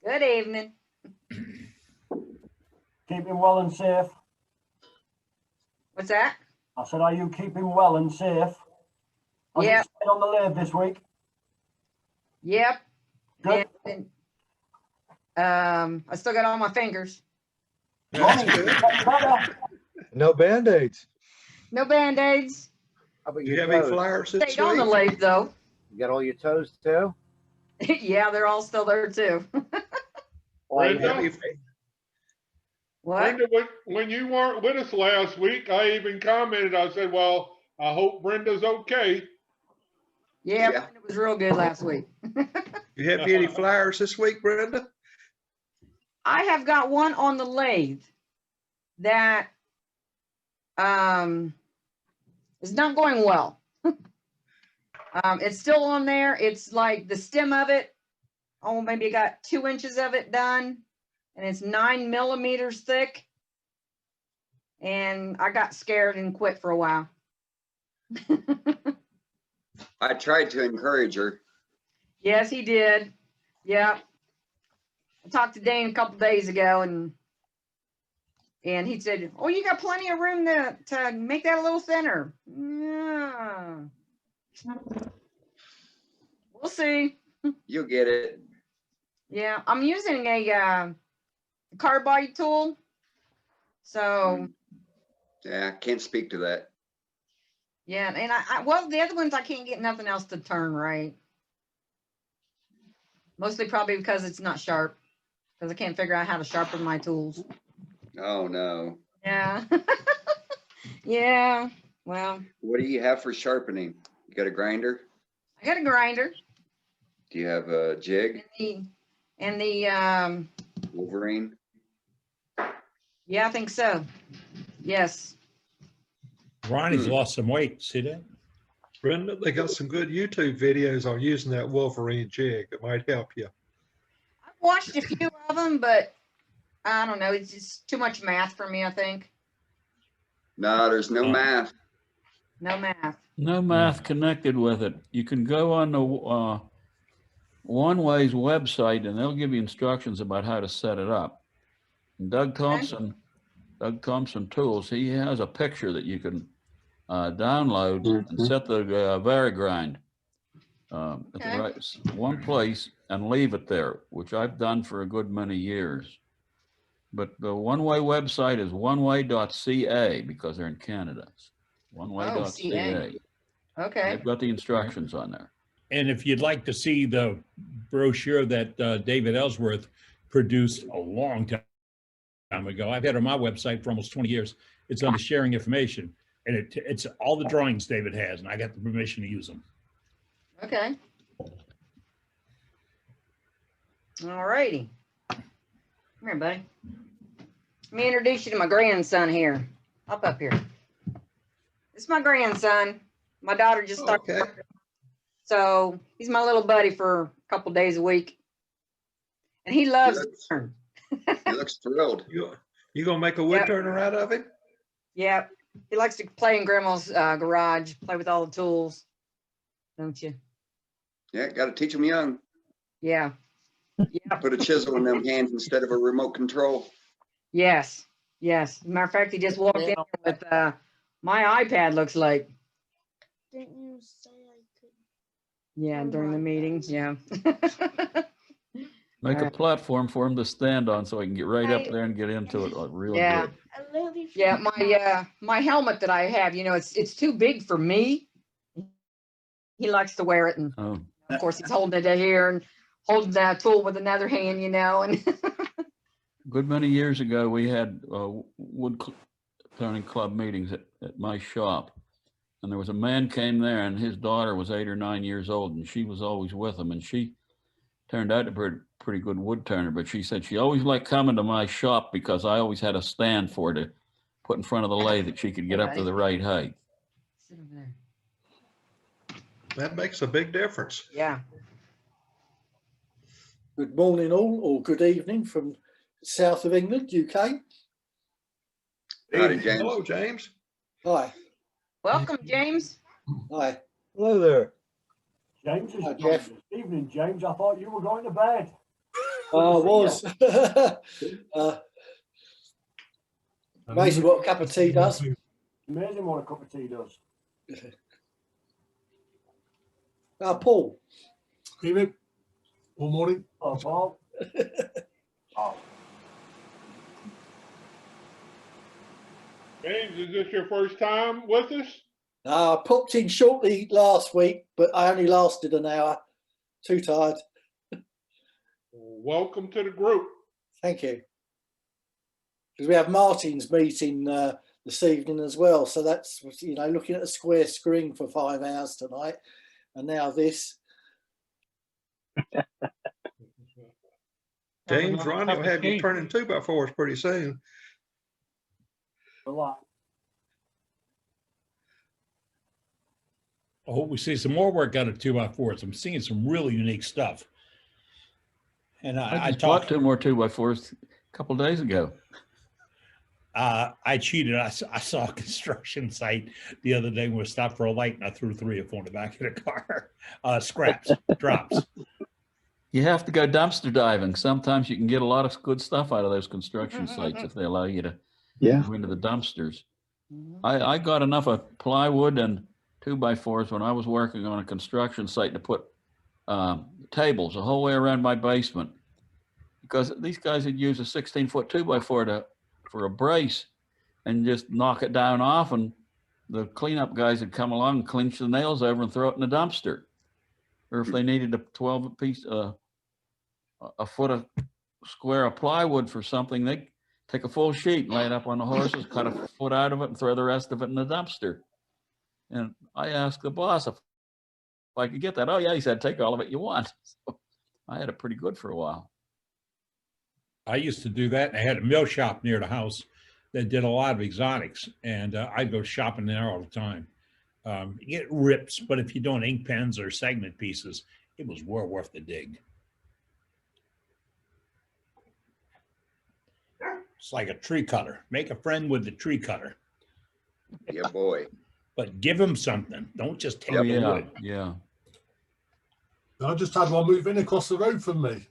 Good evening. Keeping well and safe. What's that? I said, are you keeping well and safe? Yeah. Stayed on the lathe this week. Yep. Good. And, I still got all my fingers. Ronnie, better. No Band-Aids. No band-aids. How about Do you your have any toes? flyers this Stayed on the week? lathe though. You got all your toes too? Yeah, they're all still there too. Brenda, What? Brenda, when you weren't with us last week, I even commented, I said, well, I hope Brenda's okay. Yeah, Yeah. it was real good last week. You have any flyers this week, Brenda? I have got one on the lathe that is not going well. It's still on there. It's like the stem of it. Oh, maybe I got 2 inches of it done, and it's 9 millimeters thick. And I got scared and quit for a while. I tried to encourage her. Yes, he did. Yeah. I talked to Dane a couple days ago, and he said, "Oh, you got plenty of room to make that a little thinner." Yeah. We'll see. You'll get it. Yeah, I'm using a carbide tool. So Yeah, can't speak to that. yeah, and I well, the other ones I can't get nothing else to turn right. Mostly probably because it's not sharp, because I can't figure out how to sharpen my tools. Oh, no. Yeah. Yeah. Well, What do you have for sharpening? You got a grinder? I got a grinder Do you have a jig? and the Wolverine? yeah, I think so. Yes. Ronnie's lost some weight. See that? Brenda, they got some good YouTube videos on using that Wolverine jig. It might help you. I've watched a few of them, but I don't know. It's just too much math for me, I think. No, there's no math. No math. No math connected with it. You can go on the One Way's website and they'll give you instructions about how to set it up. And Doug Thompson Tools, he has a picture that you can download and set the varigrind at the right one place and leave it there, which I've done for a good many years. But the One Way website is oneway.ca because they're in Canada. Oneway.ca. Okay. They've got the instructions on there. And if you'd like to see the brochure that David Ellsworth produced a long time ago, I've had it on my website for almost 20 years. It's under sharing information, and it's all the drawings David has, and I got the permission to use them. Okay. All righty. Come here, buddy. Let me introduce you to my grandson here. Up here. This is my grandson. My daughter just started. Okay. So he's my little buddy for a couple days a week. And he loves to turn. He looks thrilled. You gonna make a wood turner out of him? Yeah. He likes to play in grandma's garage, play with all the tools. Don't you? Yeah, got to teach him young. Yeah. Yeah. Put a chisel in them hands instead of a remote control. Yes. Yes. As a matter of fact, he just walked in with my iPad, looks like. Didn't you say I could? Yeah, during the meetings. Yeah. Make a platform for him to stand on so he can get right up there and get into it real Yeah. good. Yeah, my helmet that I have, you know, it's too big for me. He likes to wear it, and of course he's holding it here and holding that tool with another hand, you know. And Good many years ago, we had wood turning club meetings at my shop, and there was a man came there, and his daughter was 8 or 9 years old, and she was always with him, and she turned out to be a pretty good wood turner, but she said she always liked coming to my shop because I always had a stand for her to put in front of the lathe that she could get up to the right height. sit over there. That makes a big difference. Yeah. Good morning all, or good evening from south of England, UK. Howdy, James. Hello, James. Hi. Welcome, James. Hi. Hello there. James is Hi, Jeff. Evening, James. I thought you were going to bed. I was. Amazing what a cup of tea does. Amazing what a cup of tea does. Paul. Evening. All morning. Oh, Paul. Oh. James, is this your first time with us? I popped in shortly last week, but I only lasted an hour. Too tired. Welcome to the group. Thank you. Because we have Martin's meeting this evening as well. So that's, you know, looking at a square screen for 5 hours tonight. And now this. James, Ronnie will have you turning 2x4s pretty soon. A lot. I hope we see some more work out of 2x4s. I'm seeing some really unique stuff. And I I just bought talked, 2 more 2x4s a couple days ago. I cheated. I saw a construction site the other day when we stopped for a light and I threw 3 or 4 in the back of the car. Scraps, drops. You have to go dumpster diving. Sometimes you can get a lot of good stuff out of those construction sites if they allow you to go into the dumpsters. I got enough of plywood and 2x4s when I was working on a construction site to put tables the whole way around my basement, because these guys had used a 16-foot 2x4 for a brace and just knock it down off, and the cleanup guys would come along and clinch the nails over and throw it in the dumpster. Or if they needed a 12-piece, a foot of square of plywood for something, they take a full sheet and lay it up on the horses, cut a foot out of it and throw the rest of it in the dumpster. And I asked the boss if I could get that. Oh yeah, he said, take all of it you want. So I had it pretty good for a while. I used to do that. And I had a mill shop near the house that did a lot of exotics, and I'd go shopping there all the time. You get rips, but if you're doing ink pens or segment pieces, it was well worth the dig. It's like a tree cutter. Make a friend with the tree cutter, Yeah, boy. but give him something. Don't just take Oh the yeah, wood. yeah. I just had one move in across the road from me.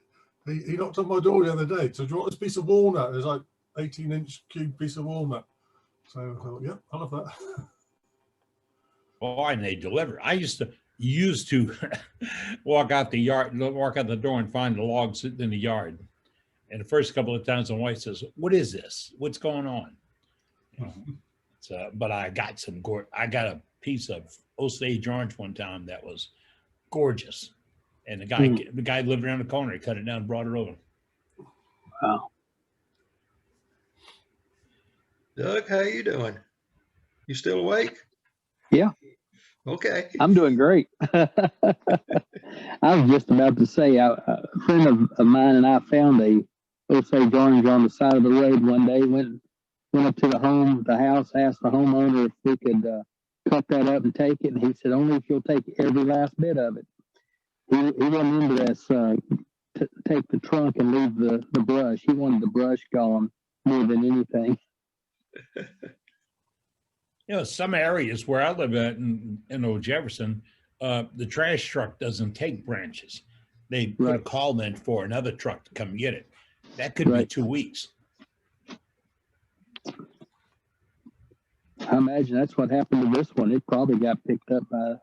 He knocked on my door the other day. So do you want this piece of walnut? There's like 18-inch cube piece of walnut. So I thought, yeah, I'll have that. Oh, and they deliver. I used to walk out the yard, walk out the door and find the logs sitting in the yard. And the first couple of times, my wife says, "What is this? What's going on?" You know, so, but I got I got a piece of Osage orange one time that was gorgeous, and the guy lived around the corner. He cut it down and brought it over. Wow. Doug, how you doing? You still awake? Yeah, Okay. I'm doing great. I was just about to say, a friend of mine and I found a Osage orange on the side of the road one day. Went up to the house, asked the homeowner if we could cut that up and take it, and he said only if you'll take every last bit of it. He wasn't into this to take the trunk and leave the brush. He wanted the brush gone more than anything. You know, some areas where I live at in Old Jefferson, the trash truck doesn't take branches. They put a call in for another truck to come get it. That could be 2 weeks. I imagine that's what happened to this one. It probably got picked up by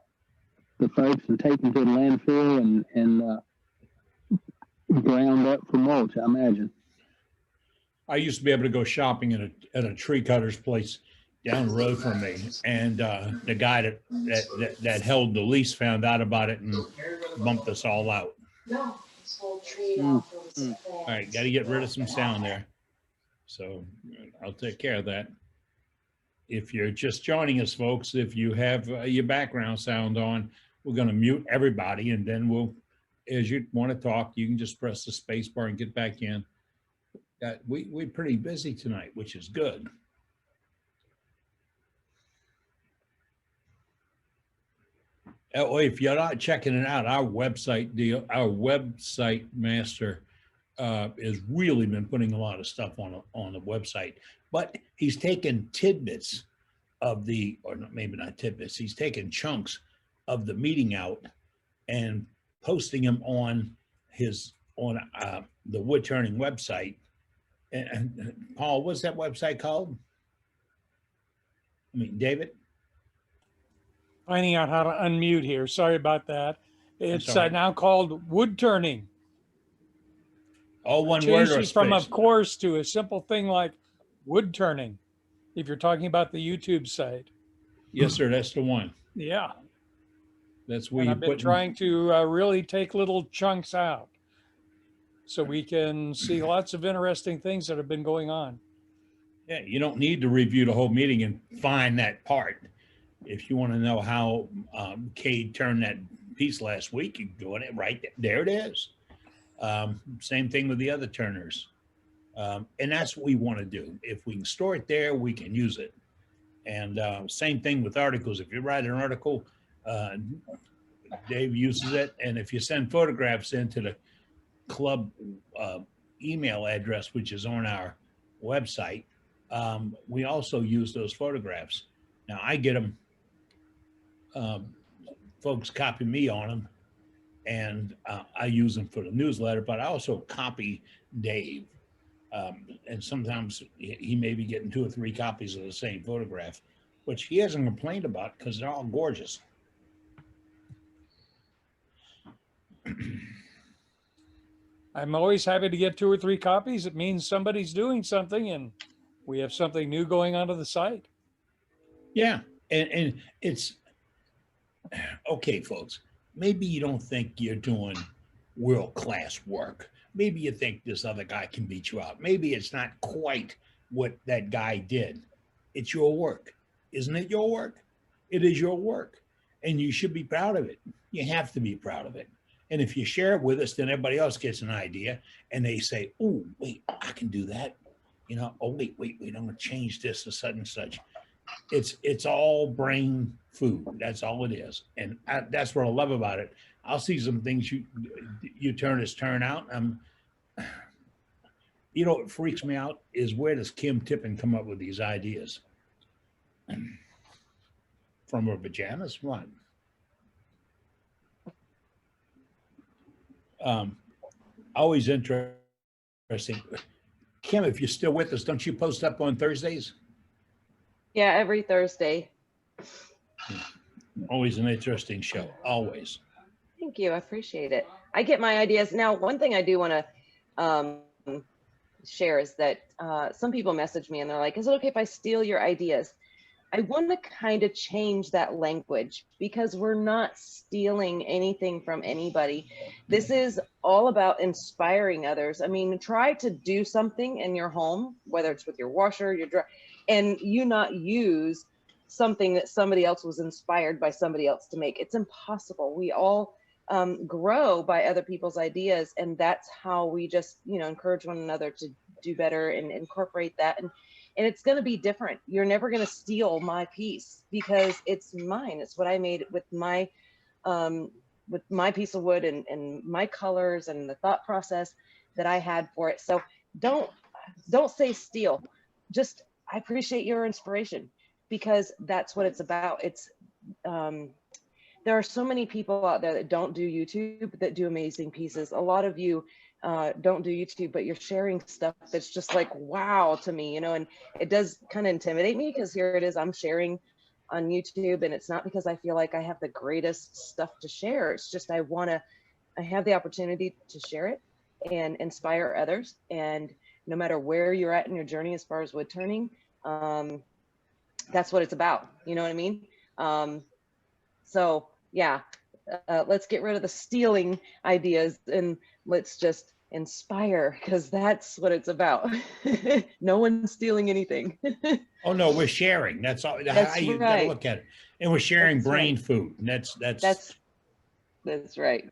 the folks and taken to the landfill and ground up for mulch, I imagine. I used to be able to go shopping at a tree cutter's place down the road from me, and the guy that held the lease found out about it and bumped us all out. All right, got to get rid of some sound there. So I'll take care of that. If you're just joining us, folks, if you have your background sound on, we're going to mute everybody, and then we'll, as you want to talk, you can just press the space bar and get back in. We're pretty busy tonight, which is good. Oh, if you're not checking it out, our website master has really been putting a lot of stuff on the website, but he's taken tidbits of maybe not tidbits, he's taken chunks of the meeting out and posting them on the wood turning website. And Paul, what's that website called? I mean, David? Finding out how to unmute here. Sorry about that. It's all right. now called wood turning. All one word Changed or it from a space? course to a simple thing like wood turning. If you're talking about the YouTube site. Yes, sir. That's the one. Yeah. That's where And you I've been put. trying to really take little chunks out so we can see lots of interesting things that have been going on. Yeah, you don't need to review the whole meeting and find that part. If you want to know how Cade turned that piece last week, you're doing it right there. It is. Same thing with the other turners. And that's what we want to do. If we can store it there, we can use it. And same thing with articles. If you write an article, Dave uses it. And if you send photographs into the club email address, which is on our website, we also use those photographs. Now I get them, folks copy me on them, and I use them for the newsletter, but I also copy Dave. And sometimes he may be getting 2 or 3 copies of the same photograph, which he hasn't complained about because they're all gorgeous. I'm always happy to get 2 or 3 copies. It means somebody's doing something and we have something new going onto the site. Yeah, and it's okay, folks. Maybe you don't think you're doing world-class work. Maybe you think this other guy can beat you out. Maybe it's not quite what that guy did. It's your work. Isn't it your work? It is your work. And you should be proud of it. You have to be proud of it. And if you share it with us, then everybody else gets an idea and they say, oh, wait, I can do that. You know, oh, wait, I'm going to change this to such and such. It's all brain food. That's all it is. And that's what I love about it. I'll see some things you turn out. You know, what freaks me out is where does Kim Tippin come up with these ideas? From her pajamas? What? Always interesting. Kim, if you're still with us, don't you post up on Thursdays? Yeah, every Thursday. Always an interesting show. Always. Thank you. I appreciate it. I get my ideas. Now, one thing I do want to share is that some people message me and they're like, is it okay if I steal your ideas? I want to kind of change that language because we're not stealing anything from anybody. This is all about inspiring others. I mean, try to do something in your home, whether it's with your washer, your dryer, and you not use something that somebody else was inspired by somebody else to make. It's impossible. We all grow by other people's ideas, and that's how we just, you know, encourage one another to do better and incorporate that. And it's going to be different. You're never going to steal my piece because it's mine. It's what I made with my piece of wood and my colors and the thought process that I had for it. So don't say steal. Just, I appreciate your inspiration because that's what it's about. It's there are so many people out there that don't do YouTube that do amazing pieces. A lot of you don't do YouTube, but you're sharing stuff that's just like, wow to me, you know, and it does kind of intimidate me because here it is, I'm sharing on YouTube, and it's not because I feel like I have the greatest stuff to share. It's just I have the opportunity to share it and inspire others. And no matter where you're at in your journey as far as wood turning, that's what it's about. You know what I mean? So yeah, let's get rid of the stealing ideas and let's just inspire, because that's what it's about. No one's stealing anything. Oh no, we're sharing. That's all. That's how you right. gotta look at it. And we're sharing That's brain right. food. And that's right.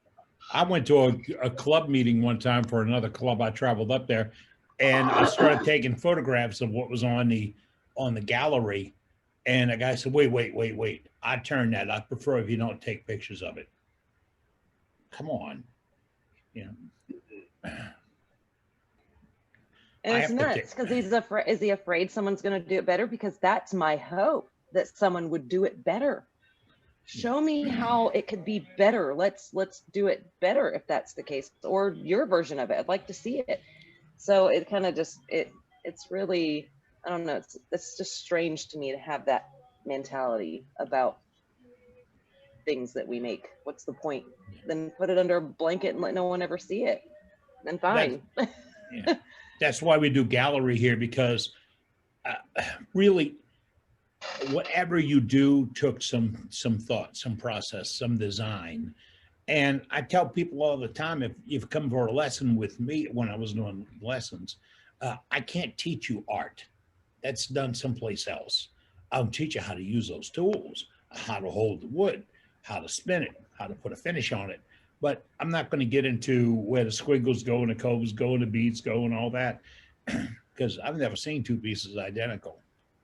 I went to a club meeting one time for another club. I traveled up there, and I started taking photographs of what was on the gallery. And the guy said, wait. I turned that. I prefer if you don't take pictures of it. Come on. You know. And it's nuts because is he afraid someone's going to do it better? Because that's my hope, that someone would do it better. show me how it could be better. Let's do it better if that's the case, or your version of it. I'd like to see it. So it kind of just it's really, I don't know, it's just strange to me to have that mentality about things that we make. What's the point? Then put it under a blanket and let no one ever see it. Then fine. Yeah. That's why we do gallery here, because really whatever you do took some thought, some process, some design. And I tell people all the time, if you've come for a lesson with me when I was doing lessons, I can't teach you art. That's done someplace else. I'll teach you how to use those tools, how to hold the wood, how to spin it, how to put a finish on it. But I'm not going to get into where the squiggles go and the coves go and the beads go and all that, because I've never seen two pieces identical.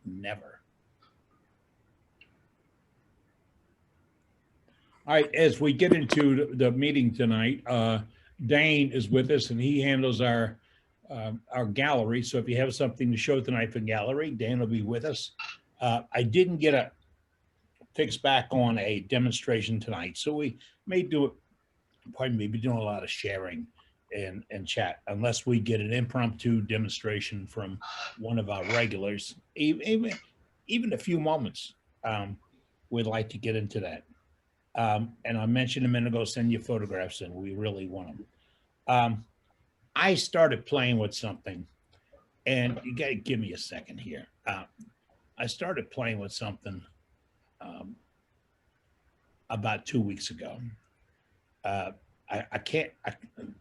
Never. All right, as we get into the meeting tonight, Dane is with us and he handles our gallery. So if you have something to show tonight for gallery, Dane will be with us. I didn't get a fix back on a demonstration tonight, so we may do it. Pardon me, be doing a lot of sharing and chat, unless we get an impromptu demonstration from one of our regulars. Even a few moments, we'd like to get into that. And I mentioned a minute ago, send you photographs and we really want them. I started playing with something, and you got to give me a second here. I started playing with something about 2 weeks ago. I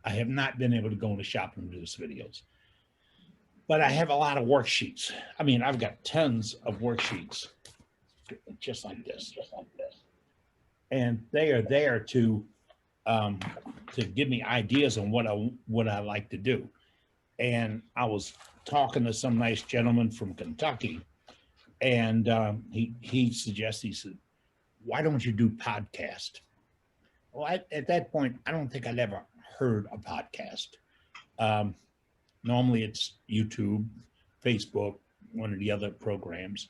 have not been able to go in the shop and do these videos, but I have a lot of worksheets. I mean, I've got tons of worksheets just like this. And they are there to give me ideas on what I like to do. And I was talking to some nice gentleman from Kentucky, and he suggested, he said, "Why don't you do podcast?" Well, at that point, I don't think I'd ever heard a podcast. Normally it's YouTube, Facebook, one of the other programs.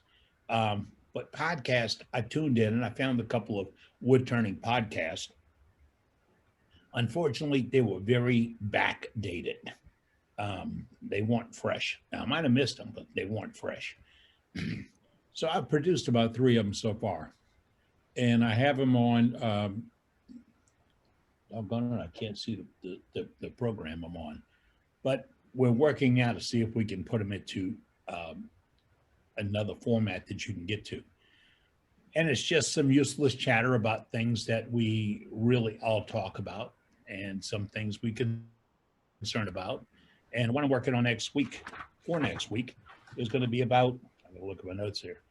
But podcast, I tuned in and I found a couple of wood turning podcasts. Unfortunately, they were very backdated. They weren't fresh. Now, I might have missed them, but they weren't fresh. So I've produced about 3 of them so far. And I have them on, I can't see the program I'm on. But we're working now to see if we can put them into another format that you can get to. And it's just some useless chatter about things that we really all talk about and some things we can concerned about. And what I'm working on next week is going to be about, I'm going to look at my notes here,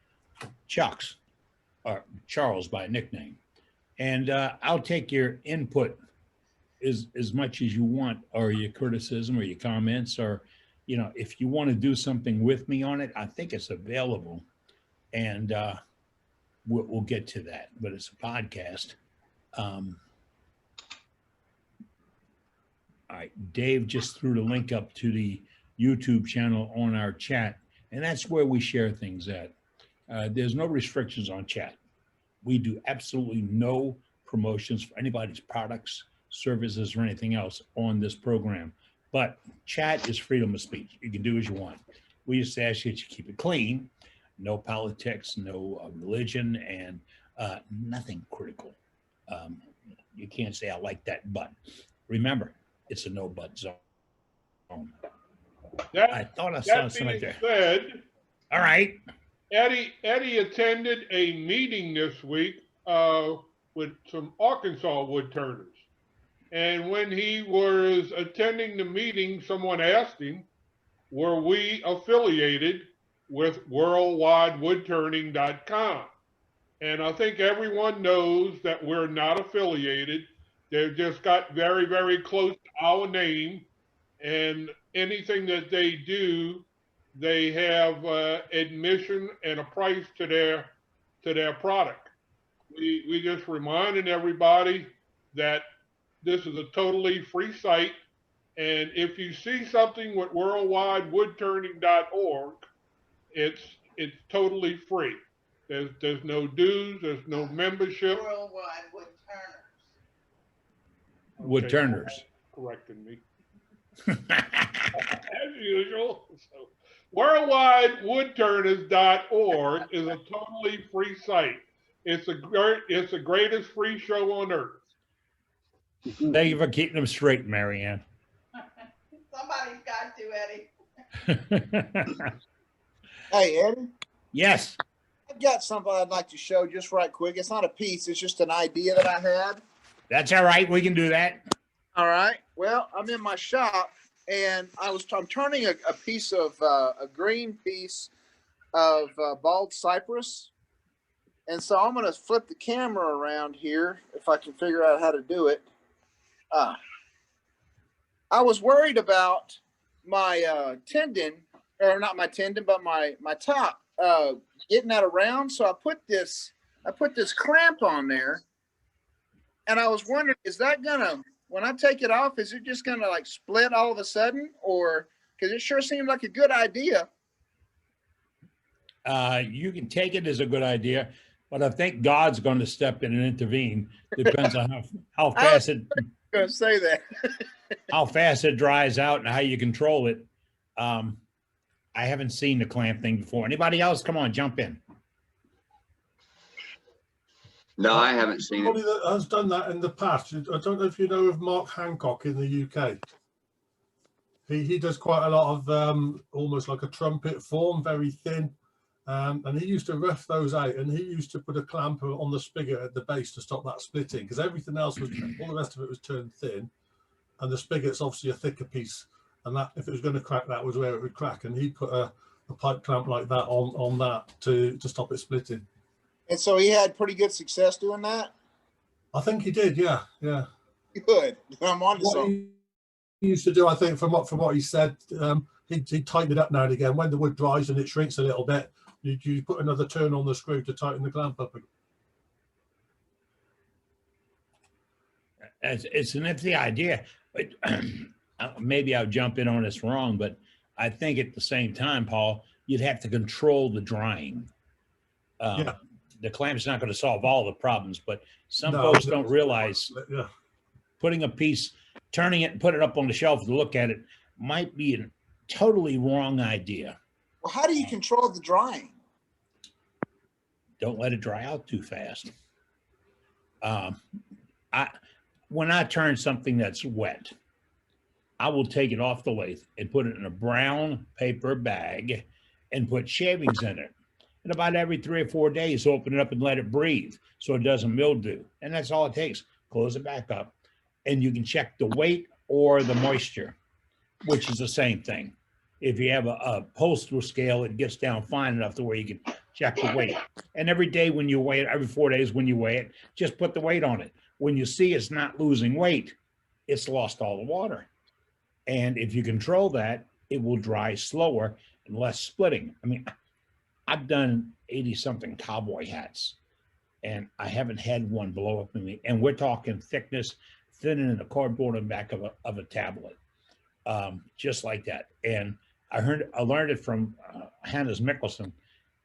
Chucks, or Charles by nickname. And I'll take your input as much as you want, or your criticism or your comments, or, you know, if you want to do something with me on it, I think it's available. And we'll get to that, but it's a podcast. All right, Dave just threw the link up to the YouTube channel on our chat, and that's where we share things at. There's no restrictions on chat. We do absolutely no promotions for anybody's products, services, or anything else on this program. But chat is freedom of speech. You can do as you want. We just ask you to keep it clean, no politics, no religion, and nothing critical. You can't say, "I like that butt." Remember, it's a no butt zone. I thought I saw something there. Said, all right. Eddie attended a meeting this week with some Arkansas wood turners. And when he was attending the meeting, someone asked him, were we affiliated with worldwidewoodturning.com? And I think everyone knows that we're not affiliated. They've just got very, very close to our name. And anything that they do, they have admission and a price to their product. We just reminding everybody that this is a totally free site. And if you see something with worldwidewoodturning.org, it's totally free. There's no dues, there's no membership. Worldwide wood turners. Wood Okay, turners. correcting me. As usual. So, worldwidewoodturners.org is a totally free site. It's the greatest free show on earth. Thank you for keeping them straight, Marianne. Somebody's got to, Eddie. Hey, Eddie, Yes. I've got something I'd like to show just right quick. It's not a piece, it's just an idea that I had. That's all right. We can do that. All right. Well, I'm in my shop and I'm turning a piece of a green piece of bald cypress. And so I'm going to flip the camera around here if I can figure out how to do it. I was worried about my tendon, or not my tendon, but my top getting that around. So I put this clamp on there, and I was wondering, is that gonna, when I take it off, is it just gonna like split all of a sudden, or because it sure seemed like a good idea. You can take it as a good idea, but I think God's going to step in and intervene. Depends on how fast it. Gonna say that. How fast it dries out and how you control it. I haven't seen the clamp thing before. Anybody else? Come on, jump in. No, I haven't seen it. Somebody that has done that in the past. I don't know if you know of Mark Hancock in the UK. He does quite a lot of almost like a trumpet form, very thin. And he used to rough those out, and he used to put a clamp on the spigot at the base to stop that splitting, because everything else was, all the rest of it was turned thin, and the spigot's obviously a thicker piece, and that if it was going to crack, that was where it would crack. And he put a pipe clamp like that on that to stop it splitting. And so he had pretty good success doing that. I think he did, yeah. Good. I'm on to What something. he used to do, I think, from what he said, he'd tighten it up now and again. When the wood dries and it shrinks a little bit, you put another turn on the screw to tighten the clamp up. It's an nifty idea, but maybe I'll jump in on this wrong, but I think at the same time, Paul, you'd have to control the drying. Yeah. The clamp's not going to solve all the problems, but some No, folks don't realize Yeah. putting a piece, turning it and put it up on the shelf to look at it might be a totally wrong idea. Well, how do you control the drying? Don't let it dry out too fast. When I turn something that's wet, I will take it off the lathe and put it in a brown paper bag and put shavings in it. And about every 3 or 4 days, open it up and let it breathe so it doesn't mildew. And that's all it takes. Close it back up. And you can check the weight or the moisture, which is the same thing. If you have a postal scale, it gets down fine enough to where you can check the weight. And every day when you weigh it, every 4 days when you weigh it, just put the weight on it. When you see it's not losing weight, it's lost all the water. And if you control that, it will dry slower and less splitting. I mean, I've done 80-something cowboy hats, and I haven't had one blow up in me. And we're talking thickness, thinner than the cardboard on the back of a tablet, just like that. And I learned it from Hannes Mikkelsen.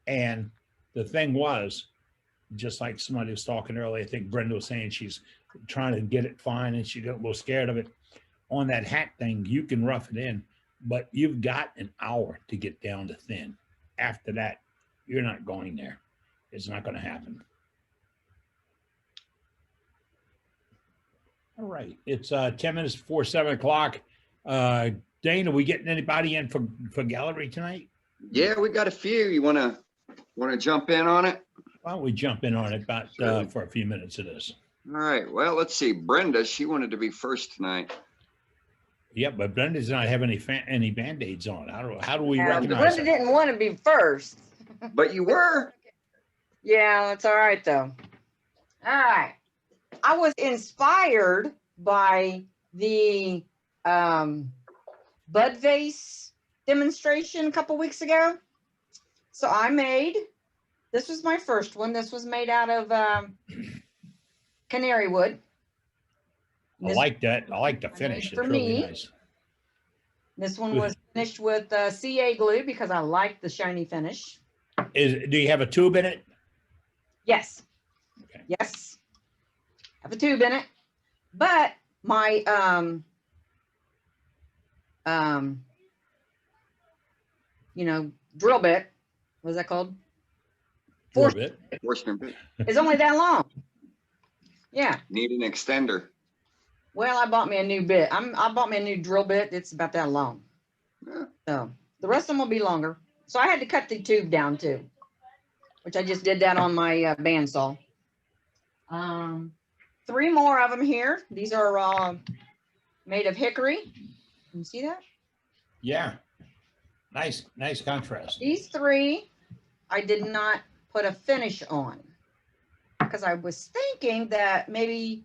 And the thing was, just like somebody was talking earlier, I think Brenda was saying she's trying to get it fine and she got a little scared of it. On that hat thing, you can rough it in, but you've got an hour to get down to thin. After that, you're not going there. It's not going to happen. All right. It's 10 minutes before 7 o'clock. Dane, are we getting anybody in for gallery tonight? Yeah, we got a few. You want to jump in on it? Why don't we jump in on it about for a few minutes of this? All right. Well, let's see. Brenda, she wanted to be first tonight. Yeah, but Brenda does not have any Band-Aids on. How do we Yeah, recognize Brenda that? didn't want to be first. But you were. Yeah, that's all right though. All right. I was inspired by the bud vase demonstration a couple weeks ago. So this was my first one. This was made out of canary wood. I like that. I like the finish. For It's really me. nice. This one was finished with CA glue because I like the shiny finish. Do you have a tube in it? Yes. Okay. Yes. Have a tube in it. But my you know, drill bit, what's that called? For a bit. Forstner bit. Is only that long. Yeah. Need an extender. Well, I bought me a new bit. I bought me a new drill bit. It's about that long. Yeah. So the rest of them will be longer. So I had to cut the tube down too, which I just did that on my bandsaw. 3 more of them here. These are made of hickory. Can you see that? Yeah. Nice contrast. These 3, I did not put a finish on because I was thinking that maybe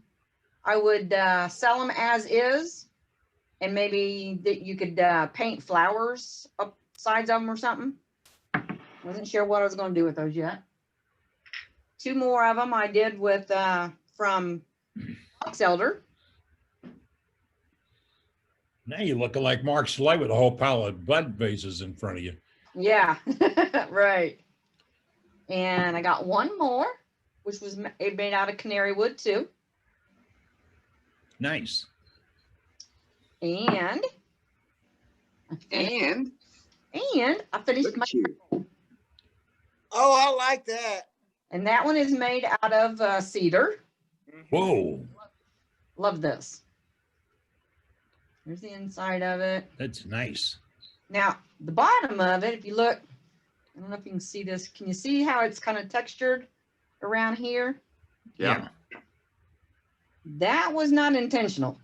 I would sell them as is, and maybe that you could paint flowers up sides of them or something. Wasn't sure what I was going to do with those yet. 2 more of them I did with from Fox Elder. Now you're looking like Mark Slay with a whole pile of bud vases in front of you. Yeah, right. And I got 1 more, which was made out of canary wood too. Nice. And I finished my. Oh, I like that. And that one is made out of cedar. Whoa. Love this. Here's the inside of it. That's nice. Now, the bottom of it, if you look, I don't know if you can see this. Can you see how it's kind of textured around here? Yeah. That was not intentional.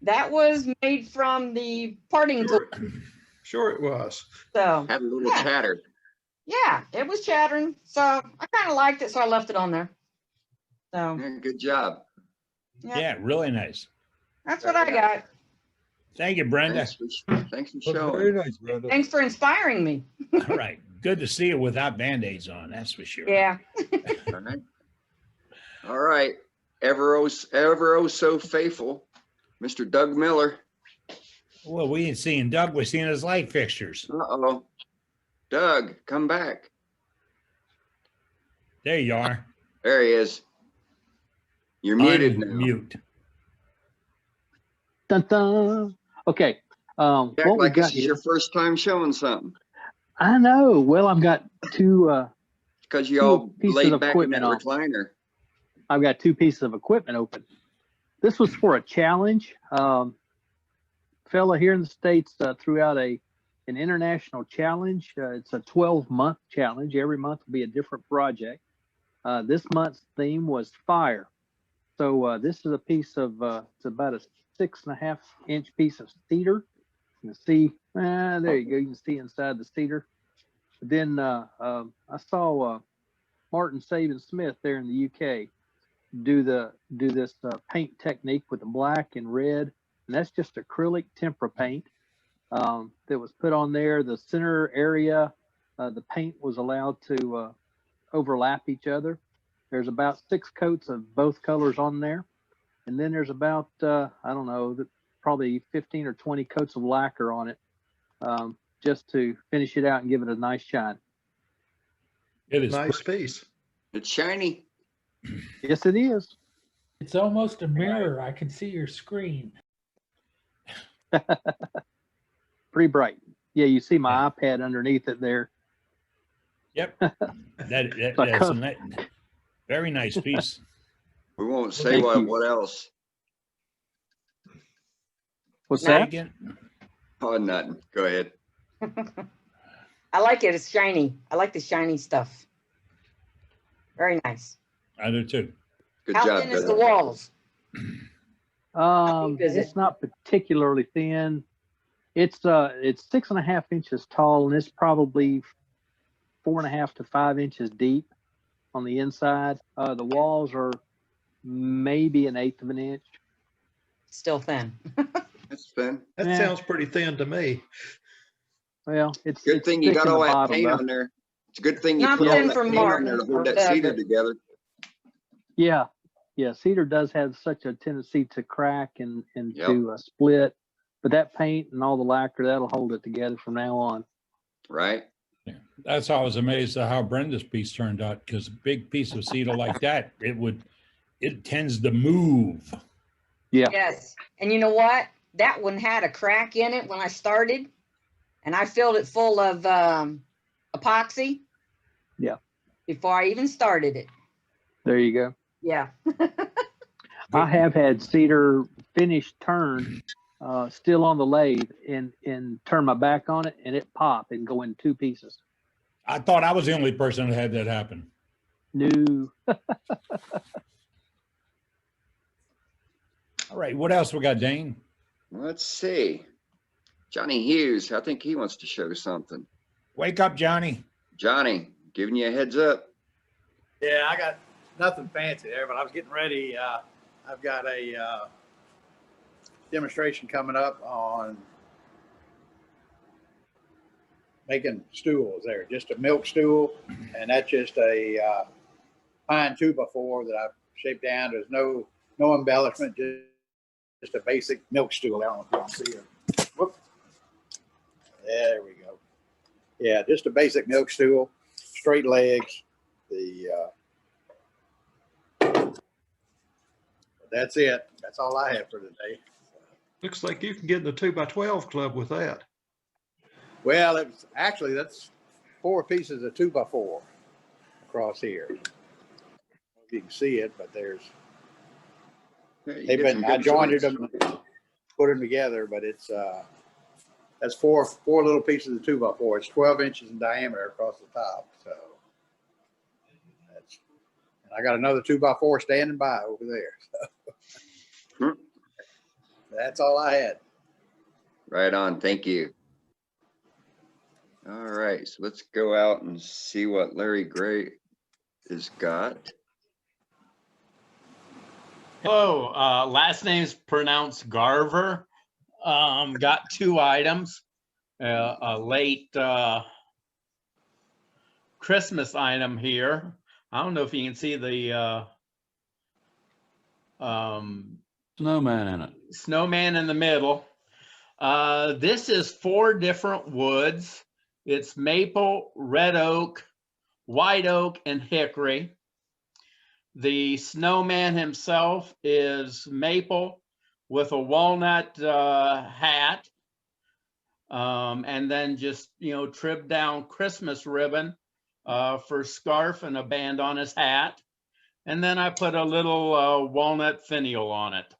That was made from the parting tool. Sure it was. So Had a little chatter. Yeah, it was chattering. So I kind of liked it, so I left it on there. So Yeah, good job. Yeah, really nice. That's what I got. Thank you, Brenda. Thanks for showing. Very nice, Brenda. Thanks for inspiring me. All right. Good to see you without Band-Aids on, that's for sure. Yeah. All right. All right. Ever oh so faithful, Mr. Doug Miller. Well, we ain't seeing Doug, we're seeing his light fixtures. Uh-oh. Doug, come back. There you are. There he is. You're muted now. Mute. Dun, dun. Okay. Act What we like got this is here? your first time showing something. I know. Well, I've got 2 Because you all pieces laid of back in that equipment on. recliner. I've got 2 pieces of equipment open. This was for a challenge. Fella here in the States threw out an international challenge. It's a 12-month challenge. Every month will be a different project. This month's theme was fire. So this is a piece of, it's about a 6.5-inch piece of cedar. You can see, there you go. You can see inside the cedar. But then I saw Martin Saban-Smith there in the UK do this paint technique with the black and red, and that's just acrylic tempera paint that was put on there. The center area, the paint was allowed to overlap each other. There's about 6 coats of both colors on there, and then there's about I don't know, probably 15 or 20 coats of lacquer on it, just to finish it out and give it a nice shine. It is Nice piece. It's shiny. Yes, it is. It's almost a mirror. I can see your screen. Pretty bright. Yeah, you see my iPad underneath it there. Yep. That's a very nice piece. We won't say what else. What's Now, that? Again. Oh, nothing. Go ahead. I like it. It's shiny. I like the shiny stuff. Very nice. I do too. Good How job, thin is Doug. the walls? is It's it? not particularly thin. It's 6.5 inches tall, and it's probably 4.5 to 5 inches deep on the inside. The walls are maybe 1/8 of an inch. Still thin. That's thin. That Yeah. sounds pretty thin to me. Well, it's Good it's thing you thick got in the all that bottom, paint though. on there. It's a good thing you Not put all thin that for paint on there Martin to or hold that Doug, cedar but- together. Yeah, cedar does have such a tendency to crack and Yep. to split, but that paint and all the lacquer, that'll hold it together from now on. Right. That's how I was amazed at how Brenda's piece turned out, because a big piece of cedar like that, it tends to move. Yeah. Yes. And you know what? That one had a crack in it when I started, and I filled it full of epoxy. Yeah. Before I even started it. There you go. Yeah. I have had cedar finish turned, still on the lathe, and turn my back on it, and it pop and go in two pieces. I thought I was the only person that had that happen. No. All right, what else we got, Dane? Let's see. Johnny Hughes, I think he wants to show something. Wake up, Johnny. Johnny, giving you a heads up. Yeah, I got nothing fancy there, but I was getting ready. I've got a demonstration coming up on making stools there, just a milk stool, and that's just a pine 2x4 that I've shaped down. There's no embellishment, just a basic milk stool. I don't know if you can see it. Whoop. There we go. Yeah, just a basic milk stool, straight legs. That's it. That's all I have for today. Looks like you can get in the 2x12 club with that. Well, it's actually, that's 4 pieces of 2x4 across here. I don't know if you can see it, but there's, I jointed them, put them together, but it's, that's four little pieces of 2x4. It's 12 inches in diameter across the top. So that's, and I got another 2x4 standing by over there. So. That's all I had. Right on. Thank you. All right. So let's go out and see what Larry Gray has got. Hello. Last name's pronounced Garver. Got 2 items. A late Christmas item here. I don't know if you can see the snowman in it. Snowman in the middle. This is 4 different woods. It's maple, red oak, white oak, and hickory. The snowman himself is maple with a walnut hat. And then just, trimmed down Christmas ribbon for scarf and a band on his hat. And then I put a little walnut finial on it.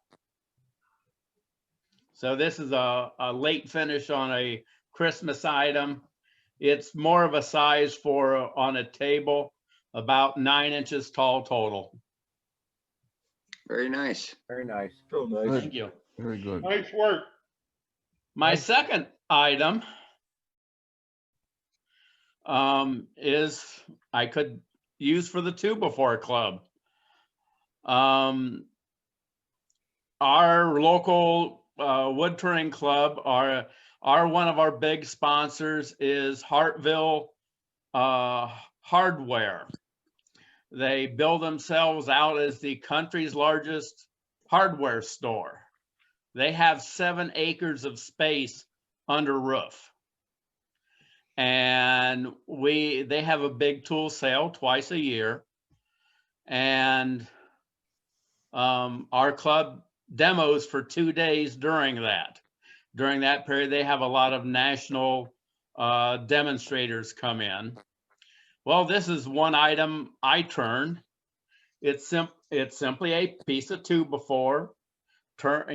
So this is a late finish on a Christmas item. It's more of a size for on a table, about 9 inches tall total. Very nice. Very nice. Thank you. Very good. Nice work. My second item is I could use for the 2x4 club. Our local wood touring club, one of our big sponsors is Hartville Hardware. They bill themselves out as the country's largest hardware store. They have 7 acres of space under roof. And they have a big tool sale twice a year. And our club demos for 2 days during that. During that period, they have a lot of national demonstrators come in. Well, this is one item I turned. It's simply a piece of 2x4, cut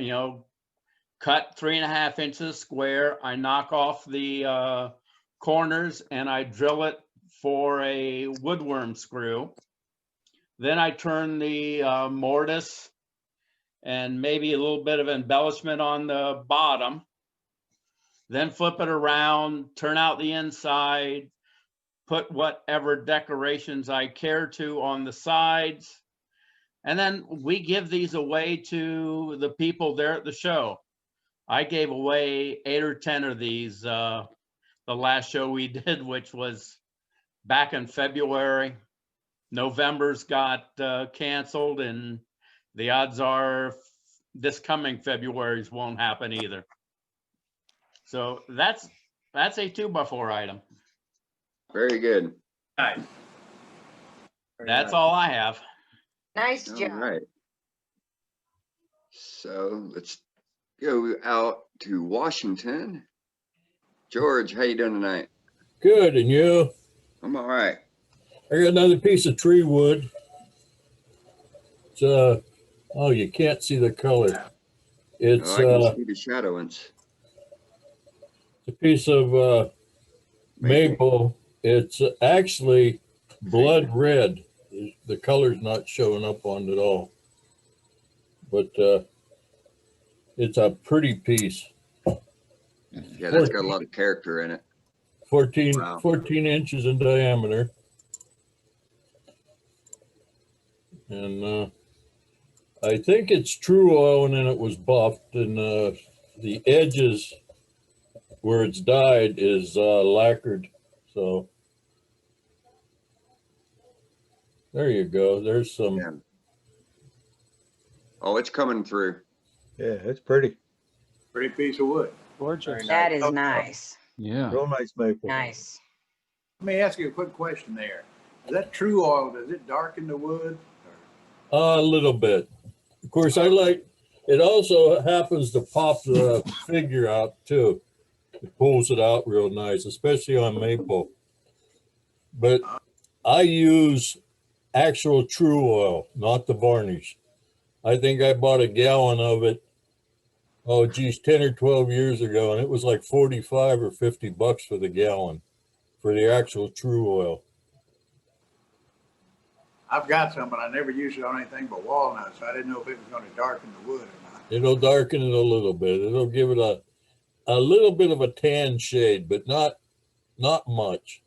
3.5 inches square. I knock off the corners and I drill it for a woodworm screw. Then I turn the mortise and maybe a little bit of embellishment on the bottom. Then flip it around, turn out the inside, put whatever decorations I care to on the sides. And then we give these away to the people there at the show. I gave away 8 or 10 of these the last show we did, which was back in February. November's got canceled, and the odds are this coming February's won't happen either. So that's a 2x4 item. Very good. Nice. That's all I have. Nice All job. right. So let's go out to Washington. George, how you doing tonight? Good, and you? I'm all right. I got another piece of tree wood. It's oh, you can't see the color. It's I can see the shadowings. a piece of maple. It's actually blood red. The color's not showing up on it at all, but it's a pretty piece. Yeah, that's got a lot of character in it. 14, Wow. 14 inches in diameter. And I think it's true oil, and then it was buffed, and the edges where it's dyed is lacquered. So there you go. There's some. Yeah. Oh, it's coming through. Yeah, it's pretty. Pretty piece of wood. Gorgeous. That is nice. Yeah. Real nice maple. Nice. Let me ask you a quick question there. Is that true oil? Does it darken the wood? A little bit. Of course, I like. It also happens to pop the figure out too. It pulls it out real nice, especially on maple. But I use actual true oil, not the varnish. I think I bought a gallon of it, oh geez, 10 or 12 years ago, and it was like 45 or 50 bucks for the gallon for the actual true oil. I've got some, but I never use it on anything but walnuts. So I didn't know if it was going to darken the wood or not. It'll darken it a little bit. It'll give it a little bit of a tan shade, but not much.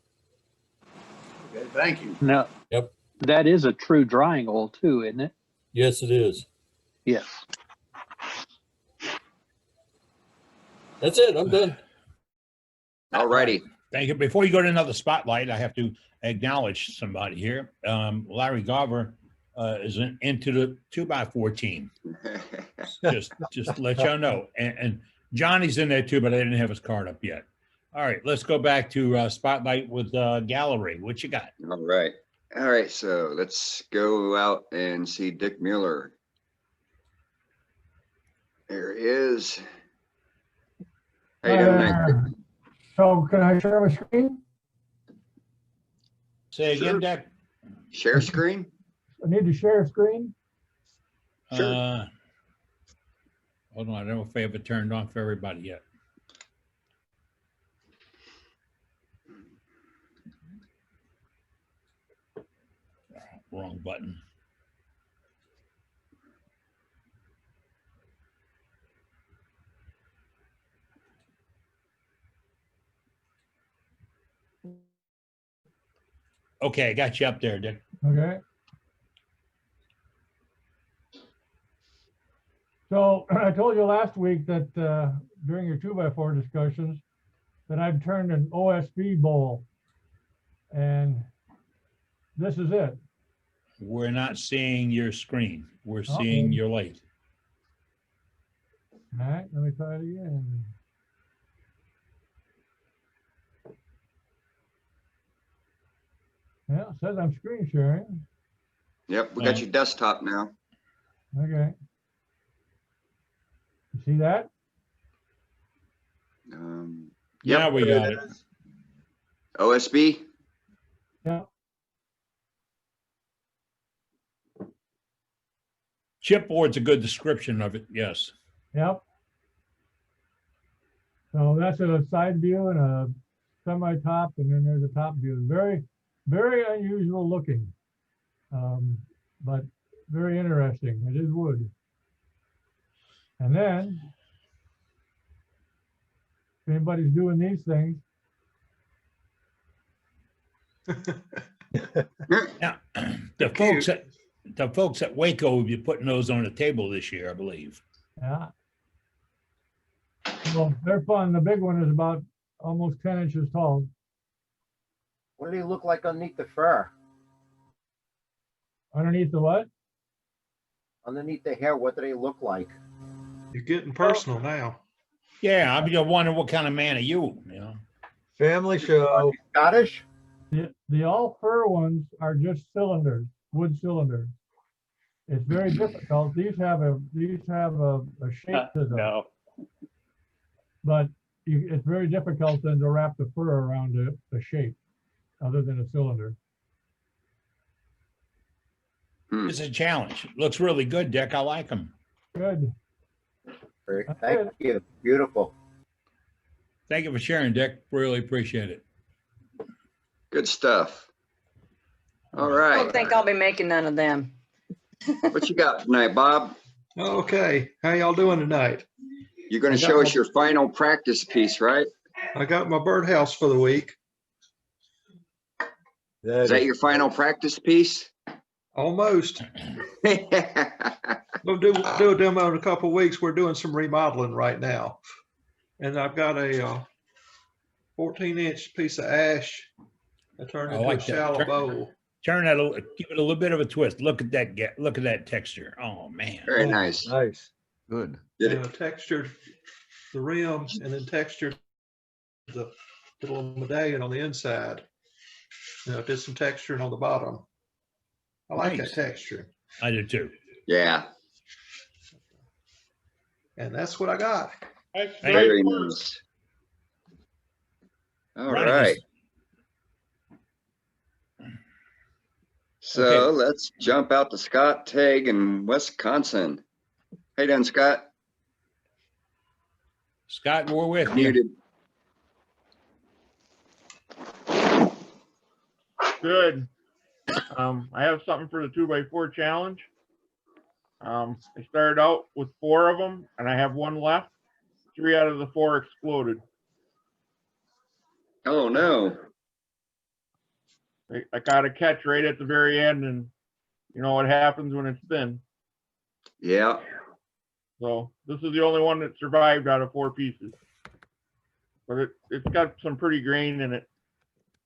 Okay, thank you. No. Yep. That is a true drying oil too, isn't it? Yes, it is. Yes. That's it. I'm done. All righty. Thank you. Before you go to another spotlight, I have to acknowledge somebody here. Larry Garver is into the 2x4 team. just to let y'all know. And Johnny's in there too, but I didn't have his card up yet. All right, let's go back to spotlight with gallery. What you got? All right. All right. So let's go out and see Dick Mueller. There he is. How you doing tonight? So can I share my screen? Say again, Sure. Dick. Share screen? I need to share a screen. Sure. Hold on, I don't know if I have it turned on for everybody yet. Wrong button. Okay, I got you up there, Dick. Okay. So I told you last week that during your 2x4 discussions that I've turned an OSB bowl, and this is it. We're not seeing your screen. We're Okay. seeing your light. All right, let me try it again. Yeah, it says I'm screen sharing. Yep, we got your desktop now. Okay. You see that? Yeah, we got it. OSB? Yeah. Chipboard's a good description of it, yes. Yep. So that's a side view and a semi-top, and then there's a top view. Very, very unusual looking, but very interesting. It is wood. And then, if anybody's doing these things, Now, the folks at Waco will be putting those on the table this year, I believe. yeah. Well, they're fun. The big one is about almost 10 inches tall. What do they look like underneath the fur? Underneath the what? Underneath the hair, what do they look like? You're getting personal now. Yeah, I'm just wondering what kind of man are you, you know? Family show. Scottish? The all fur ones are just cylinders, wood cylinders. It's very difficult. These have a shape to them. No. But it's very difficult then to wrap the fur around a shape other than a cylinder. It's a challenge. Looks really good, Dick. I like them. Good. Thank you. Beautiful. Thank you for sharing, Dick. Really appreciate it. Good stuff. All I right. don't think I'll be making none of them. What you got tonight, Bob? Okay, how y'all doing tonight? You're going to show us your final practice piece, right? I got my birdhouse for the week. Is that your final practice piece? Almost. We'll do a demo in a couple of weeks. We're doing some remodeling right now. And I've got a 14-inch piece of ash. I turned into a shallow bowl. Turn that, give it a little bit of a twist. Look at that, look at that texture. Oh man. Very nice. Nice. Good. Textured the rim and then textured the little medallion on the inside. Did some texturing on the bottom. I like that texture. I do too. Yeah. And that's what I got. Very nice. All right. So let's jump out to Scott Tagg in Wisconsin. Hey, doing, Scott? Scott, we're with you. Muted. Good. I have something for the 2x4 challenge. I started out with 4 of them, and I have 1 left. 3 out of the 4 exploded. Oh no! I got a catch right at the very end, and you know what happens when it's thin. Yeah. So this is the only one that survived out of 4 pieces. But it's got some pretty grain in it.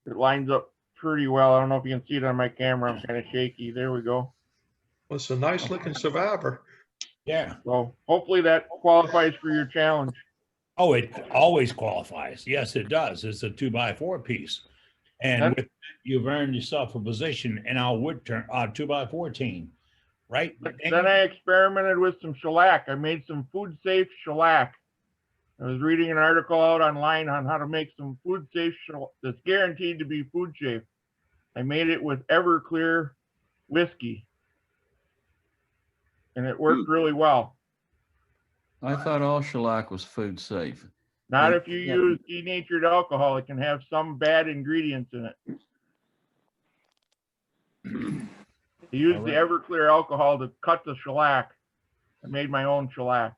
It lines up pretty well. I don't know if you can see it on my camera. I'm kind of shaky. There we go. Well, it's a nice looking survivor. Yeah. So hopefully that qualifies for your challenge. Oh, it always qualifies. Yes, it does. It's a 2x4 piece. And with, you've earned yourself a position in our 2x4 team, right? Then I experimented with some shellac. I made some food safe shellac. I was reading an article out online on how to make some food safe shellac that's guaranteed to be food safe. I made it with Everclear whiskey, and it worked really well. I thought all shellac was food safe. Not if you use denatured alcohol. It can have some bad ingredients in it. I used the Everclear alcohol to cut the shellac. I made my own shellac.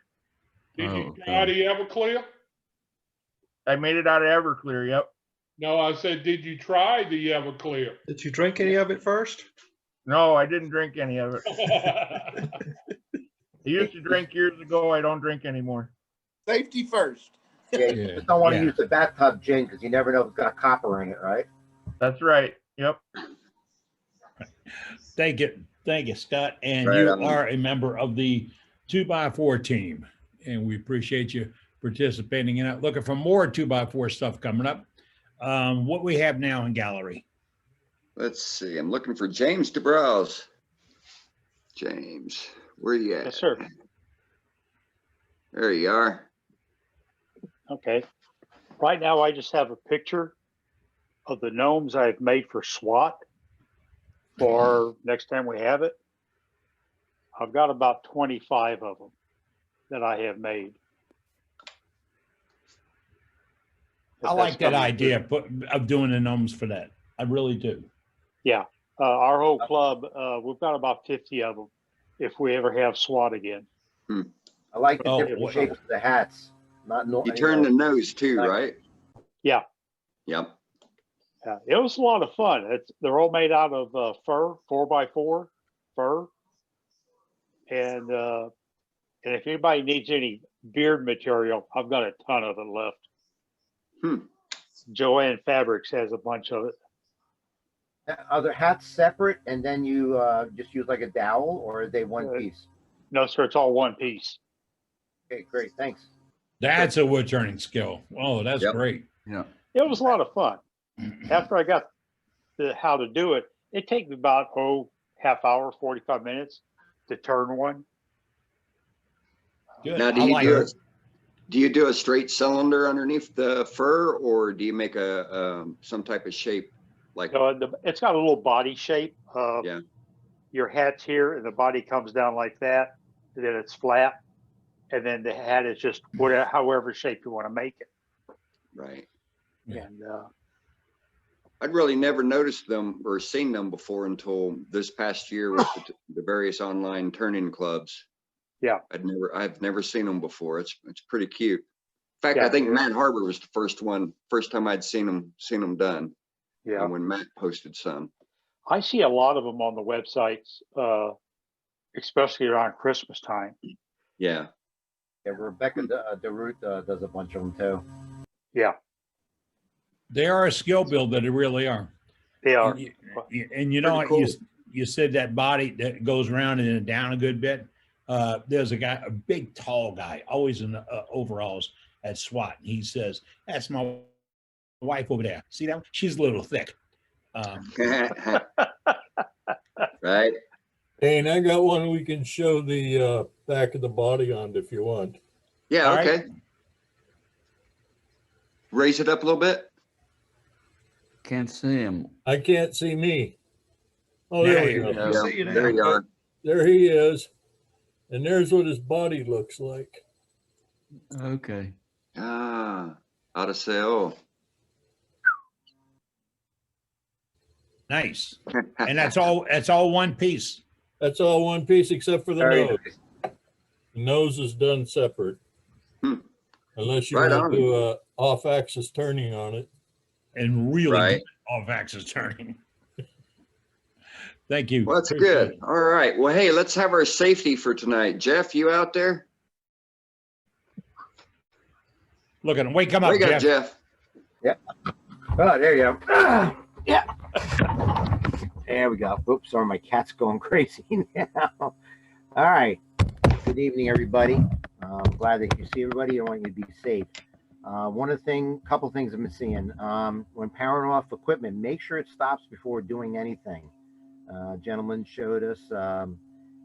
Did you try the Everclear? I made it out of Everclear, yep. No, I said, did you try the Everclear? Did you drink any of it first? No, I didn't drink any of it. I used to drink years ago. I don't drink anymore. Safety first. Yeah, you just don't want to use the bathtub gin because you never know if it's got copper in it, right? That's right. Yep. Thank you, Scott. And Right you on. are a member of the 2x4 team, and we appreciate you participating in it. Looking for more 2x4 stuff coming up. What we have now in gallery? Let's see. I'm looking for James DeBrowse. James, where you at? Yes, sir. There you are. Okay. Right now, I just have a picture of the gnomes I've made for SWAT for next time we have it. I've got about 25 of them that I have made. I like that idea of doing the gnomes for that. I really do. Yeah. Our whole club, we've got about 50 of them if we ever have SWAT again. I like the different shapes of the hats. You turn the nose too, right? Yeah. Yep. Yeah, it was a lot of fun. They're all made out of fur, 4x4 fur. And if anybody needs any beard material, I've got a ton of it left. Joanne Fabrics has a bunch of it. Are the hats separate and then you just use like a dowel, or are they one piece? No, sir, it's all one piece. Okay, great. Thanks. That's a wood turning skill. Oh, that's great. Yeah. It was a lot of fun. After I got how to do it, it takes about, half hour, 45 minutes to turn one. Good. Now, do you do a straight cylinder underneath the fur, or do you make a some type of shape? Like, It's got a little body shape. yeah, Your hat's here and the body comes down like that, and then it's flat. And then the hat is just whatever, however shape you want to make it. right. And I'd really never noticed them or seen them before until this past year with the various online turning clubs. Yeah, I've never seen them before. It's pretty cute. In fact, Yeah, I think yeah. Matt Harbor was the first time I'd seen them done. Yeah. When Matt posted some. I see a lot of them on the websites, especially around Christmas time. Yeah. Yeah, Rebecca DeRoot does a bunch of them too. Yeah. They are a skill build that they really are. They are. And you know what, Pretty cool. you said that body that goes around and then down a good bit. There's a big tall guy, always in overalls at SWAT. And he says, "That's my wife over there. See that? She's a little thick." Right. Dane, I got one we can show the back of the body on if you want. Yeah, All okay. right. Raise it up a little bit. Can't see him. I can't see me. Oh, Yeah, there we you go. can see you now. There you are. There he is. And there's what his body looks like. Okay. Ah, out of sale. Nice. And that's all one piece. That's all one piece except for the Very nose. The nose is done separate. Unless you Right want on. to do a off-axis turning on it. And really Right. off axis turning. Thank you. Well, that's Appreciate good. it. All right. Well, hey, let's have our safety for tonight. Jeff, you out there? Look at him. Wake him up, Wake up, Jeff. Jeff. Yeah. Oh, there you go. Yeah. There we go. Oops, sorry, my cat's going crazy now. All right. Good evening, everybody. I'm glad that you see everybody. I want you to be safe. Couple things I've been seeing. When powering off equipment, make sure it stops before doing anything. Gentleman showed us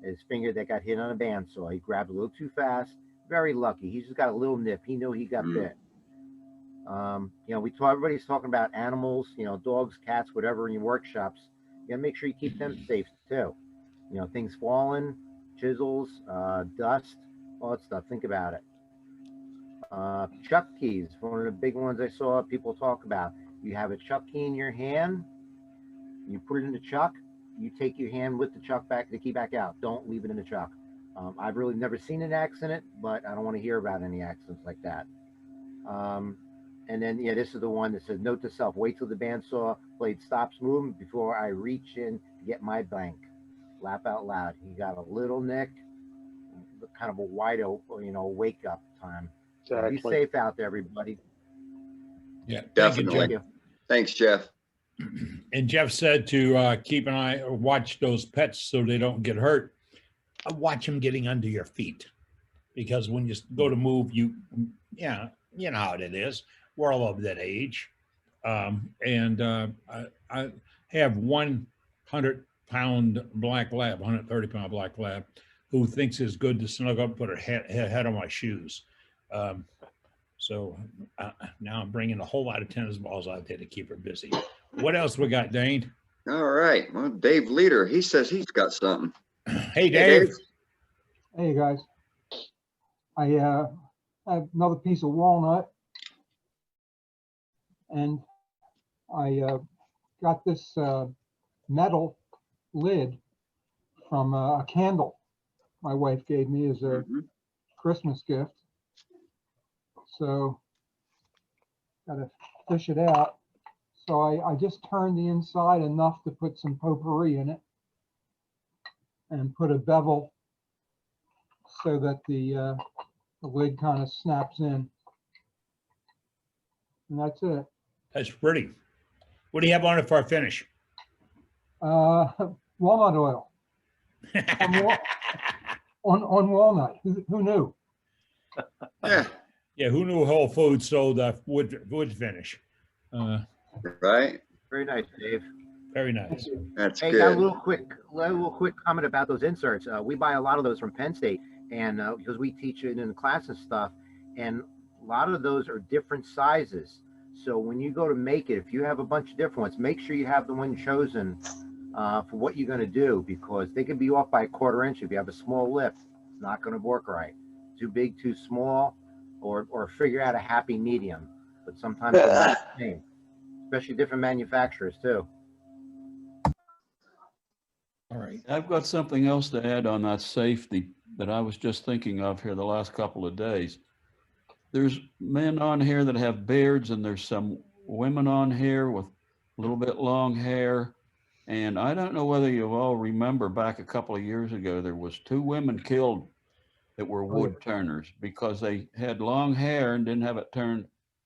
his finger that got hit on a bandsaw. He grabbed a little too fast. Very lucky. He's just got a little nip. He knew he got bit. Everybody's talking about animals, dogs, cats, whatever in your workshops. You gotta make sure you keep them safe too. Things falling, chisels, dust, all that stuff. Think about it. Chuck keys, one of the big ones I saw people talk about. You have a chuck key in your hand, you put it in the chuck, you take your hand with the chuck back, the key back out. Don't leave it in the chuck. I've really never seen an accident, but I don't want to hear about any accidents like that. And then, this is the one that says, note to self, wait till the bandsaw blade stops moving before I reach in to get my blank. Laugh out loud. He got a little nick, kind of a wide, wake up time. Exactly. Be safe out there, everybody. Yeah, Definitely. Thank you, Jeff. Thanks, Jeff. And Jeff said to keep an eye, watch those pets so they don't get hurt. Watch them getting under your feet, because when you go to move, you know how it is. We're all of that age. I have 100-pound black lab, 130-pound black lab, who thinks it's good to snuggle up and put her head on my shoes. So now I'm bringing a whole lot of tennis balls out there to keep her busy. What else we got, Dane? All right. Well, Dave Leader, he says he's got something. Hey, Dave. Hey, guys. I have another piece of walnut, and I got this metal lid from a candle my wife gave me as a Christmas gift. So got to fish it out. So I just turned the inside enough to put some potpourri in it and put a bevel so that the lid kind of snaps in. And that's it. That's pretty. What do you have on it for a finish? Walnut oil. on walnut. Who knew? Yeah, who knew Whole Foods sold wood finish? Right. Very nice, Dave. Very nice. That's Hey, got a good. little quick comment about those inserts. We buy a lot of those from Penn State, and because we teach it in the class and stuff, and a lot of those are different sizes. So when you go to make it, if you have a bunch of different ones, make sure you have the one chosen for what you're going to do, because they can be off by a 1/4 inch. If you have a small lip, it's not going to work right. Too big, too small, or figure out a happy medium. But sometimes they're not the same, especially different manufacturers too. All right. I've got something else to add on that safety that I was just thinking of here the last couple of days. There's men on here that have beards, and there's some women on here with a little bit long hair. And I don't know whether you all remember back a couple of years ago, there was 2 women killed that were wood turners because they had long hair and didn't have it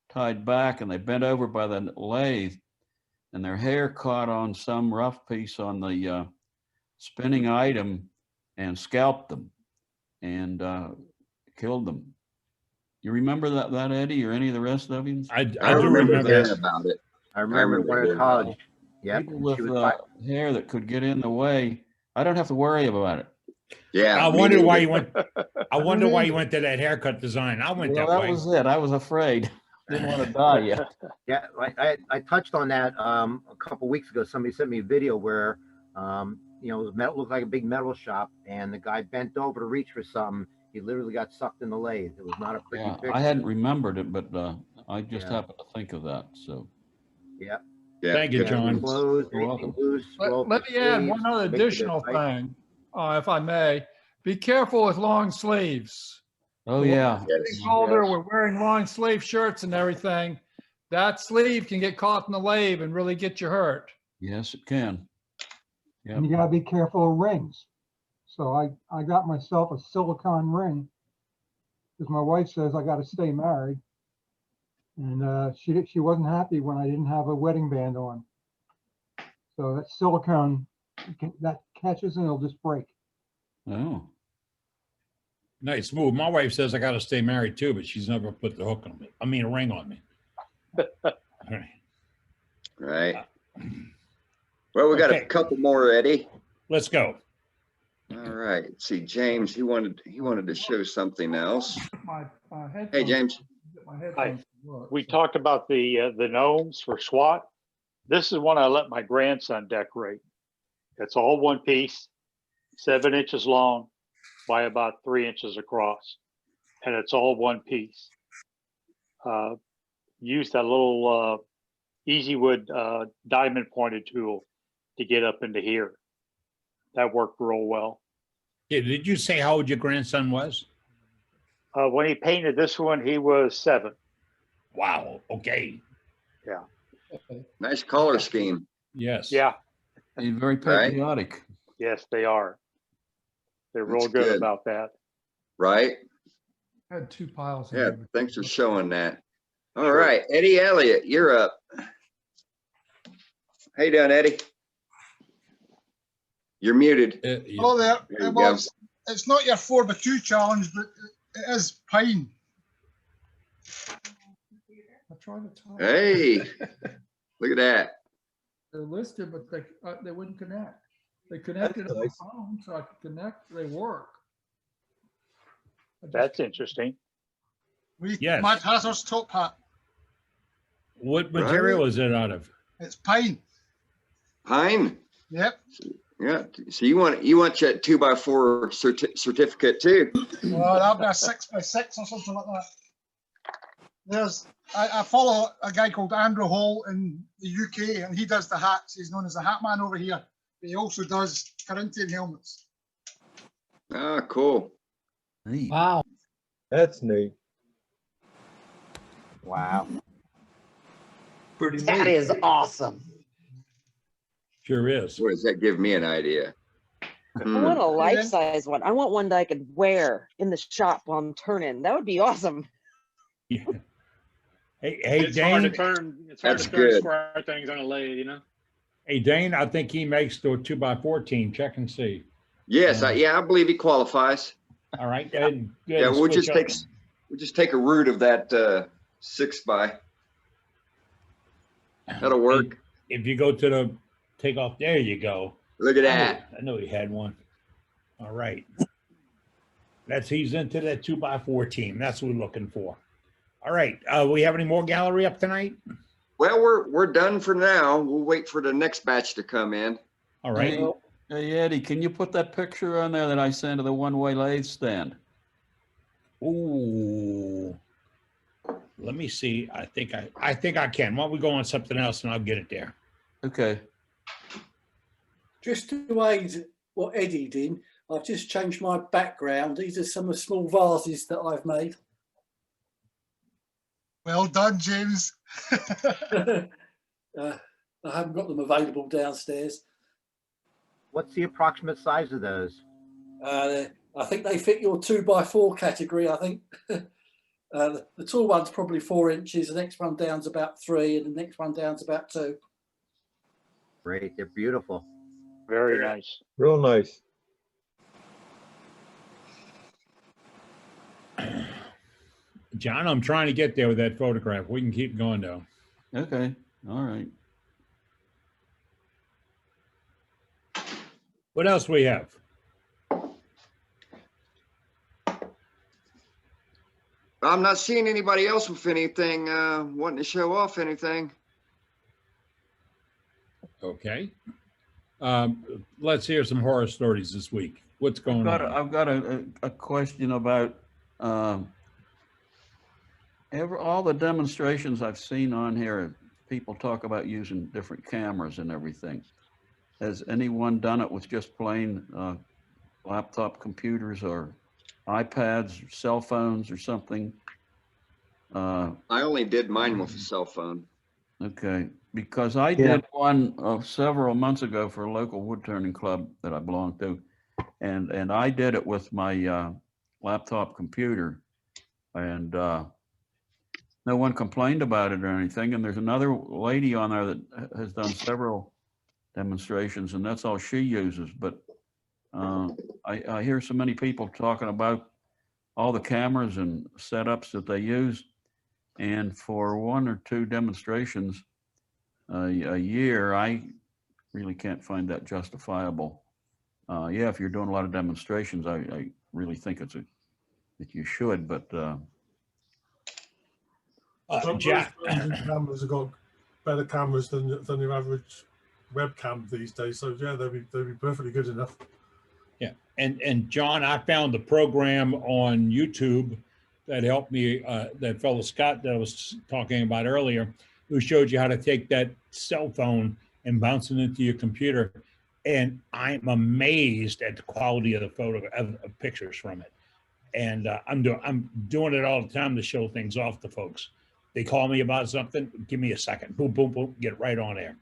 tied back, and they bent over by the lathe, and their hair caught on some rough piece on the spinning item and scalped them and killed them. You remember that Eddie, or any of the rest of you? I do remember hearing about it. I remember one in college. Yeah, people with hair that could get in the way. I don't have to worry about it. Yeah, I wonder why you went. I wonder why you went to that haircut design. I went that way. Was it. I was afraid. Didn't want to die yet. Yeah, I touched on that a couple weeks ago. Somebody sent me a video where you know, it was metal, looked like a big metal shop, and the guy bent over to reach for something. He literally got sucked in the lathe. It was not a pretty picture. I hadn't remembered it, but I just happened to think of that. So yeah. Thank you, John. Let me add one other additional thing, if I may. Be careful with long sleeves. Oh, yeah. Getting older, we're wearing long sleeve shirts and everything. That sleeve can get caught in the lathe and really get you hurt. Yes, it can. And you gotta be careful of rings. So I got myself a silicone ring because my wife says I gotta stay married. And she wasn't happy when I didn't have a wedding band on. So that silicone, that catches and it'll just break. Oh. Nice move. My wife says I got to stay married too, but she's never put the hook on me. I mean, a ring on me. Right. Well, we got a couple more, Eddie. Let's go. All right. Let's see, James, he wanted to show something else. My Hey, James. Hi. We talked about the gnomes for SWAT. This is one I let my grandson decorate. It's all one piece, 7 inches long by about 3 inches across, and it's all one piece. Use that little Easy Wood diamond pointed tool to get up into here. That worked real well. Yeah, did you say how old your grandson was? When he painted this one, he was 7. Wow. Okay. Yeah. Nice color scheme. Yes. Yeah. He's very patriotic. Yes, they are. They're real That's good good. about that. Right? I had 2 piles. Yeah, thanks for showing that. All right, Eddie Elliott, you're up. How you doing, Eddie? You're muted. Hello there. You Well, go. it's not your 4x2 challenge, but it is pine. I tried to talk. Hey, look at that. They're listed, but they wouldn't connect. They connected on my phone, so I could connect. They work. That's interesting. Yes. Matt Hazard's top hat. What material is it out of? It's pine. Pine? Yep. Yeah. So you want your 2x4 certificate too? Well, that'll be a 6x6 or something like that. I follow a guy called Andrew Hall in the UK, and he does the hats. He's known as the hat man over here. But he also does Corinthian helmets. Ah, cool. Wow. That's neat. Wow. Pretty That neat. is awesome. Sure is. Boy, does that give me an idea? I want a life-size one. I want one that I could wear in the shop while I'm turning. That would be awesome. Yeah. Hey, It's hard to Dane. turn. It's hard That's to turn good. square things on a lathe, you know. Hey, Dane, I think he makes the 2x4 team. Check and see. Yes, I believe he qualifies. All right. Good. Yeah, we'll just take a root of that 6x. That'll work. If you go to take off. There you go. Look at that. I know he had one. All right. He's into that 2x4 team. That's what we're looking for. All right. We have any more gallery up tonight? Well, we're done for now. We'll wait for the next batch to come in. All right. Hey, Eddie, can you put that picture on there that I sent of the one-way lathe stand? Ooh. Let me see. I think I can. Why don't we go on something else and I'll get it there. Okay. Just to aid what Eddie did, I've just changed my background. These are some of the small vases that I've made. Well done, James. I haven't got them available downstairs. What's the approximate size of those? I think they fit your 2x4 category, I think. The tall one's probably 4 inches, the next one down's about 3, and the next one down's about 2. Great, they're beautiful. Very nice. Real nice. John, I'm trying to get there with that photograph. We can keep going though. Okay. All right. What else we have? I'm not seeing anybody else with anything, wanting to show off anything. Okay. Let's hear some horror stories this week. What's going on? I've got a question about all the demonstrations I've seen on here. People talk about using different cameras and everything. Has anyone done it with just plain laptop computers or iPads or cell phones or something? I only did mine with a cell phone. Okay, because I did one several months ago for a local wood turning club that I belong to, and I did it with my laptop computer, and no one complained about it or anything. And there's another lady on there that has done several demonstrations, and that's all she uses. But I hear so many people talking about all the cameras and setups that they use, and for 1 or 2 demonstrations a year, I really can't find that justifiable. Yeah, if you're doing a lot of demonstrations, I really think that you should, but Jack. Cameras have got better cameras than your average webcam these days. So yeah, they'd be perfectly good enough. Yeah, and John, I found the program on YouTube that helped me. That fellow Scott that I was talking about earlier, who showed you how to take that cell phone and bounce it into your computer. And I'm amazed at the quality of the photo of pictures from it. And I'm doing it all the time to show things off to folks. They call me about something, give me a second, boom, boom, boom, get right on there.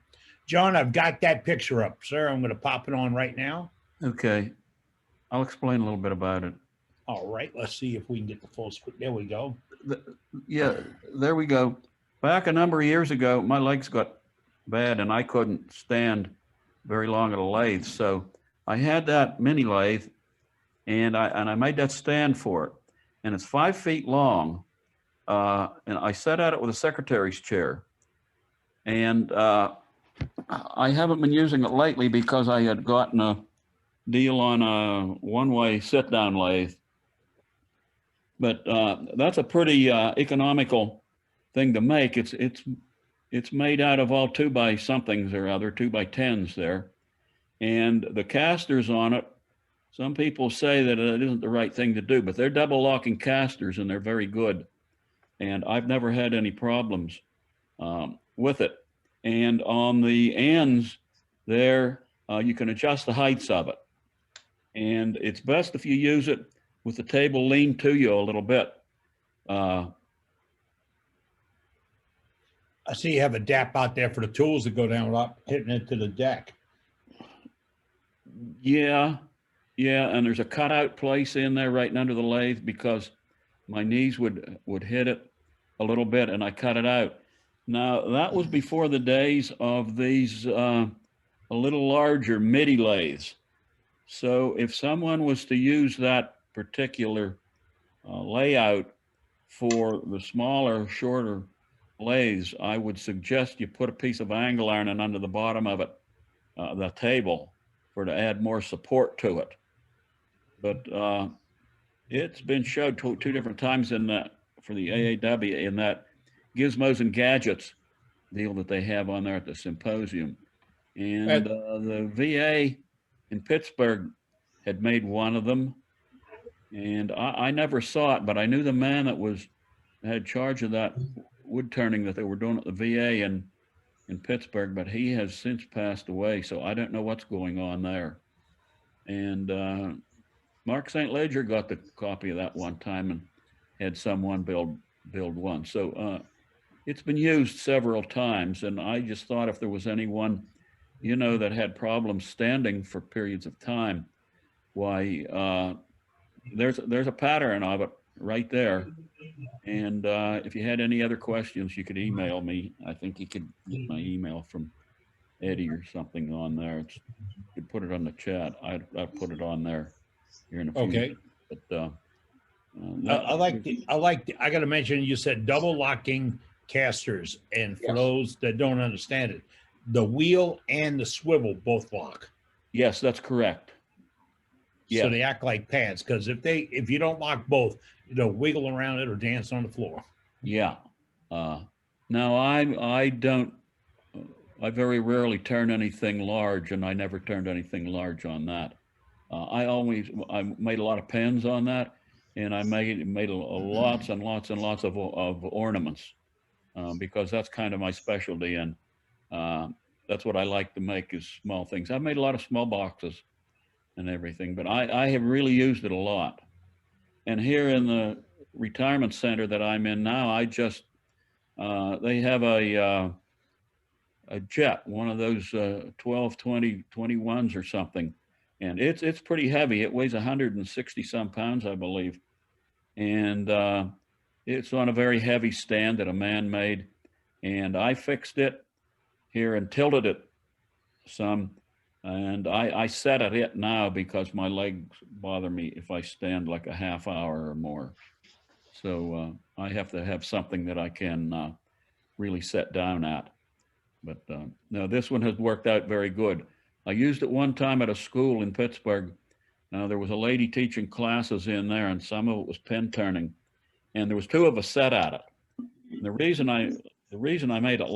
John, I've got that picture up, sir. I'm going to pop it on right now. okay. I'll explain a little bit about it. All right, let's see if we can get the full screen. There we go. Yeah, there we go. Back a number of years ago, my legs got bad and I couldn't stand very long at a lathe. So I had that Mini-Lathe and I made that stand for it. And it's 5 feet long. And I sat at it with a secretary's chair. And I haven't been using it lately because I had gotten a deal on a one-way sit-down lathe. But that's a pretty economical thing to make. It's made out of all 2x-somethings or other, 2x10s there. And the casters on it, some people say that it isn't the right thing to do, but they're double locking casters and they're very good. And I've never had any problems with it. And on the ends there, you can adjust the heights of it. And it's best if you use it with the table lean to you a little bit. I see you have a DAP out there for the tools that go down up, hitting into the deck. Yeah, and there's a cutout place in there right under the lathe because my knees would hit it a little bit and I cut it out. Now, that was before the days of these a little larger Mini-Lathes. So if someone was to use that particular layout for the smaller, shorter lathes, I would suggest you put a piece of angle iron under the bottom of it the table to add more support to it. But it's been showed two different times in that for the AAW in that Gizmos and Gadgets deal that they have on there at the symposium. And the VA in Pittsburgh had made one of them. And I never saw it, but I knew the man that had charge of that wood turning that they were doing at the VA in Pittsburgh, but he has since passed away. So I don't know what's going on there. And Mark St. Ledger got the copy of that one time and had someone build one. So it's been used several times. And I just thought if there was anyone, you know, that had problems standing for periods of time, why, there's a pattern of it right there. And if you had any other questions, you could email me. I think you could get my email from Eddie or something on there. You could put it on the chat. I'll put it on there here in a few Okay. minutes. But I got to mention, you said double locking casters, and for those that don't understand it, the wheel and the swivel both lock. Yes, that's correct. So they act like pads, because if you don't lock both, they'll wiggle around it or dance on the floor. Yeah. Now I very rarely turn anything large, and I never turned anything large on that. I made a lot of pens on that, and I made lots and lots and lots of ornaments because that's kind of my specialty, and that's what I like to make is small things. I've made a lot of small boxes and everything, but I have really used it a lot. And here in the retirement center that I'm in now, I just they have a jet, one of those 12, 20, 21s or something. And it's pretty heavy. It weighs 160 some pounds, I believe. And it's on a very heavy stand that a man made. And I fixed it here and tilted it some. And I set at it now because my legs bother me if I stand like a half hour or more. So I have to have something that I can really set down at. But no, this one has worked out very good. I used it one time at a school in Pittsburgh. There was a lady teaching classes in there, and some of it was pen turning, and there was two of us set at it. And the reason I made it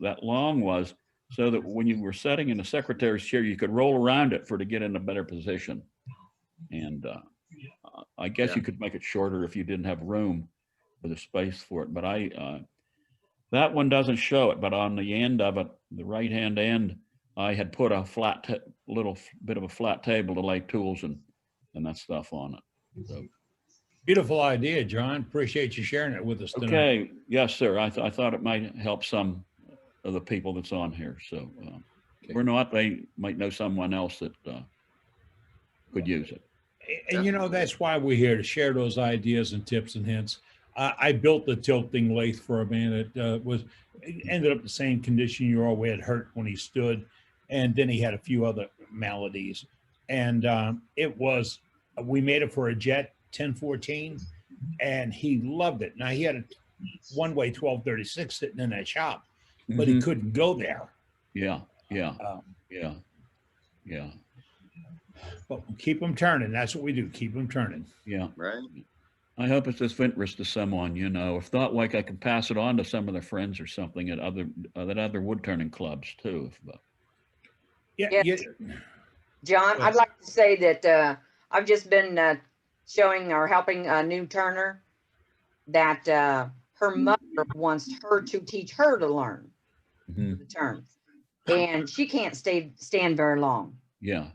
that long was so that when you were sitting in the secretary's chair, you could roll around it to get in a better position. And I guess you could make it shorter if you didn't have room for the space for it. But that one doesn't show it, but on the end of it, the right-hand end, I had put a little bit of a flat table to lay tools and that stuff on it. So. Beautiful idea, John. Appreciate you sharing it with us tonight. Okay. Yes, sir. I thought it might help some of the people that's on here. So or not, they might know someone else that could use it. And you know, that's why we're here, to share those ideas and tips and hints. I built the tilting lathe for a man that ended up the same condition you all. We had hurt when he stood, and then he had a few other maladies. And we made it for a Jet 1014, and he loved it. Now he had a one-way 1236 sitting in that shop, but he couldn't go there. Yeah. But keep them turning. That's what we do. Keep them turning. Yeah. Right. I hope it's of interest to someone, you know. If not, like I can pass it on to some of their friends or something at other wood turning clubs too. John, I'd like to say that I've just been showing or helping a new turner that her mother wants her to teach her to learn the turn, and she can't stand very long. Yeah.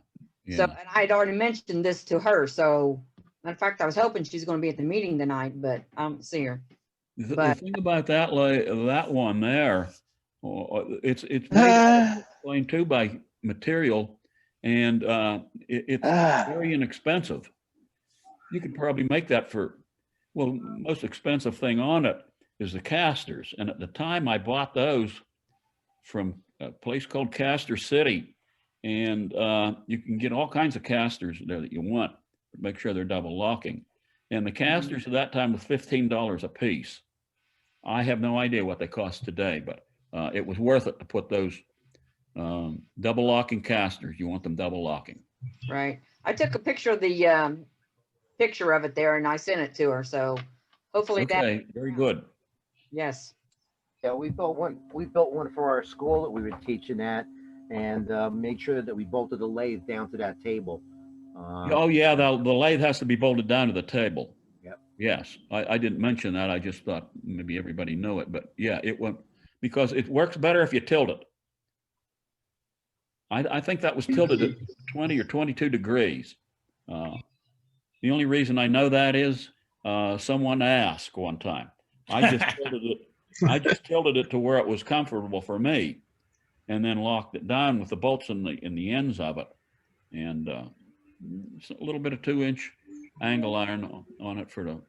So, and I'd already mentioned this to her. So, in fact, I was hoping she's going to be at the meeting tonight, but I don't see her. The thing about that one there, it's explained too by material, and it's very inexpensive. You could probably make that for, well, most expensive thing on it is the casters. And at the time I bought those from a place called Caster City. And you can get all kinds of casters there that you want, but make sure they're double locking. And the casters at that time was $15 a piece. I have no idea what they cost today, but it was worth it to put those Double locking casters. You want them double locking. Right. I took a picture of the picture of it there and I sent it to her. So hopefully that, Okay, very good. yes. Yeah, we built one. We built one for our school that we were teaching at, and made sure that we bolted the lathe down to that table. Oh yeah, the lathe has to be bolted down to the table. Yep. Yes, I didn't mention that. I just thought maybe everybody knew it, but yeah, it went because it works better if you tilt it. I think that was tilted at 20 or 22 degrees. The only reason I know that is someone asked one time. I just tilted it to where it was comfortable for me, and then locked it down with the bolts in the ends of it, and a little bit of 2-inch angle iron on it to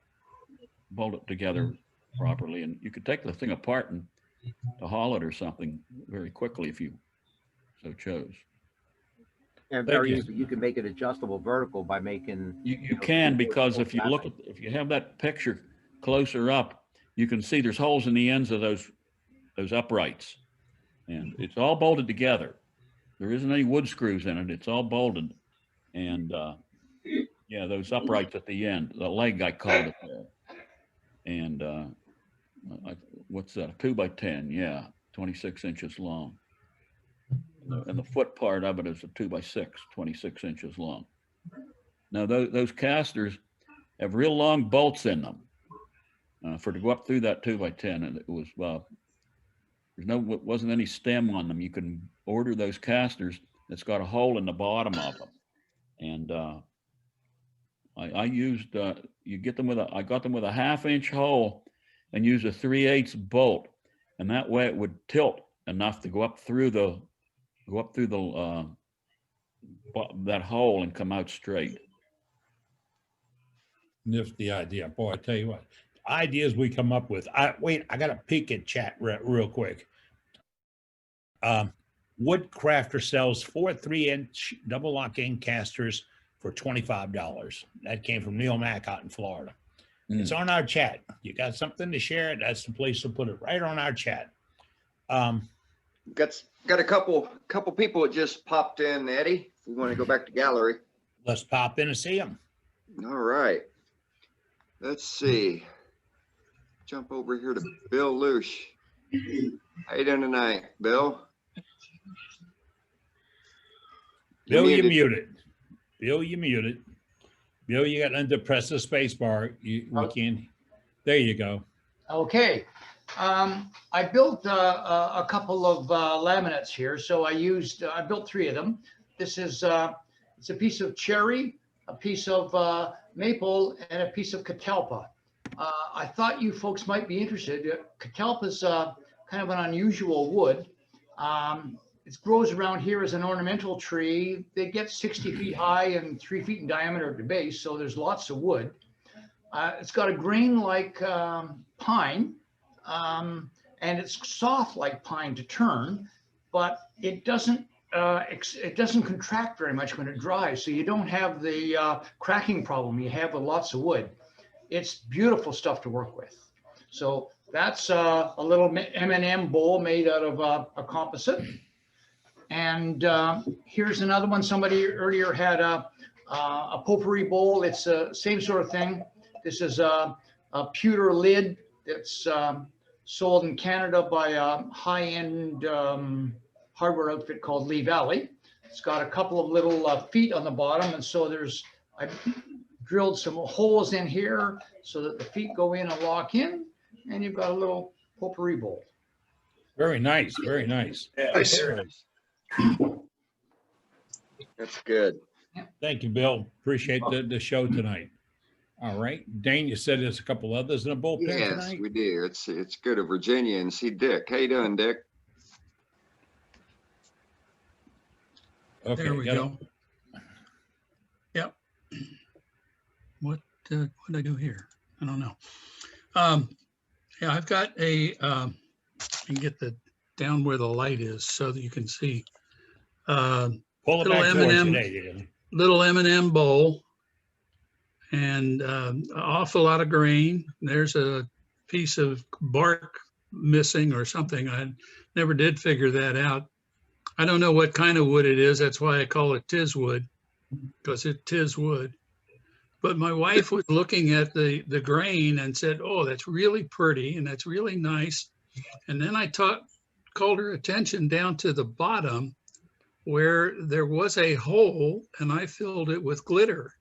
bolt it together properly. And you could take the thing apart and to haul it or something very quickly if you so chose. And very easy. You can make it adjustable vertical by making. You can, because if you look at, if you have that picture closer up, you can see there's holes in the ends of those uprights, and it's all bolted together. There isn't any wood screws in it. It's all bolted, and yeah, those uprights at the end, the leg I called it there, and what's that? A 2x10, yeah, 26 inches long. And the foot part of it is a 2x6, 26 inches long. Now those casters have real long bolts in them for to go up through that 2x10, and it was wasn't any stem on them. You can order those casters that's got a hole in the bottom of them, and I used you get them with I got them with a 1/2-inch hole and use a 3/8 bolt, and that way it would tilt enough to go up through that hole and come out straight. Nifty idea. Boy, I tell you what, ideas we come up with. I got to peek at chat real quick. Woodcrafter sells 4 3-inch double lock-in casters for $25. That came from Neil Mack out in Florida. It's on our chat. You got something to share? That's the place to put it, right on our chat. Got a couple people that just popped in, Eddie. If we want to go back to gallery. Let's pop in and see them. All right. Let's see. Jump over here to Bill Loosh. How you doing tonight, Bill? Bill, you're muted. Bill, you're muted. Bill, you got to press the space bar. We can. There you go. Okay. I built a couple of laminates here. So I built 3 of them. This is, it's a piece of cherry, a piece of maple, and a piece of catalpa. I thought you folks might be interested. Catalpa is kind of an unusual wood. It grows around here as an ornamental tree. They get 60 feet high and 3 feet in diameter at the base. So there's lots of wood. It's got a grain like pine. And it's soft like pine to turn, but it doesn't contract very much when it dries. So you don't have the cracking problem you have with lots of wood. It's beautiful stuff to work with. So that's a little M&M bowl made out of a composite. And here's another one. Somebody earlier had a potpourri bowl. It's the same sort of thing. This is a pewter lid that's sold in Canada by a high-end hardware outfit called Lee Valley. It's got a couple of little feet on the bottom, and so I drilled some holes in here so that the feet go in and lock in, and you've got a little potpourri bowl. Very nice, very nice. Yes. That's good. Thank you, Bill. Appreciate the show tonight. All right, Dane, you said there's a couple others in the bullpen tonight? Yes, we do. It's good of Virginia, and see Dick. How you doing, Dick? Okay, there we go. Yep. What did I do here? I don't know. Yeah, I've got a, I can get the down where the light is so that you can see. Pull it back towards today. Little M&M bowl. And an awful lot of grain. There's a piece of bark missing or something. I never did figure that out. I don't know what kind of wood it is. That's why I call it tiswood, because it tis wood. But my wife was looking at the grain and said, "Oh, that's really pretty and that's really nice." And then I called her attention down to the bottom where there was a hole, and I filled it with glitter.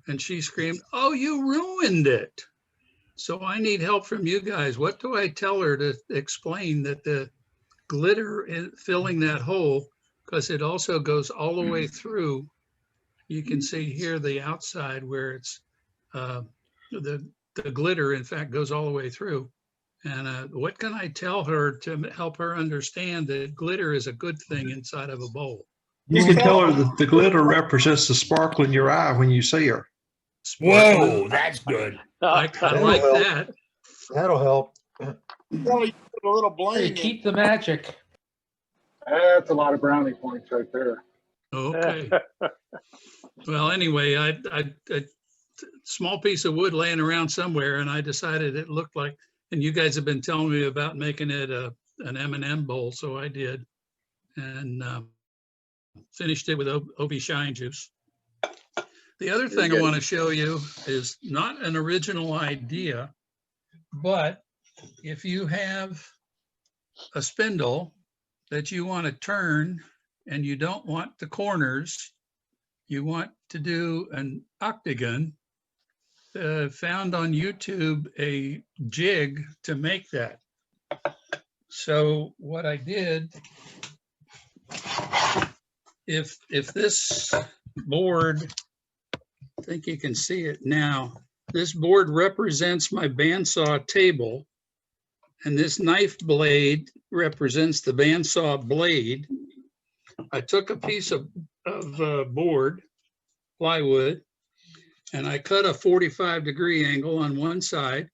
And she screamed, "Oh, you ruined it." So I need help from you guys. What do I tell her to explain that the glitter in filling that hole, because it also goes all the way through. You can see here the outside where it's the glitter, in fact, goes all the way through. And what can I tell her to help her understand that glitter is a good thing inside of a bowl? You can tell her that the glitter represents the sparkle in your eye when you see her. Whoa, that's good. I like that. That'll help. Well, you put a little bling. Keep the magic. That's a lot of brownie points right there. Okay. Well, anyway, I small piece of wood laying around somewhere, and I decided it looked like, and you guys have been telling me about making it an M&M bowl, so I did, and finished it with OB shine juice. The other thing I want to show you is not an original idea, but if you have a spindle that you want to turn and you don't want the corners, you want to do an octagon, found on YouTube a jig to make that. So what I did, if this board, I think you can see it now, this board represents my bandsaw table, and this knife blade represents the bandsaw blade. I took a piece of board, plywood, and I cut a 45-degree angle on one side,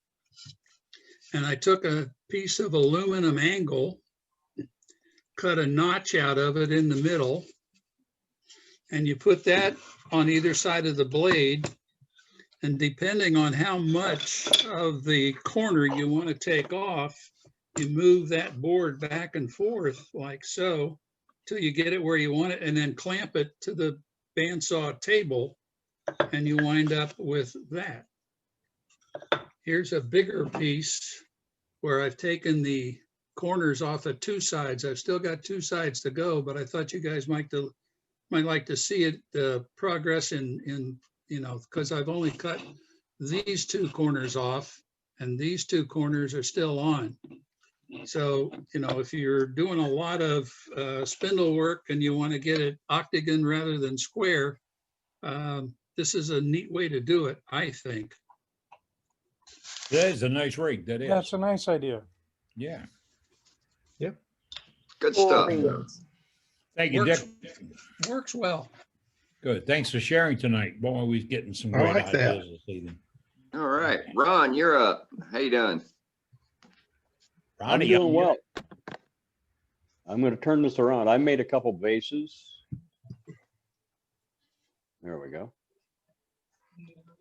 and I took a piece of aluminum angle, cut a notch out of it in the middle, and you put that on either side of the blade, and depending on how much of the corner you want to take off, you move that board back and forth like so till you get it where you want it, and then clamp it to the bandsaw table, and you wind up with that. Here's a bigger piece where I've taken the corners off of two sides. I've still got two sides to go, but I thought you guys might like to see it, the progress in you know, because I've only cut these two corners off and these two corners are still on. So, you know, if you're doing a lot of spindle work and you want to get it octagon rather than square, this is a neat way to do it, I think. That is a nice rig. That is. That's a nice idea. Yeah. Yep. Good stuff. Thank you, Works, Dick. works well. Good. Thanks for sharing tonight. Boy, are we getting some I great like that. ideas this evening. All right, Ron, you're up. How you doing? I'm Ronnie, doing well. I'm going to turn this around. I made a couple bases. There we go.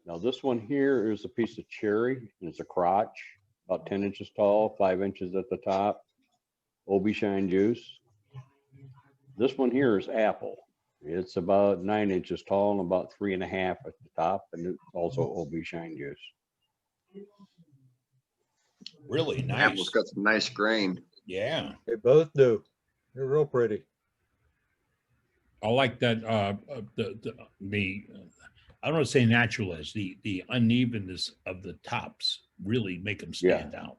Now this one here is a piece of cherry, and it's a crotch, about 10 inches tall, 5 inches at the top, OB shine juice. This one here is apple. It's about 9 inches tall and about 3.5 at the top, and it's also OB shine juice. Really nice. Apple's got some nice grain. Yeah. They both do. They're real pretty. I like that. I don't want to say natural as the unevenness of the tops really make them stand out.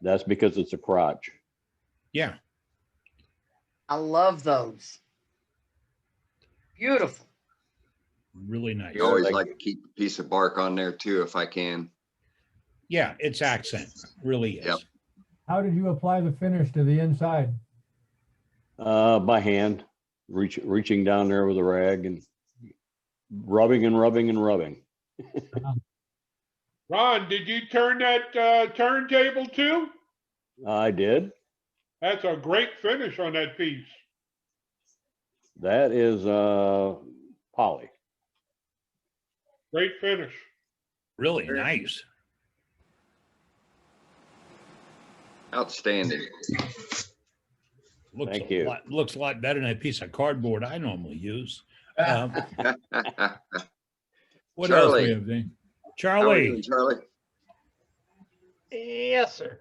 That's because it's a crotch. Yeah. I love those. Beautiful. Really nice. You always like to keep a piece of bark on there too, if I can. Yeah, it's accent. Really is. Yep. How did you apply the finish to the inside? By hand, reaching down there with a rag and rubbing and rubbing and rubbing. Ron, did you turn that turntable too? I did. That's a great finish on that piece. That is poly. Great finish. Really nice. Thank you. Looks a lot better than a piece of cardboard I normally use. What else Charlie. we have, Dean? How are you Charlie. doing, Charlie? Yes, sir.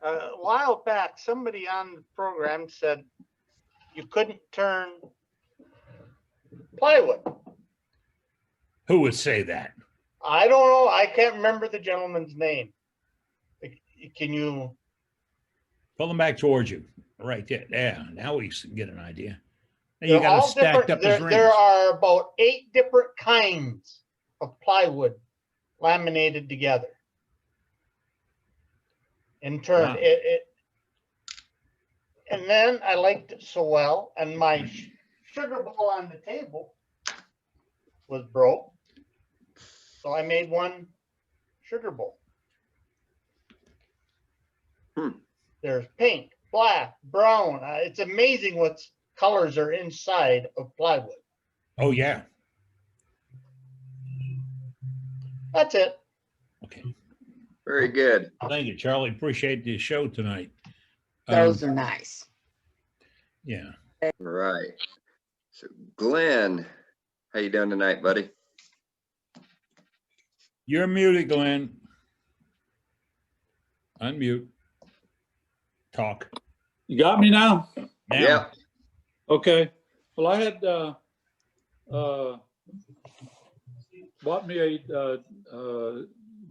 A while back, somebody on the program said you couldn't turn plywood. Who would say that? I don't know. I can't remember the gentleman's name. Can you? Pull them back towards you. Right there. Yeah. Now we get an idea. Now They're you got them all stacked different. up as There rings. are about 8 different kinds of plywood laminated together. In turn, Wow. and then I liked it so well, and my sugar bowl on the table was broke, so I made one sugar bowl. There's pink, black, brown. It's amazing what colors are inside of plywood. Oh, yeah. That's it. Okay. Very good. Thank you, Charlie. Appreciate the show tonight. Those are nice. Yeah. All right. So Glenn, how you doing tonight, buddy? You're muted, Glenn. Unmute. Talk. You got me now? Now. Yeah. Okay. Well, I had bought me a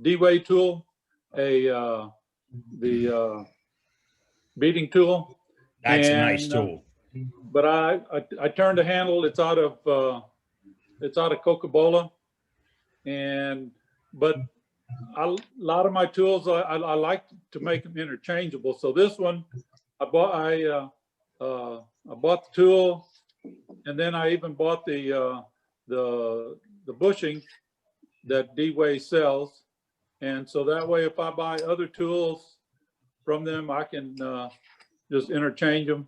D-Way tool, the beating tool. That's a nice tool. But I turned the handle. It's out of Coca-Cola, but a lot of my tools I like to make them interchangeable. So this one I bought the tool, and then I even bought the bushing that D-Way sells, and so that way if I buy other tools from them, I can just interchange them,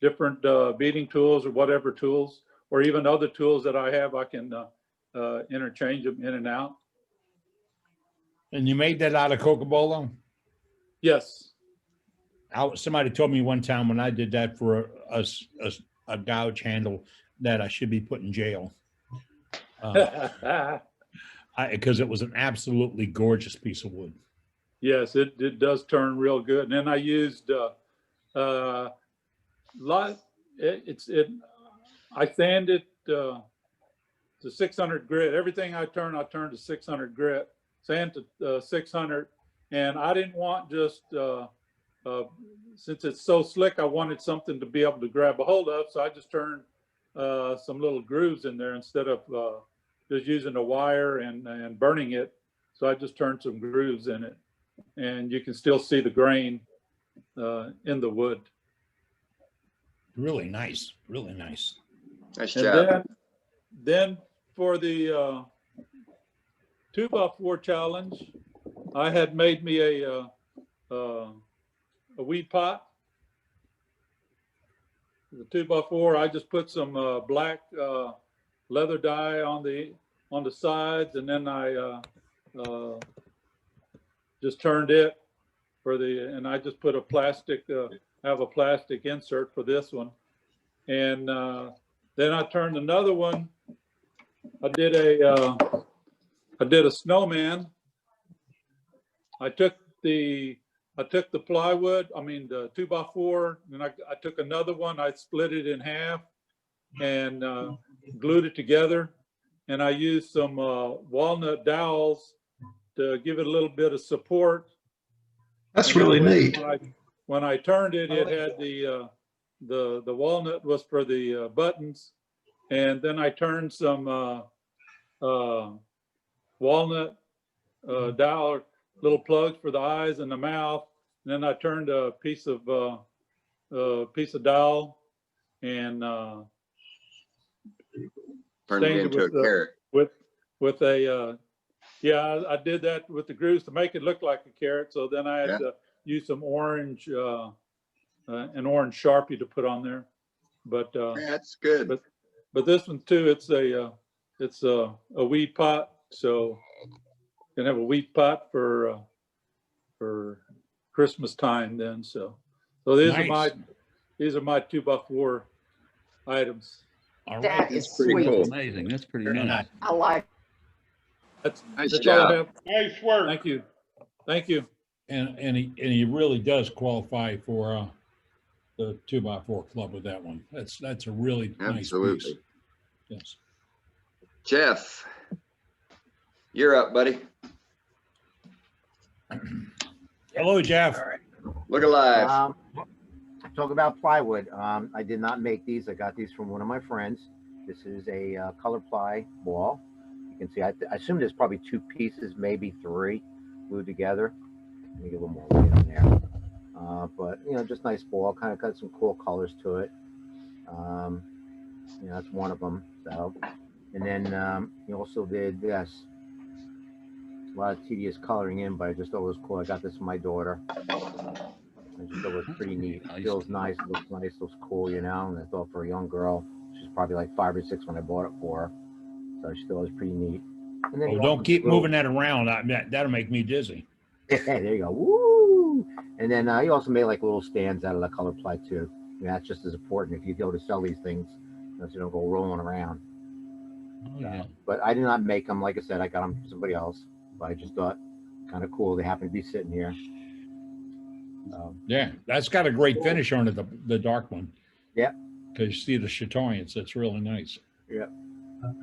different beating tools or whatever tools, or even other tools that I have, I can interchange them in and out. And you made that out of Coca-Cola? Yes. Somebody told me one time when I did that for a gouge handle that I should be put in jail. Because it was an absolutely gorgeous piece of wood. Yes, it does turn real good. And then I used I sand it to 600 grit. Everything I turn to 600 grit. Sand to 600, and I didn't want just since it's so slick, I wanted something to be able to grab a hold of, so I just turned some little grooves in there instead of just using a wire and burning it. So I just turned some grooves in it, and you can still see the grain in the wood. Really nice, really nice. Nice and job. Then for the 2x4 challenge, I had made me a weed pot. The 2x4, I just put some black leather dye on the sides, and then I just turned it and I just put a plastic, have a plastic insert for this one, and then I turned another one. I did a snowman. I took the plywood, the 2x4, and I took another one, I split it in half and glued it together. And I used some walnut dowels to give it a little bit of support. That's really neat. When I turned it, it had the walnut was for the buttons. And then I turned some walnut dowel, little plugs for the eyes and the mouth. And then I turned a piece of dowel and turned it into a carrot. With a I did that with the grooves to make it look like a carrot. So then I had to use some orange, an orange Sharpie to put on there. But that's good. But this one too, it's a weed pot. So you can have a weed pot for Christmas time then. So So these Nice. are my 2x4 items. All That right. is pretty sweet. cool. Amazing. That's pretty Very nice. nice. I like. That's Nice that's all I job. have. Nice work. Thank you. Thank you. And he really does qualify for the 2x4 club with that one. That's a really nice piece. Absolutely. Yes. Jeff, you're up, buddy. Hello, Jeff. Look alive. Talk about plywood. I did not make these. I got these from one of my friends. This is a color ply wall. You can see, I assume there's probably 2 pieces, maybe 3 glued together. Let me get a little more light on there. But, you know, just nice ball, kind of got some cool colors to it. You know, that's one of them. So, and then he also did this. A lot of tedious coloring in, but I just thought it was cool. I got this for my daughter. I just thought it was pretty neat. Feels nice, looks nice, looks cool, you know. And I thought for a young girl, she's probably like 5 or 6 when I bought it for her. So she thought it was pretty neat. And then Oh, don't keep moving that around. That'll make me dizzy. there you go. Woo! And then he also made like little stands out of the color ply too. I mean, that's just as important if you go to sell these things, so you don't go rolling around. Oh, yeah. But I did not make them. Like I said, I got them from somebody else. But I just thought kind of cool. They happen to be sitting here. Yeah, that's got a great finish on it, the dark one. Yeah. Because you see the chatoyance, that's really nice. Yeah.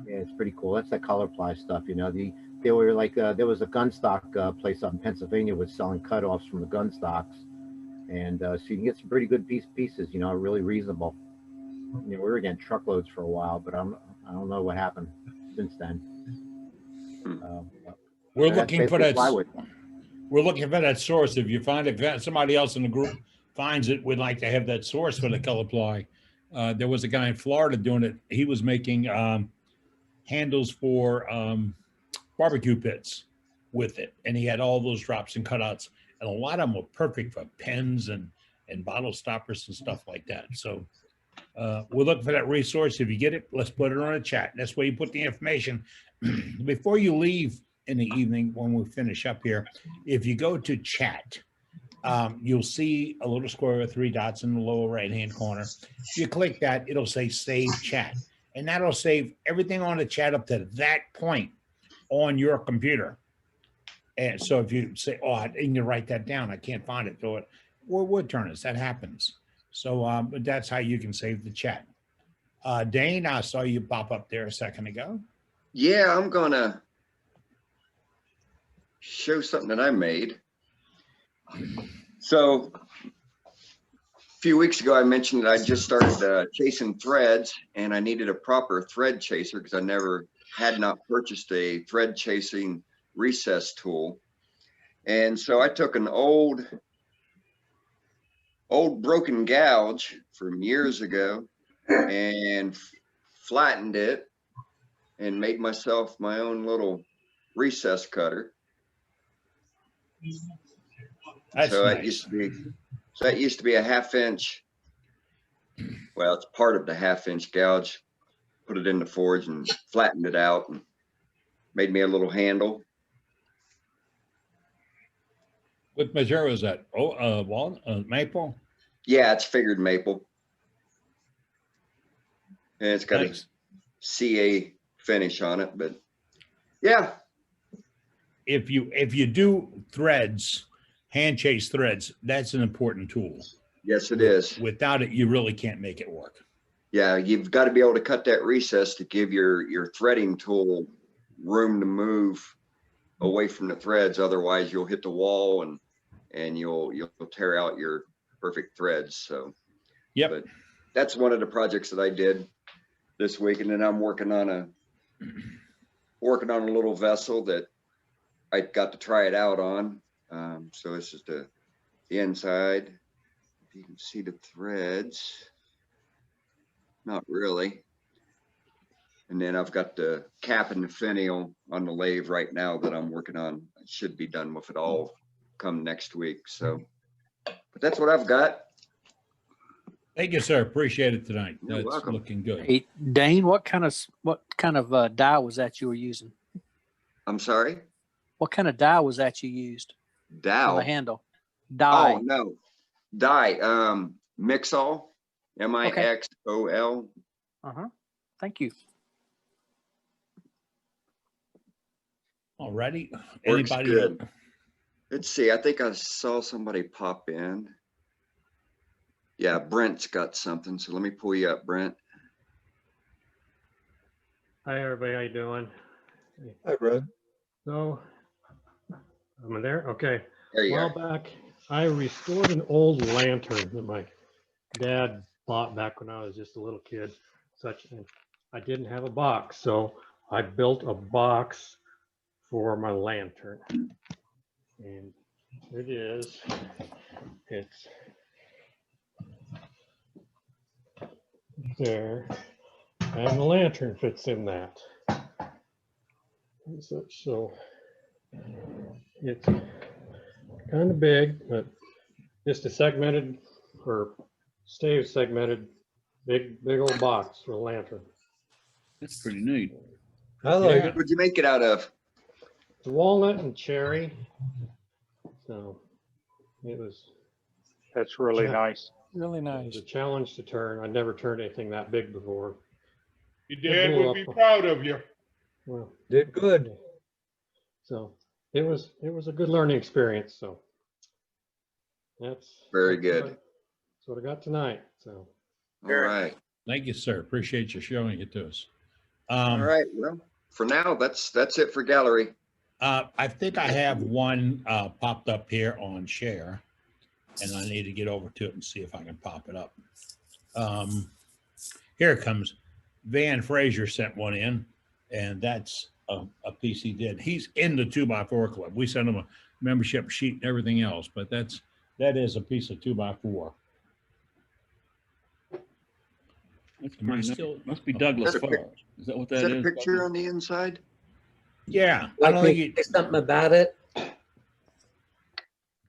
Yeah, it's pretty cool. That's that color ply stuff, you know. They were like there was a gun stock place up in Pennsylvania was selling cutoffs from the gun stocks, and so you can get some pretty good pieces, you know, really reasonable. You know, we were getting truckloads for a while, but I don't know what happened since then. We're that's looking for basically that. plywood. We're looking for that source. If you find it, if somebody else in the group finds it, we'd like to have that source for the color ply. There was a guy in Florida doing it. He was making handles for barbecue pits with it, and he had all those drops and cutouts, and a lot of them were perfect for pens and bottle stoppers and stuff like that. So we're looking for that resource. If you get it, let's put it on a chat. That's where you put the information. Before you leave in the evening, when we finish up here, if you go to chat, you'll see a little square with 3 dots in the lower right-hand corner. If you click that, it'll say save chat, and that'll save everything on the chat up to that point on your computer. And so if you say, oh, I need to write that down, I can't find it, throw it, we're wood turners, that happens. So but that's how you can save the chat. Dane, I saw you pop up there a second ago. Yeah, I'm gonna show something that I made. So a few weeks ago, I mentioned that I just started chasing threads, and I needed a proper thread chaser because I had not purchased a thread chasing recess tool. And so I took an old broken gouge from years ago and flattened it and made myself my own little recess cutter. That's so nice. that used to be a 1/2 inch. Well, it's part of the 1/2 inch gouge. Put it in the forge and flattened it out and made me a little handle. What material is that? Oh, walnut, maple? Yeah, it's figured maple. And it's got Nice. a CA finish on it, but yeah. If you do threads, hand chase threads, that's an important tool. Yes, it is. Without it, you really can't make it work. Yeah, you've got to be able to cut that recess to give your threading tool room to move away from the threads. Otherwise, you'll hit the wall and you'll tear out your perfect threads. So, yeah, but that's one of the projects that I did this week, and then I'm working on a little vessel that I got to try it out on. So this is the inside. If you can see the threads. Not really. And then I've got the cap and the finial on the lathe right now that I'm working on. I should be done with it all come next week. So, but that's what I've got. Thank you, sir. Appreciate it tonight. You're That's welcome. looking good. Hey, Dane, what kind of die was that you were using? I'm sorry? What kind of die was that you used? Dowel. On the handle. Die. Oh, no. Die, Mixol, Mixol. Thank you. Alrighty. Works Anybody? good. Let's see, I think I saw somebody pop in. Yeah, Brent's got something, so let me pull you up, Brent. Hi, everybody. How you doing? Hi, Brad. So, am I there? Okay. There you A are. while back, I restored an old lantern that my dad bought back when I was just a little kid. Such, and I didn't have a box, so I built a box for my lantern, and it is. It's there, and the lantern fits in that. And such, so it's kind of big, but just a segmented or stave segmented big old box for a lantern. That's pretty neat. I like What'd you make it out of? It's walnut and cherry. So it was. That's really nice. Really It nice. was a challenge to turn. I'd never turned anything that big before. Your dad would be proud of you. Well, Did good. so it was a good learning experience. So that's Very that's good. That's what I got tonight. So. All right. Thank you, sir. Appreciate you showing it to us. All right. Well, for now, that's it for gallery. I think I have one popped up here on share, and I need to get over to it and see if I can pop it up. Here it comes. Van Frazier sent one in, and that's a piece he did. He's in the 2x4 club. We sent him a membership sheet and everything else, but that is a piece of 2x4. That's Am I pretty nice. still- Must be Douglas Is that a pic- Fir. Is that what Is that that a is? picture on the inside? Yeah, I Like don't me think to say something about it?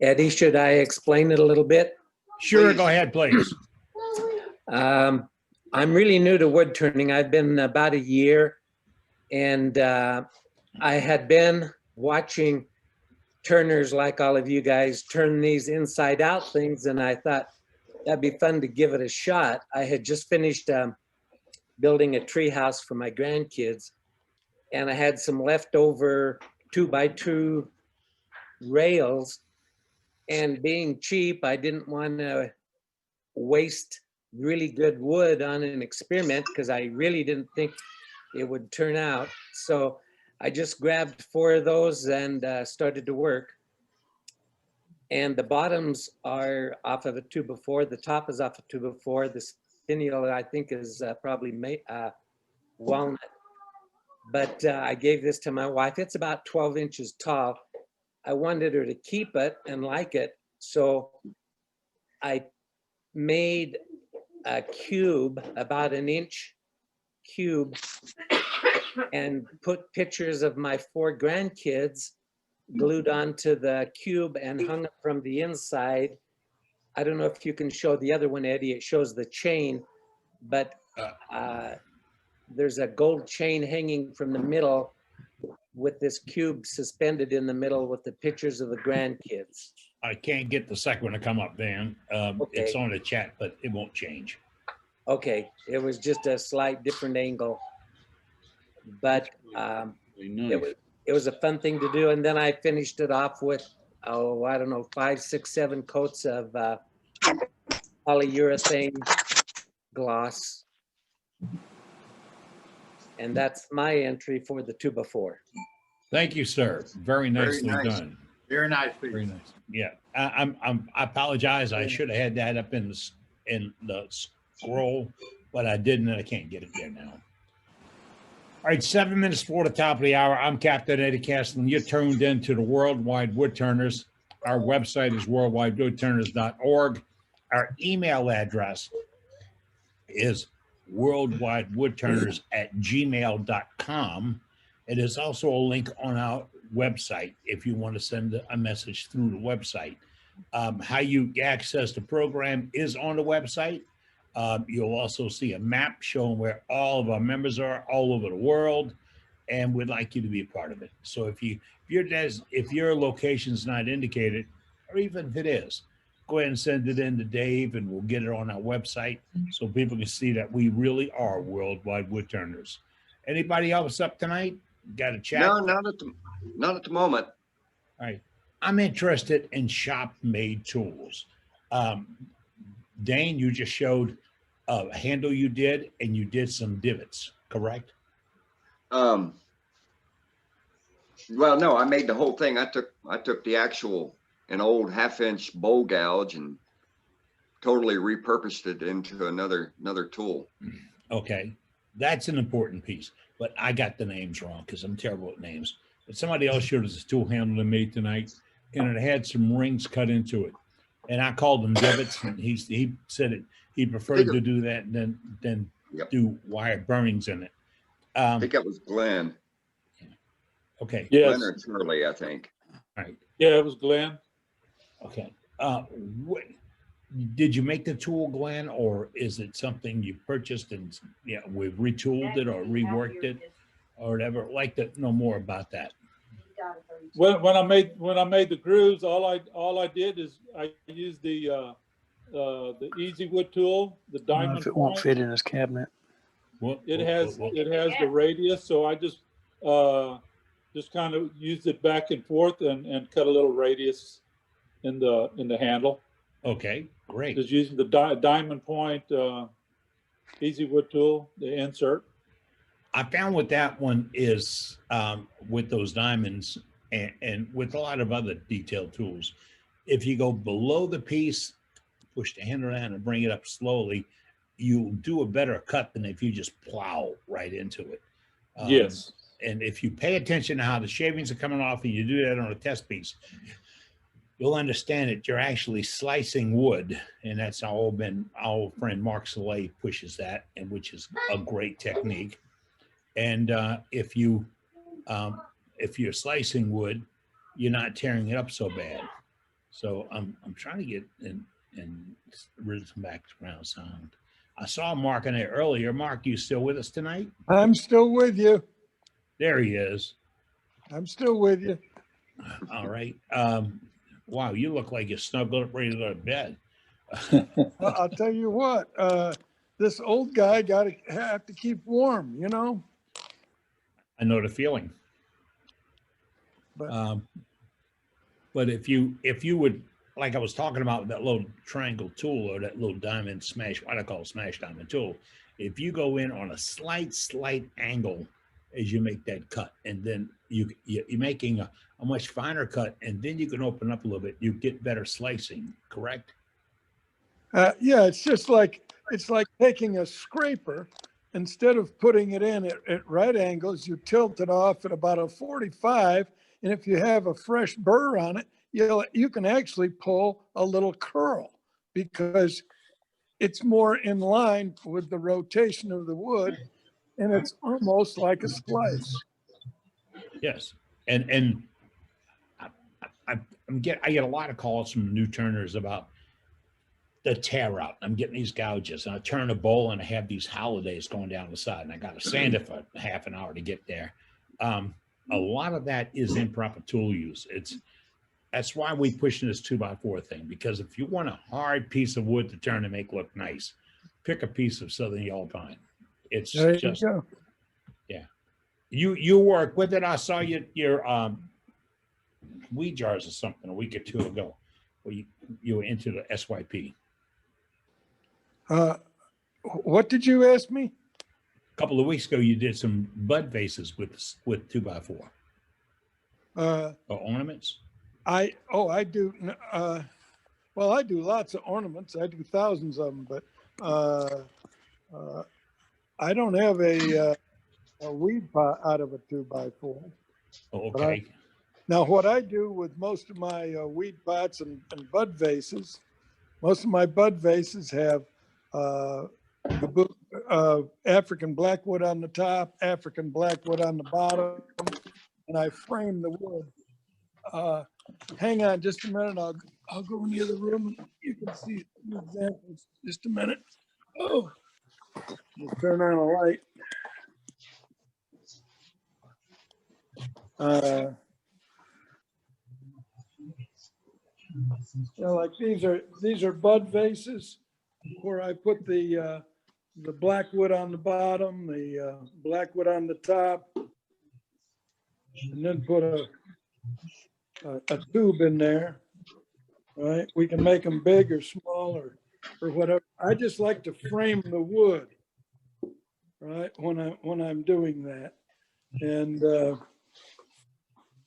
Eddie, should I explain it a little bit? Sure, Please. go ahead, please. I'm really new to wood turning. I've been about a year, and I had been watching turners like all of you guys turn these inside out things, and I thought that'd be fun to give it a shot. I had just finished building a tree house for my grandkids, and I had some leftover 2x2 rails, and being cheap, I didn't want to waste really good wood on an experiment because I really didn't think it would turn out. So I just grabbed 4 of those and started to work. And the bottoms are off of a 2x4. The top is off of 2x4. The spinel, I think, is probably walnut. But I gave this to my wife. It's about 12 inches tall. I wanted her to keep it and like it. So I made a cube, about an inch cube, and put pictures of my 4 grandkids glued onto the cube and hung it from the inside. I don't know if you can show the other one, Eddie. It shows the chain, but there's a gold chain hanging from the middle with this cube suspended in the middle with the pictures of the grandkids. I can't get the second one to come up, Van. It's Okay. on the chat, but it won't change. Okay, it was just a slight different angle, but it was a fun thing to do. And then I finished it off with, oh, I don't know, 5, 6, 7 coats of polyurethane gloss. And that's my entry for the 2x4. Thank you, sir. Very nicely nice. done. Very nice. Very nice. Yeah, I apologize. I should have had that up in the scroll, but I didn't, and I can't get it there now. All right, 7 minutes before the top of the hour. I'm Captain Eddie Castle. You're tuned into the Worldwide Woodturners. Our website is worldwidewoodturners.org. Our email address is worldwidewoodturners@gmail.com. It is also a link on our website if you want to send a message through the website. How you access the program is on the website. You'll also see a map showing where all of our members are all over the world, and we'd like you to be a part of it. So if your location is not indicated, or even if it is, go ahead and send it in to Dave and we'll get it on our website so people can see that we really are worldwide wood turners. Anybody else up tonight? Got a chat? No, not at the moment. All right. I'm interested in shop made tools. Dane, you just showed a handle you did and you did some divots, correct? Well, no, I made the whole thing. I took the actual, an old 1/2-inch bowl gouge and totally repurposed it into another tool. Okay. That's an important piece, but I got the names wrong because I'm terrible at names. But somebody else showed us a tool handle they made tonight and it had some rings cut into it. And I called them divots and he said he preferred to do that than do wire burnings in it. I think that was Glenn. Okay. Yes. Glenn or Charlie, I think. All right. Yeah, it was Glenn. Okay. Did you make the tool, Glenn, or is it something you purchased and we've retooled it or reworked it or whatever? I'd like to know more about that. When I made the grooves, all I did is I used the Easy Wood tool, the diamond. If it won't fit in his cabinet. It has the radius, so I just kind of used it back and forth and cut a little radius in the handle. Okay, great. Just using the diamond point Easy Wood tool, the insert. I found what that one is with those diamonds and with a lot of other detailed tools. If you go below the piece, push the handle down and bring it up slowly, you'll do a better cut than if you just plow right into it. Yes. And if you pay attention to how the shavings are coming off and you do that on a test piece, you'll understand that you're actually slicing wood. And that's our old friend Mark Soleil pushes that, and which is a great technique. And if you're slicing wood, you're not tearing it up so bad. So I'm trying to get in some background sound. I saw Mark in there earlier. Mark, you still with us tonight? I'm still with you. There he is. I'm still with you. All right. Wow, you look like you're snuggled up ready to go to bed. Well, I'll tell you what, this old guy have to keep warm, you know? I know the feeling. But if you would, like I was talking about with that little triangle tool or that little diamond smash, what I call smash diamond tool, if you go in on a slight angle as you make that cut, and then you're making a much finer cut, and then you can open up a little bit, you get better slicing, correct? yeah, it's like taking a scraper, instead of putting it in at right angles, you tilt it off at about a 45. And if you have a fresh burr on it, you can actually pull a little curl because it's more in line with the rotation of the wood, and it's almost like a slice. Yes, and I get a lot of calls from new turners about the tear out. I'm getting these gouges, and I turn a bowl, and I have these holidays going down the side, and I got to sand it for half an hour to get there. A lot of that is improper tool use. That's why we pushing this 2x4 thing, because if you want a hard piece of wood to turn and make look nice, pick a piece of Southern Yellow Pine. It's There just, you go. yeah. You work with it. I saw your weed jars or something a week or two ago, where you were into the SYP. What did you ask me? A couple of weeks ago, you did some bud vases with 2x4 or ornaments. I do. Well, I do lots of ornaments. I do thousands of them, but I don't have a weed pot out of a 2x4. Okay. Now, what I do with most of my weed pots and bud vases, most of my bud vases have African blackwood on the top, African blackwood on the bottom, and I frame the wood. Hang on just a minute. I'll go in the other room and you can see some examples. Just a minute. Oh, we'll turn on a light. You know, like these are bud vases where I put the black wood on the bottom, the black wood on the top, and then put a tube in there. Right? We can make them big or small or whatever. I just like to frame the wood, right? When I'm doing that. And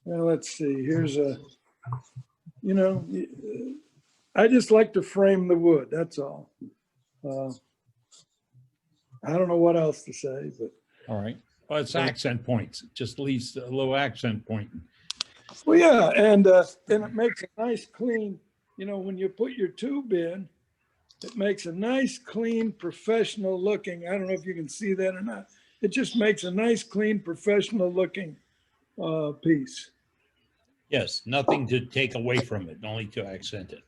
well, let's see, here's a, you know, I just like to frame the wood, that's all. I don't know what else to say, but. All right. Well, it's accent points. It just leaves a little accent point. Well, yeah, and it makes a nice clean, you know, when you put your tube in, it makes a nice, clean, professional looking, I don't know if you can see that or not. It just makes a nice, clean, professional looking piece. Yes, nothing to take away from it, only to accent it.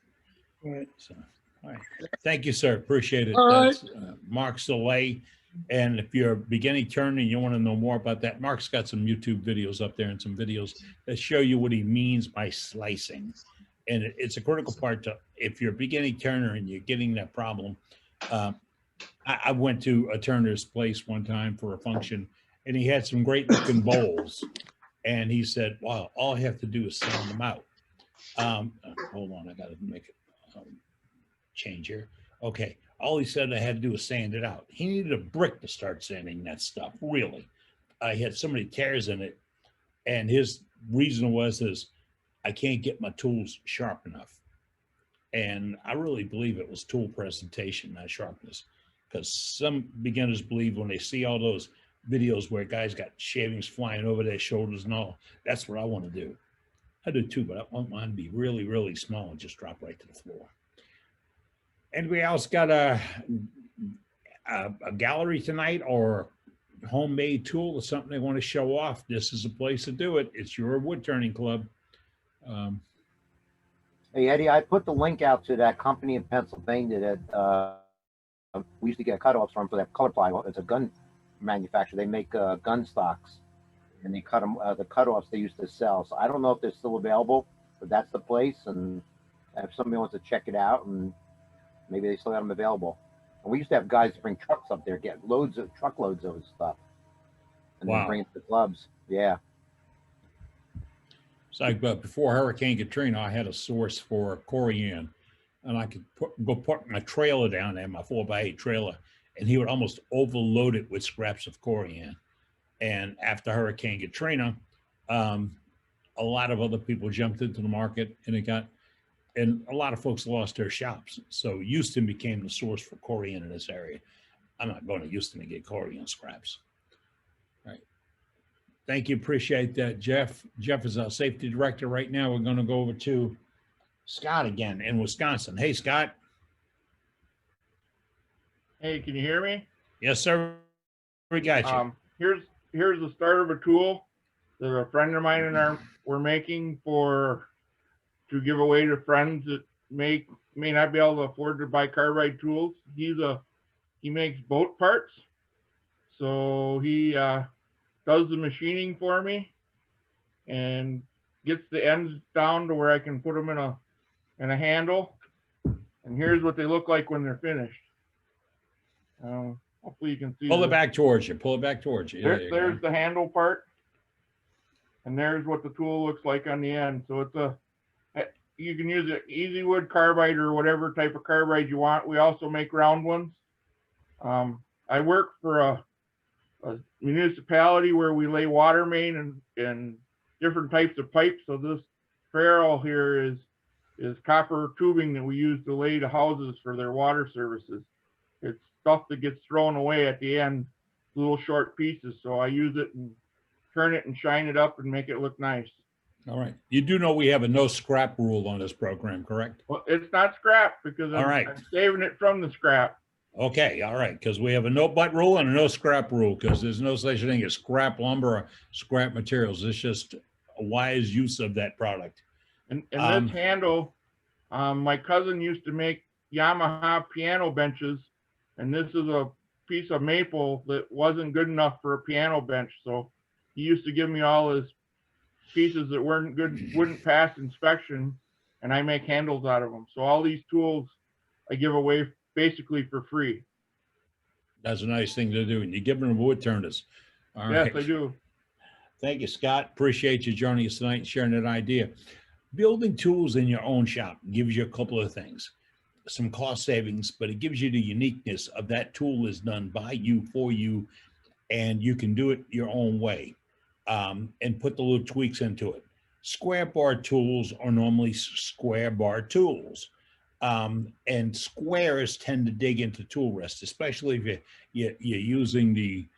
Right. So, all right. Thank you, sir. Appreciate it. All right. That's Mark Soleil. And if you're beginning turn and you want to know more about that, Mark's got some YouTube videos up there and some videos that show you what he means by slicing. And it's a critical part to, if you're a beginning turner and you're getting that problem. I went to a turner's place one time for a function and he had some great looking bowls. And he said, wow, all I have to do is sand them out. Hold on, I got to make a change here. Okay, all he said I had to do was sand it out. He needed a brick to start sanding that stuff, really. I had so many tears in it. And his reason was, I can't get my tools sharp enough. And I really believe it was tool presentation, not sharpness. Because some beginners believe when they see all those videos where guys got shavings flying over their shoulders and all, that's what I want to do. I do too, but I want mine to be really, really small and just drop right to the floor. Anybody else got a gallery tonight or homemade tool or something they want to show off? This is a place to do it. It's your wood turning club. Hey, Eddie, I put the link out to that company in Pennsylvania that we used to get cutoffs from for that color ply. It's a gun manufacturer. They make gun stocks, and they cut them, the cutoffs they used to sell. So I don't know if they're still available, but that's the place. And if somebody wants to check it out, and maybe they still have them available. And we used to have guys bring trucks up there, get truckloads of stuff, and then bring it to the clubs. Yeah. It's like, but before Hurricane Katrina, I had a source for corian, and I could go put my trailer down there, my 4x8 trailer, and he would almost overload it with scraps of corian. And after Hurricane Katrina, a lot of other people jumped into the market, and a lot of folks lost their shops. So Houston became the source for corian in this area. I'm not going to Houston to get corian scraps. All right. Thank you. Appreciate that, Jeff. Jeff is our safety director right now. We're going to go over to Scott again in Wisconsin. Hey, Scott. Hey, can you hear me? Yes, sir. We got you. Here's the start of a tool that a friend of mine and I were making to give away to friends that may not be able to afford to buy carbide tools. He makes boat parts, so he does the machining for me and gets the ends down to where I can put them in a handle. And here's what they look like when they're finished. Hopefully you can see. Pull it back towards you. Pull it back towards you. There's the handle part, and there's what the tool looks like on the end. So you can use an easy wood carbide or whatever type of carbide you want. We also make round ones. I work for a municipality where we lay water main and different types of pipes. So this ferrule here is copper tubing that we use to lay the houses for their water services. It's stuff that gets thrown away at the end, little short pieces. So I use it and turn it and shine it up and make it look nice. All right. You do know we have a no scrap rule on this program, correct? Well, it's not scrap because I'm saving it from the scrap. Okay, all right, because we have a no butt rule and a no scrap rule, because there's no such thing as scrap lumber or scrap materials. It's just a wise use of that product. And this handle, my cousin used to make Yamaha piano benches, and this is a piece of maple that wasn't good enough for a piano bench. So he used to give me all his pieces that weren't good, wouldn't pass inspection, and I make handles out of them. So all these tools I give away basically for free. That's a nice thing to do. And you give them to wood turners. All Yes, right. I do. Thank you, Scott. Appreciate you joining us tonight and sharing that idea. Building tools in your own shop gives you a couple of things. Some cost savings, but it gives you the uniqueness of that tool is done by you, for you, and you can do it your own way, and put the little tweaks into it. Square bar tools are normally square bar tools. And squares tend to dig into tool rest, especially if you're using the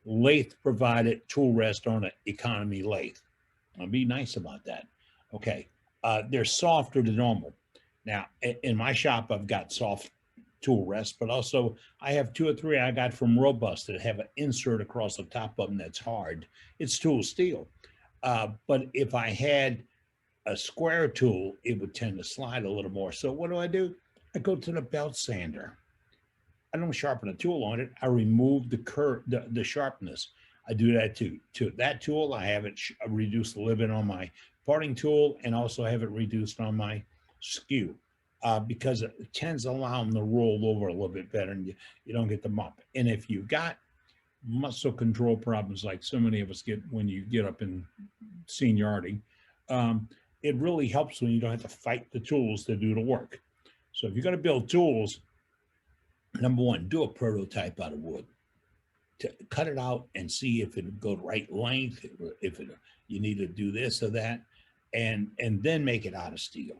lathe provided tool rest on an economy lathe. I'll be nice about that. Okay. They're softer than normal. Now, in my shop, I've got soft tool rest, but also I have 2 or 3 I got from Robust that have an insert across the top of them that's hard. It's tool steel. But if I had a square tool, it would tend to slide a little more. So what do? I go to the belt sander. I don't sharpen a tool on it. I remove the curve, the sharpness. I do that to that tool. I have it reduce a little bit on my parting tool, and also have it reduced on my skew, because it tends to allow them to roll over a little bit better, and you don't get the bump. And if you've got muscle control problems like so many of us get when you get up in seniority, it really helps when you don't have to fight the tools to do the work. So if you're going to build tools, number one, do a prototype out of wood. To cut it out and see if it go the right length, if you need to do this or that, and then make it out of steel.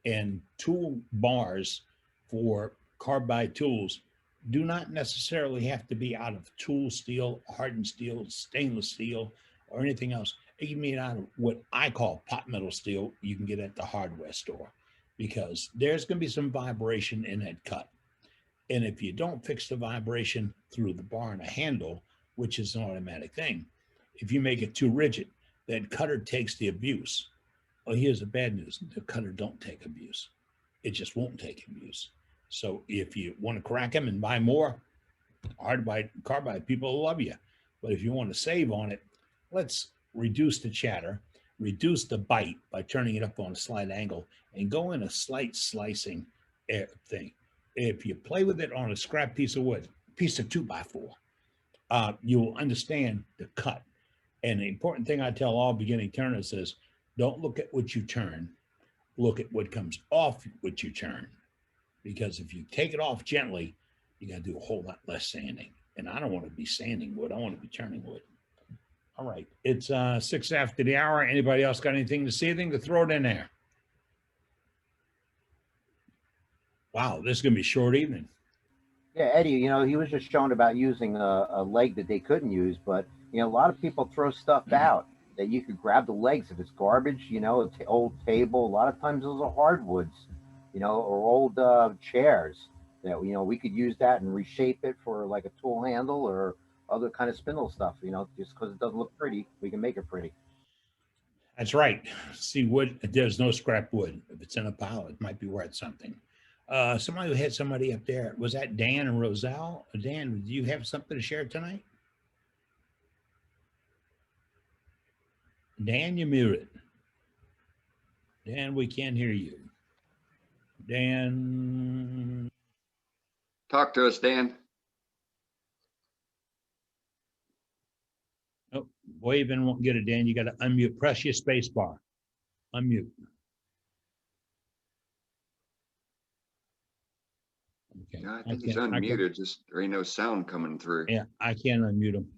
And tool bars for carbide tools do not necessarily have to be out of tool steel, hardened steel, stainless steel, or anything else. It can be out of what I call pot metal steel you can get at the hardware store, because there's going to be some vibration in that cut. And if you don't fix the vibration through the bar and a handle, which is an automatic thing, if you make it too rigid, that cutter takes the abuse. Well, here's the bad news. The cutter don't take abuse. It just won't take abuse. So if you want to crack them and buy more, carbide people will love you. But if you want to save on it, let's reduce the chatter, reduce the bite by turning it up on a slight angle, and go in a slight slicing thing. If you play with it on a scrap piece of wood, piece of 2x4, you'll understand the cut. And the important thing I tell all beginning turners is, don't look at what you turn, look at what comes off what you turn. Because if you take it off gently, you got to do a whole lot less sanding. And I don't want to be sanding wood, I want to be turning wood. All right, it's 6 after the hour. Anybody else got anything to say, anything to throw it in there? Wow, this is going to be a short evening. Yeah, Eddie, you know, he was just showing about using a leg that they couldn't use, but, you know, a lot of people throw stuff out that you could grab the legs if it's garbage, you know, an old table. A lot of times those are hardwoods, you know, or old chairs that, you know, we could use that and reshape it for like a tool handle or other kind of spindle stuff, you know, just because it doesn't look pretty, we can make it pretty. That's right. See, wood, there's no scrap wood. If it's in a pile, it might be worth something. Somebody who had somebody up there, was that Dan and Roselle? Dan, do you have something to share tonight? Dan, you're muted. Dan, we can't hear you. Dan. Talk to us, Dan. Oh, waving won't get it, Dan. You got to unmute. Press your space bar. Unmute. Okay. Yeah, I think he's unmuted. Just there ain't no sound coming through. Yeah, I can't unmute him.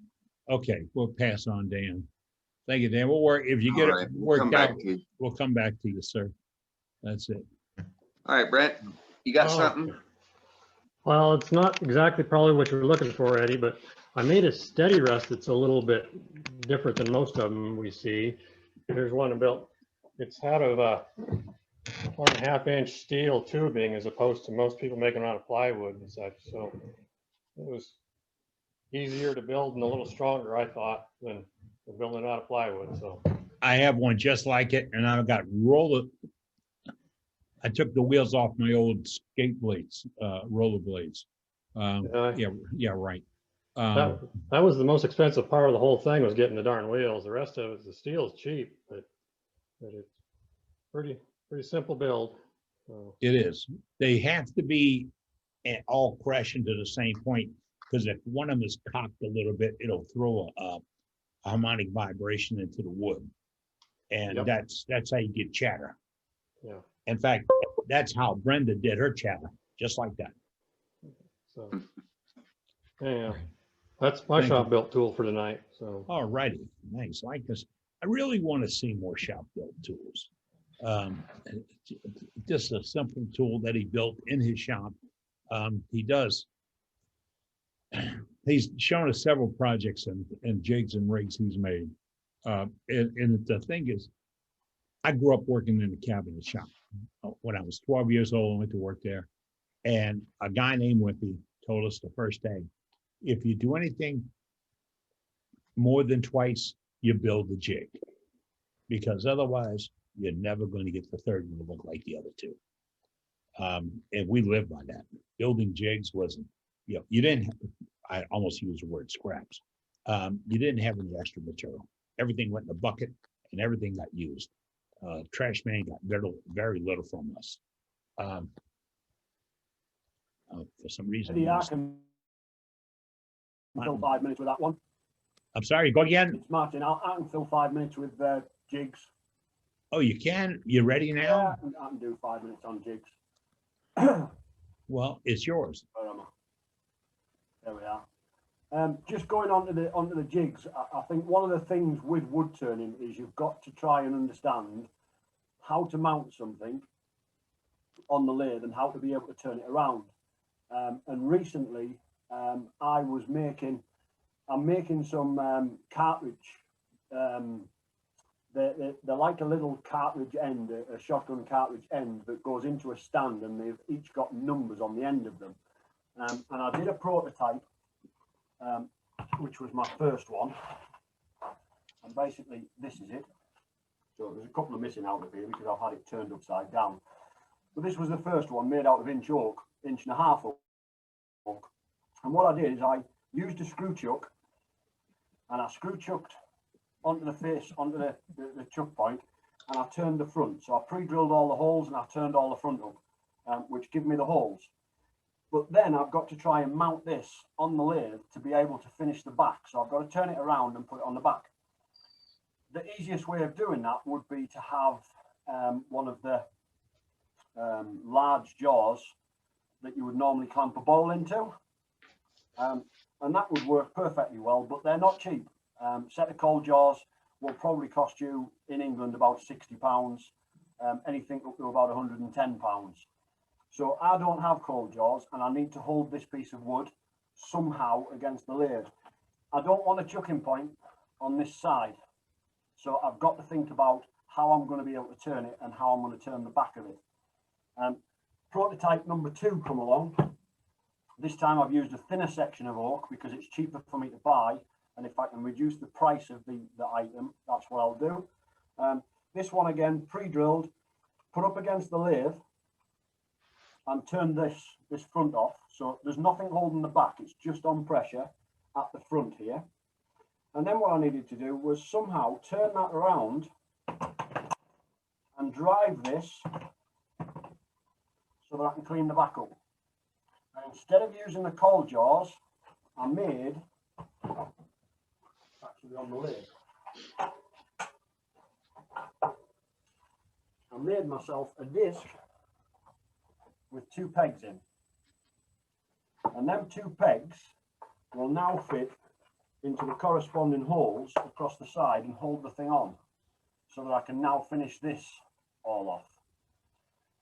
Okay, we'll pass on Dan. Thank you, Dan. We'll work if you get it worked out. We'll come back to you, sir. That's it. All right, Brent, you got something? Well, it's not exactly probably what you're looking for, Eddie, but I made a steady rest that's a little bit different than most of them we see. Here's one I built. It's out of 1.5 inch steel tubing as opposed to most people making out of plywood and such. So it was easier to build and a little stronger, I thought, than building out of plywood. So I have one just like it, and I've got roller. I took the wheels off my old skate blades, roller blades. Yeah, right. That was the most expensive part of the whole thing, was getting the darn wheels. The rest of it, the steel is cheap, but it's pretty Pretty simple build. So, It is. They have to be all crashing to the same point, because if one of them is cocked a little bit, it'll throw a harmonic vibration into the wood. And Yep. that's how you get chatter. yeah. In fact, that's how Brenda did her chatter, just like that. So, yeah, that's my Thank shop you. built tool for tonight. So, All righty, nice. Like this, I really want to see more shop built tools. Just a simple tool that he built in his shop. He does. He's shown us several projects and jigs and rigs he's made. And the thing is, I grew up working in a cabinet shop. When I was 12 years old, I went to work there. And a guy named Wimpy told us the first day, if you do anything more than twice, you build the jig. Because otherwise, you're never going to get the third one to look like the other two. And we live by that. Building jigs wasn't, you didn't have, I almost used the word scraps. You didn't have any extra material. Everything went in a bucket and everything got used. Trash man got very little from us. For some reason. Eddie, I can fill 5 minutes with that one. I'm sorry, go again. It's Martin. I can fill 5 minutes with jigs. Oh, you can? You ready now? Yeah, I can do 5 minutes on jigs. Well, it's yours. Where am I? There we are. Just going onto the jigs, I think one of the things with wood turning is you've got to try and understand how to mount something on the lathe and how to be able to turn it around. And recently, I'm making some cartridge. They're like a little cartridge end, a shotgun cartridge end that goes into a stand, and they've each got numbers on the end of them. And I did a prototype, which was my first one. And basically, this is it. So there's a couple of missing out of here because I've had it turned upside down. But this was the first one made out of inch oak, 1.5 inch oak. And what I did is I used a screw chuck, and I screw chucked onto the face, onto the chuck point, and I turned the front. So I pre-drilled all the holes and I turned all the front up, which give me the holes. But then I've got to try and mount this on the lathe to be able to finish the back. So I've got to turn it around and put it on the back. The easiest way of doing that would be to have one of the large jaws that you would normally clamp a bowl into. And that would work perfectly well, but they're not cheap. Set of cold jaws will probably cost you in England about £60, anything up to about £110. So I don't have cold jaws, and I need to hold this piece of wood somehow against the lathe. I don't want a chucking point on this side, so I've got to think about how I'm going to be able to turn it and how I'm going to turn the back of it. Prototype number 2 come along. This time I've used a thinner section of oak because it's cheaper for me to buy, and if I can reduce the price of the item, that's what I'll do. This one again, pre-drilled, put up against the lathe, and turn this front off. So there's nothing holding the back, it's just on pressure at the front here. And then what I needed to do was somehow turn that around and drive this so that I can clean the back up. And instead of using the cold jaws, I made, actually on the lathe, I made myself a disc with 2 pegs in. And them 2 pegs will now fit into the corresponding holes across the side and hold the thing on so that I can now finish this all off.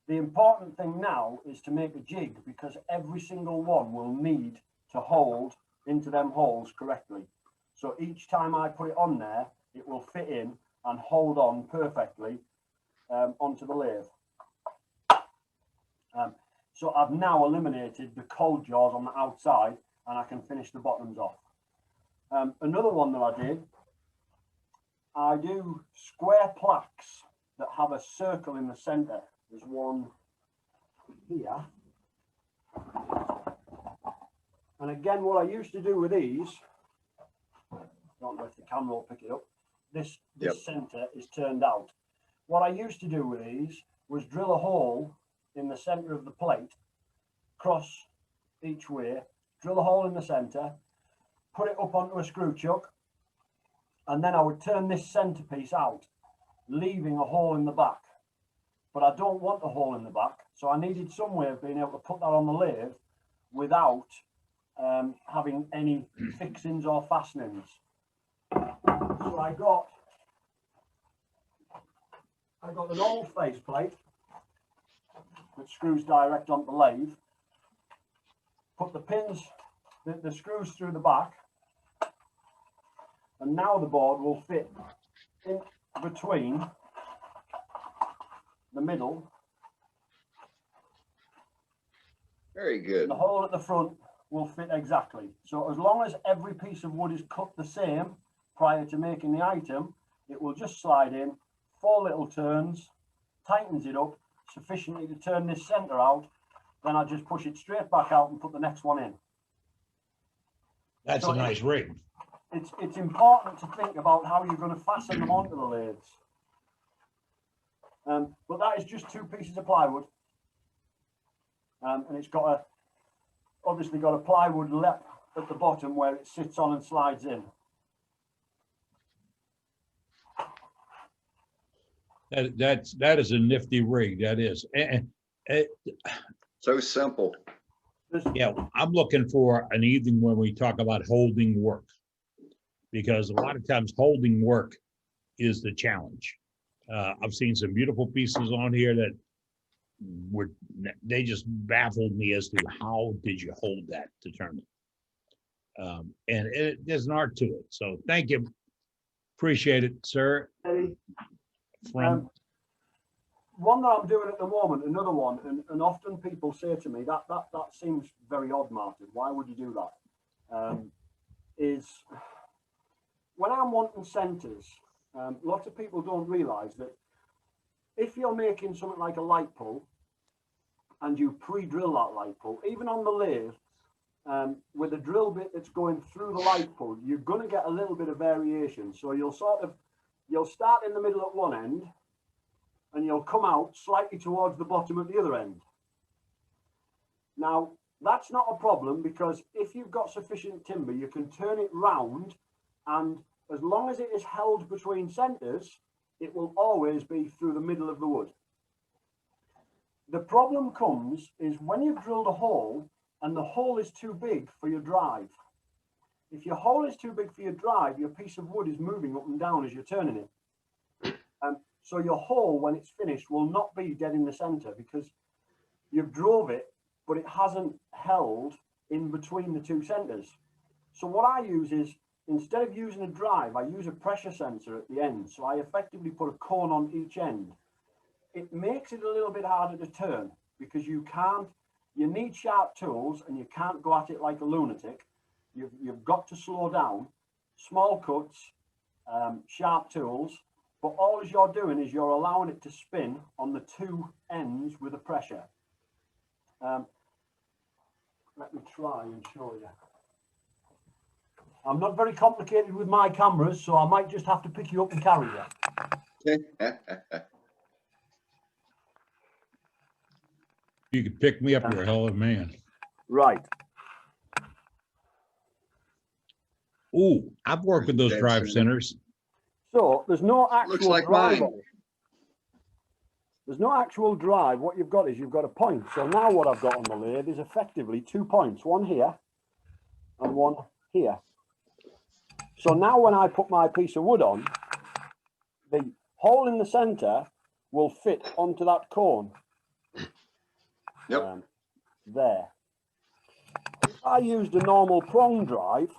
The important thing now is to make a jig, because every single one will need to hold into them holes correctly. So each time I put it on there, it will fit in and hold on perfectly onto the lathe. So I've now eliminated the cold jaws on the outside, and I can finish the bottoms off. Another one that I did, I do square plaques that have a circle in the center. There's one here. And again, what I used to do with these, I don't know if the camera will pick it up, this center is turned out. What I used to do with these was drill a hole in the center of the plate, cross each way, drill a hole in the center, put it up onto a screw chuck, and then I would turn this centerpiece out, leaving a hole in the back. But I don't want a hole in the back, so I needed some way of being able to put that on the lathe without having any fixings or fastenings. So I got the normal faceplate that screws direct onto the lathe, put the pins, the screws through the back, and now the board will fit in between the middle. Very good. The hole at the front will fit exactly. So as long as every piece of wood is cut the same prior to making the item, it will just slide in 4 little turns, tightens it up sufficiently to turn this center out. Then I just push it straight back out and put the next one in. That's So a nice rig. It's important to think about how you're going to fasten them onto the lathes. But that is just 2 pieces of plywood. And it's got obviously got a plywood lip at the bottom where it sits on and slides in. That is a nifty rig. That is. So simple. Yeah, I'm looking for an evening when we talk about holding work, because a lot of times holding work is the challenge. I've seen some beautiful pieces on here that they just baffled me as to how did you hold that to turn it. And there's an art to it. So thank you. Appreciate it, sir. From one that I'm doing at the moment, another one, and often people say to me that seems very odd, Martin. Why would you do that? Is when I'm wanting centers, lots of people don't realise that if you're making something like a light pull and you pre-drill that light pull, even on the lathe, with a drill bit that's going through the light pull, you're going to get a little bit of variation. So you'll start in the middle at one end and you'll come out slightly towards the bottom at the other end. Now, that's not a problem, because if you've got sufficient timber, you can turn it round, and as long as it is held between centers, it will always be through the middle of the wood. The problem comes is when you've drilled a hole and the hole is too big for your drive. If your hole is too big for your drive, your piece of wood is moving up and down as you're turning it. So your hole, when it's finished, will not be dead in the center because you've drove it, but it hasn't held in between the 2 centers. So what I use is, instead of using a drive, I use a pressure sensor at the end. So I effectively put a cone on each end. It makes it a little bit harder to turn because you need sharp tools and you can't go at it like a lunatic. You've got to slow down, small cuts, sharp tools, but all you're doing is you're allowing it to spin on the 2 ends with the pressure. Let me try and show you. I'm not very complicated with my cameras, so I might just have to pick you up and carry you. You could pick me up, you're a hell of a man. Right. Ooh, I've worked with those drive centers. So there's no actual Looks like drive mine. on it. There's no actual drive. What you've got is you've got a point. So now what I've got on the lathe is effectively 2 points, one here and one here. So now when I put my piece of wood on, the hole in the center will fit onto that cone. Yep. There. If I used a normal prong drive,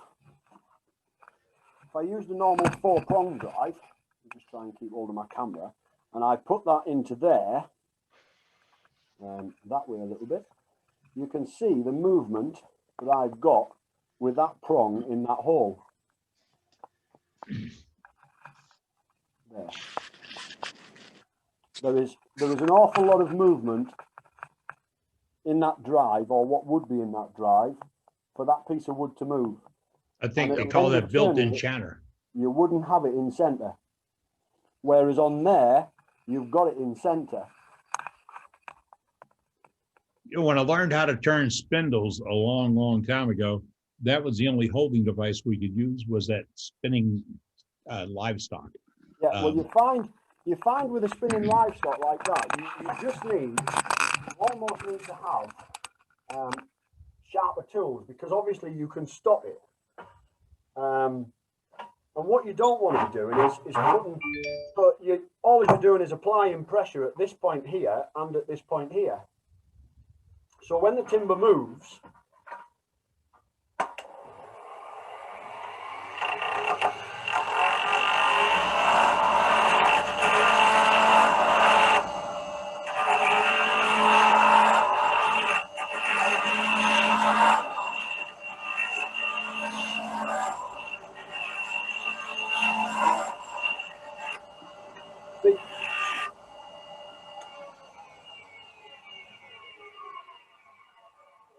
if I used a normal 4-prong drive, I'll just try and keep hold of my camera, and I put that into there, that way a little bit, you can see the movement that I've got with that prong in that hole. There. There is an awful lot of movement in that drive, or what would be in that drive, for that piece of wood to move. I think And they at call the end that of built-in turning it, chanter. You wouldn't have it in center. Whereas on there, you've got it in center. You know, when I learned how to turn spindles a long, long time ago, that was the only holding device we could use, was that spinning livestock. Yeah, well, you find with a spinning livestock like that, you just need, you almost need to have sharper tools, because obviously you can stop it. And what you don't want to be doing is putting, but all you're doing is applying pressure at this point here and at this point here. So when the timber moves,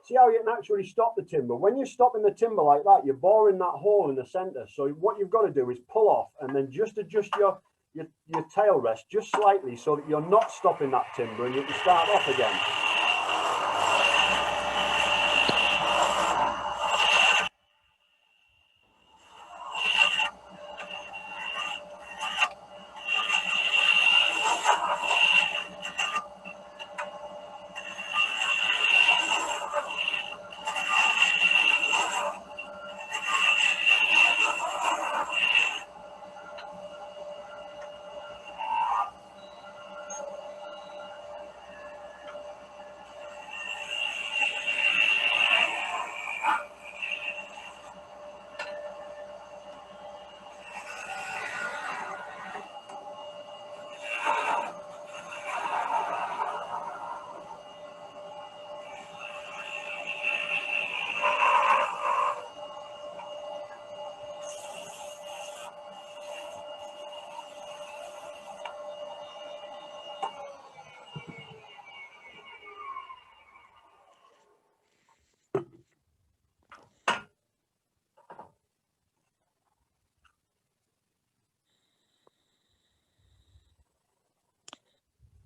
see how you can actually stop the timber. When you're stopping the timber like that, you're boring that hole in the center. So what you've got to do is pull off and then just adjust your tail rest just slightly so that you're not stopping that timber and you can start off again.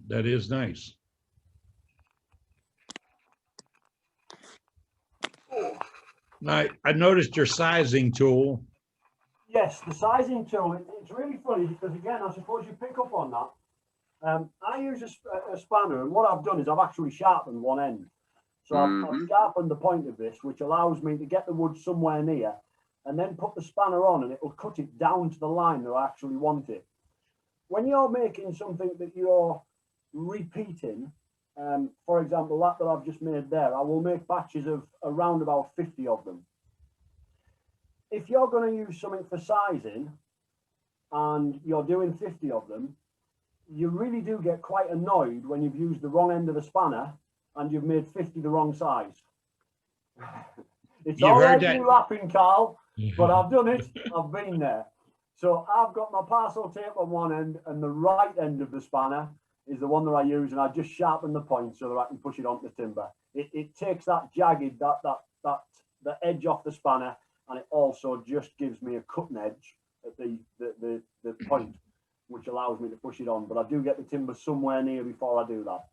That is nice. I noticed your sizing tool. Yes, the sizing tool, it's really funny because, again, I suppose you pick up on that. I use a spanner, and what I've done is I've actually sharpened one end. So I've sharpened the point of this, which allows me to get the wood somewhere near and then put the spanner on, and it will cut it down to the line that I actually want it. When you're making something that you're repeating, for example, that I've just made there, I will make batches of around about 50 of them. If you're going to use something for sizing and you're doing 50 of them, you really do get quite annoyed when you've used the wrong end of the spanner and you've made 50 the wrong size. It's all right you laughing, Carl, but I've done it. I've been there. So I've got my parcel tape on one end, and the right end of the spanner is the one that I use, and I just sharpen the point so that I can push it onto the timber. It takes that jagged, the edge off the spanner, and it also just gives me a cutting edge at the point, which allows me to push it on. But I do get the timber somewhere near before I do that.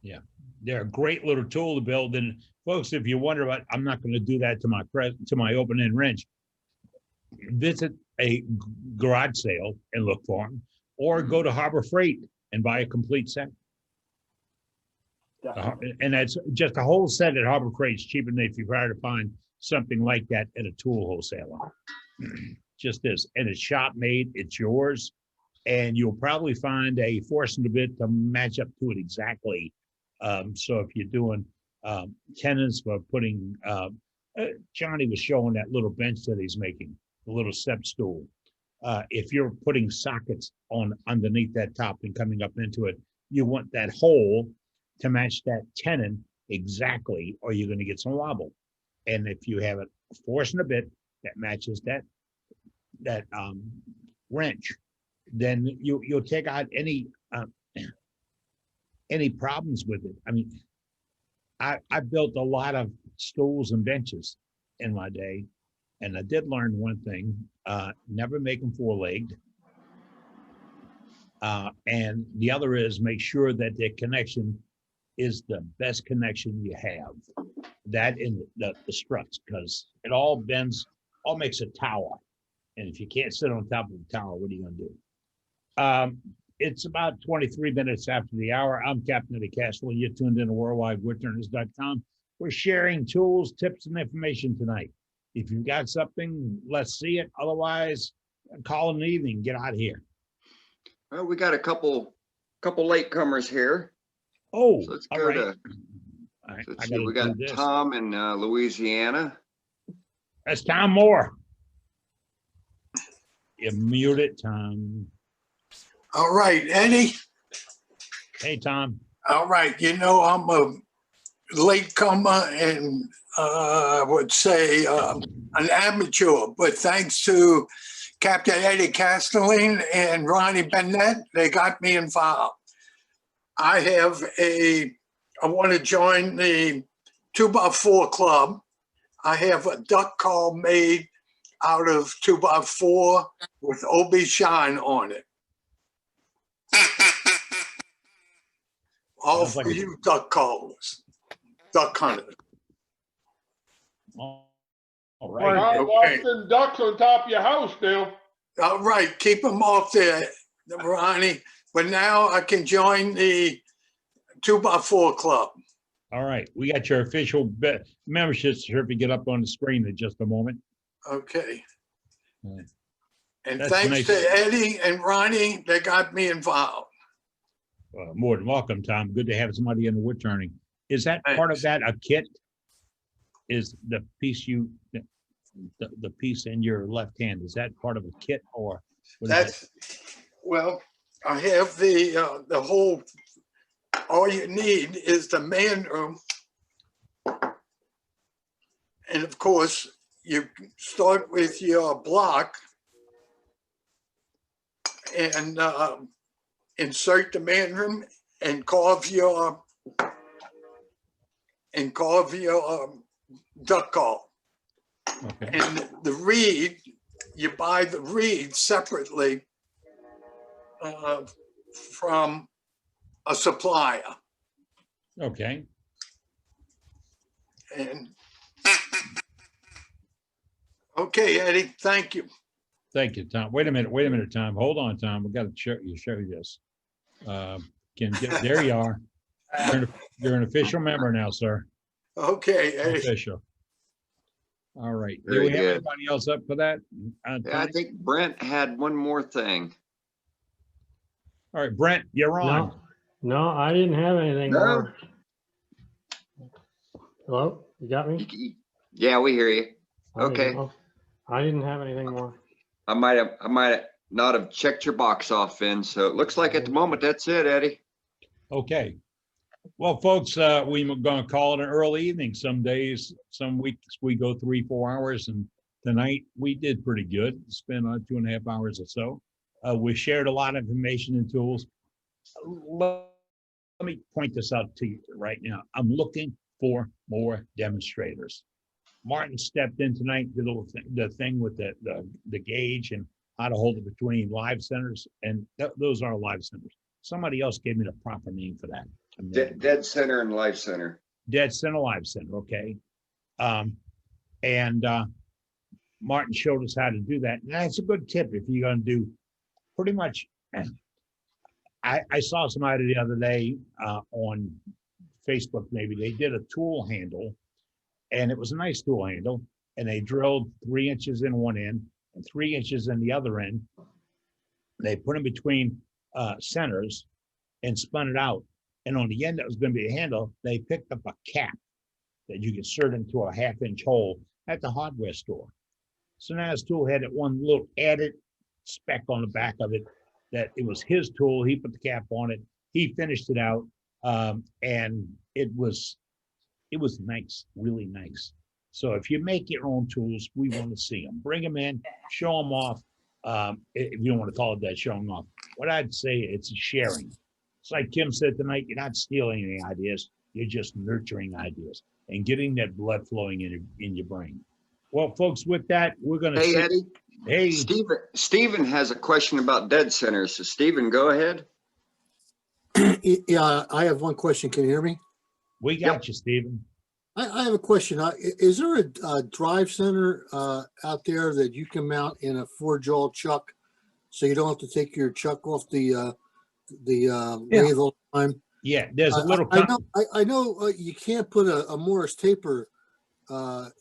Yeah, they're a great little tool to build. And folks, if you wonder about, I'm not going to do that to my open end wrench, visit a garage sale and look for them, or go to Harbor Freight and buy a complete set. And that's just a whole set at Harbor Freight. It's cheaper than if you try to find something like that at a tool wholesaler. Just this, and it's shop made, it's yours, and you'll probably find a forcing bit to match up to it exactly. So if you're doing tenons for putting, Johnny was showing that little bench that he's making, the little step stool. If you're putting sockets on underneath that top and coming up into it, you want that hole to match that tenon exactly, or you're going to get some wobble. And if you have it forcing a bit that matches that wrench, then you'll take out any problems with it. I mean, I built a lot of stools and benches in my day, and I did learn one thing: never make them four-legged. And the other is make sure that their connection is the best connection you have. That in the struts, because it all bends, all makes a tower. And if you can't sit on top of the tower, what are you gonna do? It's about 23 minutes after the hour. I'm Captain Eddie Castle, and you're tuned in to worldwidewoodturners.com. We're sharing tools, tips, and information tonight. If you've got something, let's see it. Otherwise, call in the evening, get out of here. Well, we got a couple latecomers here. Oh, so let's all go right. to, All right, let's I see, gotta we got do this. Tom in Louisiana. That's Tom Moore. You mute it, Tom. All right, Eddie. Hey, Tom. All right, you know, I'm a latecomer and I would say an amateur, but thanks to Captain Eddie Castelline and Ronnie Bennett, they got me involved. I want to join the 2x4 club. I have a duck call made out of 2x4 with OB shine on it. All for you duck callers, duck hunters. All right. Stop watching ducks on top of your house now. All right, keep them off there, Ronnie. But now I can join the 2x4 club. All right, we got your official membership certificate up on the screen in just a moment. Okay. Right. And That's thanks nice. to Eddie and Ronnie, they got me involved. More than welcome, Tom. Good to have somebody in the wood turning. Is that part of that a kit? Is the piece the piece in your left hand, is that part of a kit or? That's, well, I have the whole, all you need is the man room. And of course, you start with your block and insert the man room and carve your duck call. Okay. And the reed, you buy the reed separately from a supplier. Okay. And okay, Eddie, thank you. Thank you, Tom. Wait a minute, Tom. Hold on, Tom. We got to show you this. There you are. You're an official member now, sir. Okay, Eddie. Official. All right. Do Very we have good. anybody else up for that? Yeah, I think Brent had one more thing. All right, Brent, you're on. No, I didn't have anything No. more. Hello, you got me? Yeah, we hear you. Okay. I didn't have anything more. I might have not have checked your box off, Finn. So it looks like at the moment that's it, Eddie. Okay. Well, folks, we're going to call it an early evening. Some days, some weeks we go 3-4 hours, and tonight we did pretty good. Spent 2.5 hours or so. We shared a lot of information and tools. Let me point this out to you right now. I'm looking for more demonstrators. Martin stepped in tonight, did the thing with the gauge and how to hold it between live centers, and those are live centers. Somebody else gave me the proper name for that. Dead center and live center. Dead center, live center, okay. Martin showed us how to do that. And that's a good tip if you're going to do pretty much. I saw somebody the other day on Facebook, maybe they did a tool handle, and it was a nice tool handle, and they drilled 3 inches in one end and 3 inches in the other end. They put them between centers and spun it out. And on the end that was going to be a handle, they picked up a cap that you could insert into a 1/2-inch hole at the hardware store. So now his tool had that one little added speck on the back of it that it was his tool. He put the cap on it. He finished it out, and it was nice, really nice. So if you make your own tools, we want to see them. Bring them in, show them off. If you don't want to call it that, showing off. What I'd say, it's sharing. It's like Kim said tonight, you're not stealing any ideas, you're just nurturing ideas and getting that blood flowing in your brain. Well, folks, with that, we're going to Hey, Eddie. Hey. Stephen has a question about dead centers. So Stephen, go ahead. Yeah, I have one question. Can you hear me? We got you, Stephen. I have a question. Is there a drive center out there that you can mount in a 4-jaw chuck, so you don't have to take your chuck off the lathe all the time? Yeah, there's a little. I know you can't put a Morris taper drive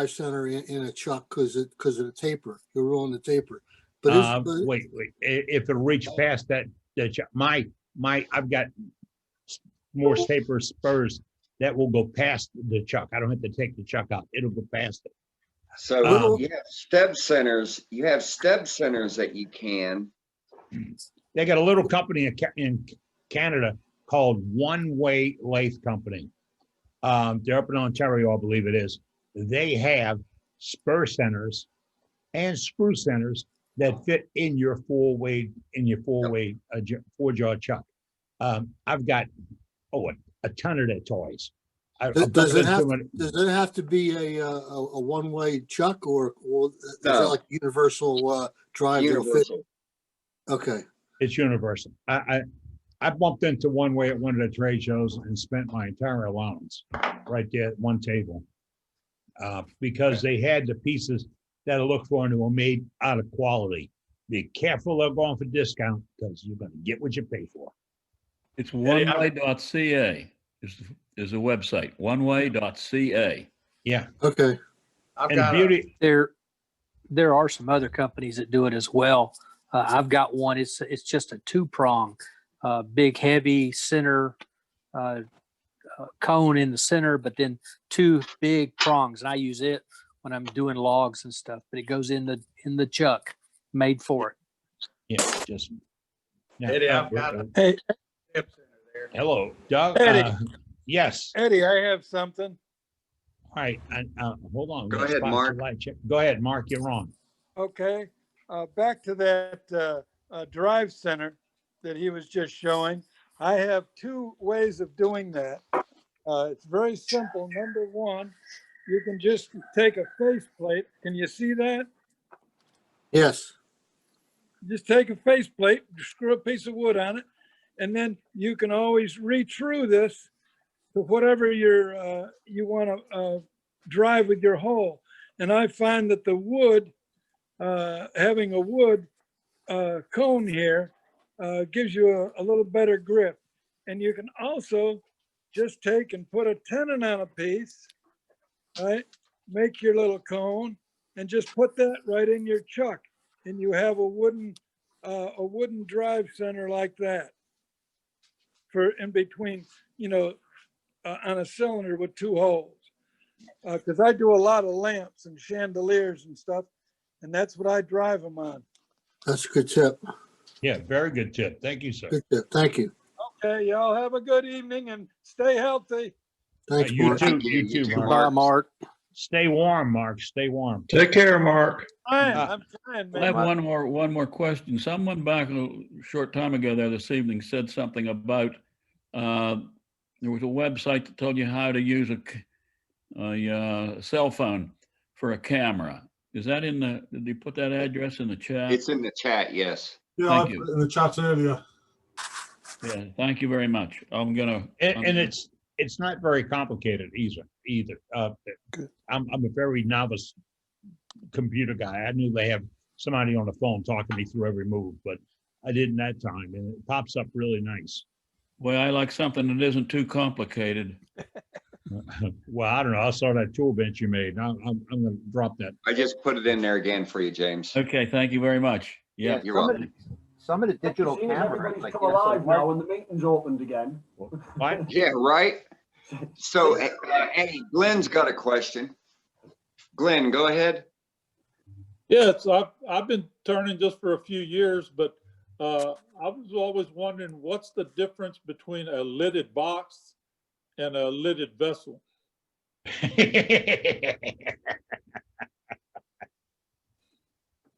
center in a chuck because of the taper. You're ruining the taper. But wait. If it'll reach past that chuck, I've got Morse taper spurs that will go past the chuck. I don't have to take the chuck out. It'll go past it. So you have stub centers. You have stub centers that you can. They got a little company in Canada called One Way Lathe Company. They're up in Ontario, I believe it is. They have spur centers and screw centers that fit in your four-jaw chuck. I've got a ton of their toys. Does it have to be a one-way chuck, or is it like universal drive? Universal. Okay. It's universal. I bumped into One Way at one of the trade shows and spent my entire allowance right there at one table because they had the pieces that I look for and they were made out of quality. Be careful of going for discount because you're going to get what you pay for. It's oneway.ca is the website. Oneway.ca. Yeah. Okay. There are some other companies that do it as well. I've got one. It's just a 2-prong, big heavy center cone in the center, but then 2 big prongs, and I use it when I'm doing logs and stuff. But it goes in the chuck, made for it. Yeah, just. Eddie, I've got it. Hey. Hello, Doug. Eddie. Yes. Eddie, I have something. All right. Hold on. Go ahead, Mark. Go ahead, Mark. You're on. Okay. Back to that drive center that he was just showing. I have 2 ways of doing that. It's very simple. Number 1, you can just take a faceplate. Can you see that? Yes. Just take a faceplate, screw a piece of wood on it, and then you can always reach through this to whatever you want to drive with your hole. And I find that the wood, having a wood cone here, gives you a little better grip. And you can also just take and put a tenon on a piece, right? Make your little cone and just put that right in your chuck. And you have a wooden drive center like that for in between, on a cylinder with 2 holes. Because I do a lot of lamps and chandeliers and stuff, and that's what I drive them on. That's a good tip. Yeah, very good tip. Thank you, sir. Good tip. Thank you. Okay, y'all have a good evening and stay healthy. Thanks, you Mark. too. You too, Mark. Bye, Mark. Stay warm, Mark. Stay warm. Take care, Mark. I'm fine, man. I have one more question. Someone back a short time ago there this evening said something about there was a website that told you how to use a cell phone for a camera. Is that did you put that address in the chat? It's in the chat, yes. Yeah, Thank I you. put it in the chat earlier. Yeah, thank you very much. And it's not very complicated either. I'm a very novice computer guy. I knew they have somebody on the phone talking me through every move, but I didn't that time, and it pops up really nice. Well, I like something that isn't too complicated. Well, I don't know. I saw that tool bench you made. I'm going to drop that. I just put it in there again for you, James. Okay, thank you very much. Yeah, you're welcome. Some of the digital Seeing cameras, everybody's like come the alive SLR now and the meeting's opened again. What? Yeah, right. So, hey, Glenn's got a question. Glenn, go ahead. Yeah, so I've been turning just for a few years, but I was always wondering what's the difference between a lidded box and a lidded vessel.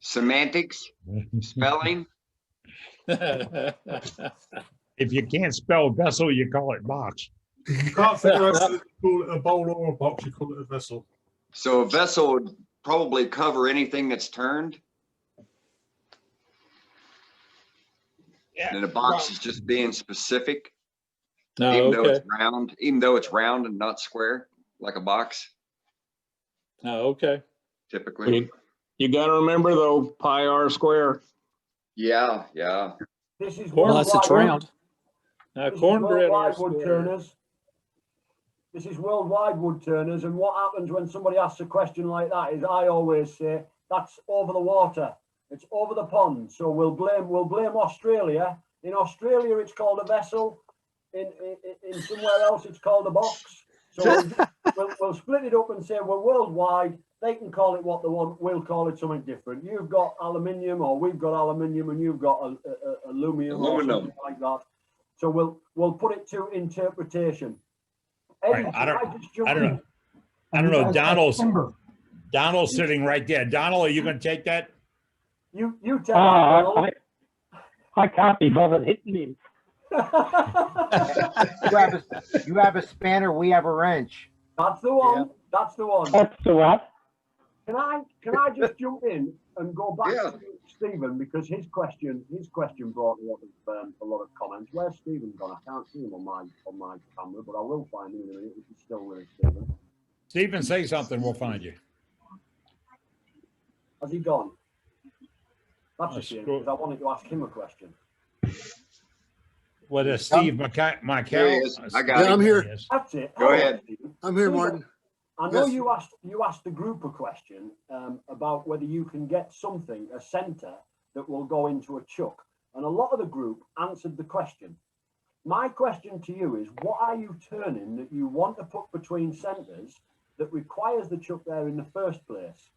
Semantics, spelling. If you can't spell vessel, you call it box. You can't figure out whether you call it a bowl or a box, you call it a vessel. So a vessel would probably cover anything that's turned. Yeah. And a box is just being specific. No, even though it's okay. round, even though it's round and not square, like a box, No, okay. typically. You gotta remember though, pi r square. Yeah, yeah. This is Unless it's worldwide. round. Now, This is cornbread are worldwide wood square. turners. This is worldwide wood turners, and what happens when somebody asks a question like that is I always say that's over the water. It's over the pond. So we'll blame Australia. In Australia, it's called a vessel. In somewhere else, it's called a box. So we'll split it up and say we're worldwide. They can call it what they want. We'll call it something different. You've got aluminium, or we've got aluminium, and you've got aluminum or something like that. So we'll put it to interpretation. Eddie, Right. I can don't know. I don't know. Donald's sitting right there. Donald, are you going to take that? You take that, Donald. I can't be bothered hitting him. You have a spanner, we have a wrench. That's the one. Yeah. That's the one. That's the one. Can I just jump in and go back to Stephen, because his question brought a lot of comments. Where's Stephen gone? I can't see him on my camera, but I will find him in a minute if he's still with us, Stephen. Stephen, say something. We'll find you. Has he gone? That's a shame, because I wanted to ask him a question. What is Steve Michael? There he is. I got Yeah, I'm here. That's it. Go ahead. I'm here, Martin. I know Yes. you asked the group a question about whether you can get something, a center, that will go into a chuck. And a lot of the group answered the question. My question to you is, what are you turning that you want to put between centers that requires the chuck there in the first place?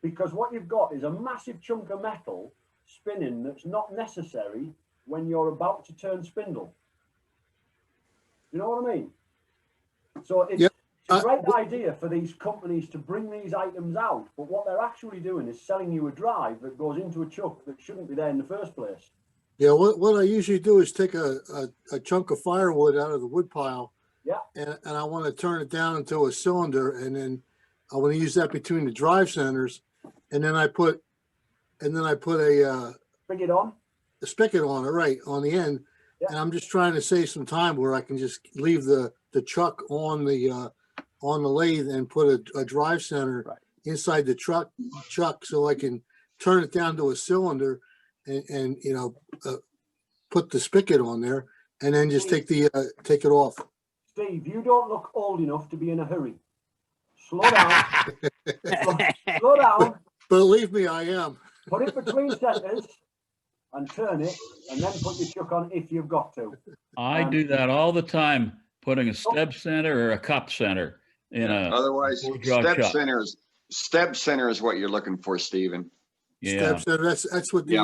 Because what you've got is a massive chunk of metal spinning that's not necessary when you're about to turn spindle. You know what I mean? So it's a great idea for these companies to bring these items out, but what they're actually doing is selling you a drive that goes into a chuck that shouldn't be there in the first place. Yeah, what I usually do is take a chunk of firewood out of the wood pile, and I want to turn it down into a cylinder, and then I want to use that between the drive centers, and then I put a spigot on it, right, on the end, and I'm just trying to save some time where I can just leave the chuck on the lathe and put a drive center inside the chuck so I can turn it down to a cylinder and put the spigot on there and then just take it off. Steve, you don't look old enough to be in a hurry. Slow down. Slow down. Believe me, I am. Put it between centers and turn it, and then put your chuck on if you've got to. I do that all the time, putting a step center or a cup center in a. Otherwise, step center is what you're looking for, Stephen. Yeah. Step center, that's what the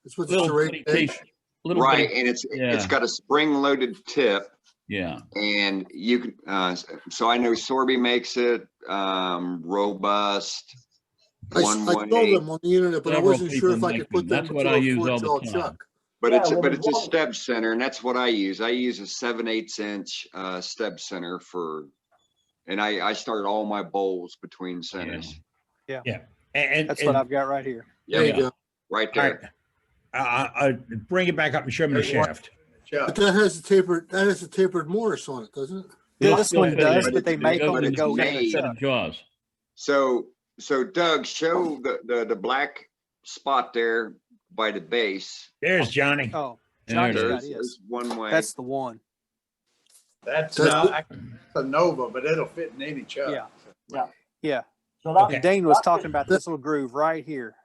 that's what the serrated edge. Right, and it's got a spring-loaded tip. Yeah. And you can, so I know Sorby makes it, Robust. I saw them on the internet, but I wasn't sure if I could put them into a 4-jaw chuck. But it's a step center, and that's what I use. I use a 7/8 inch step center and I start all my bowls between centers. Yeah. And that's what I've got right here. Yeah, there you go. Right there. Bring it back up and show me the shaft. But that has a tapered mortise on it, doesn't it? This one does, but they make them to go in the chuck. Jaws. So Doug, show the black spot there by the base. There's Johnny. Oh, Johnny's got his. There's one way. That's the one. That's a Nova, but it'll fit in any chuck. Yeah. So that Dane was talking about this little groove right here.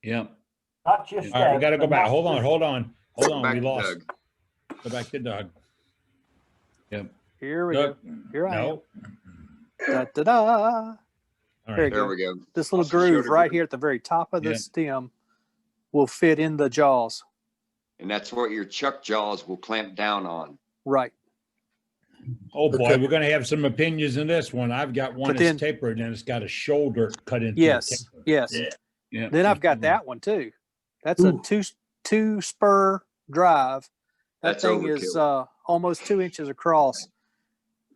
Yep. That's just All right, we got to go back. Hold on. Back We to lost. Doug. Go back to Doug. Yep. Here we go. Here I am. No. Da da da. There we go. This little groove right here at the very top of the stem will fit in the jaws. And that's what your chuck jaws will clamp down on. Right. Oh boy, we're going to have some opinions in this one. I've got one that's tapered and it's got a shoulder cut into Yes. Yeah. Then I've got that one too. That's a two spur drive. That thing is almost 2 inches across.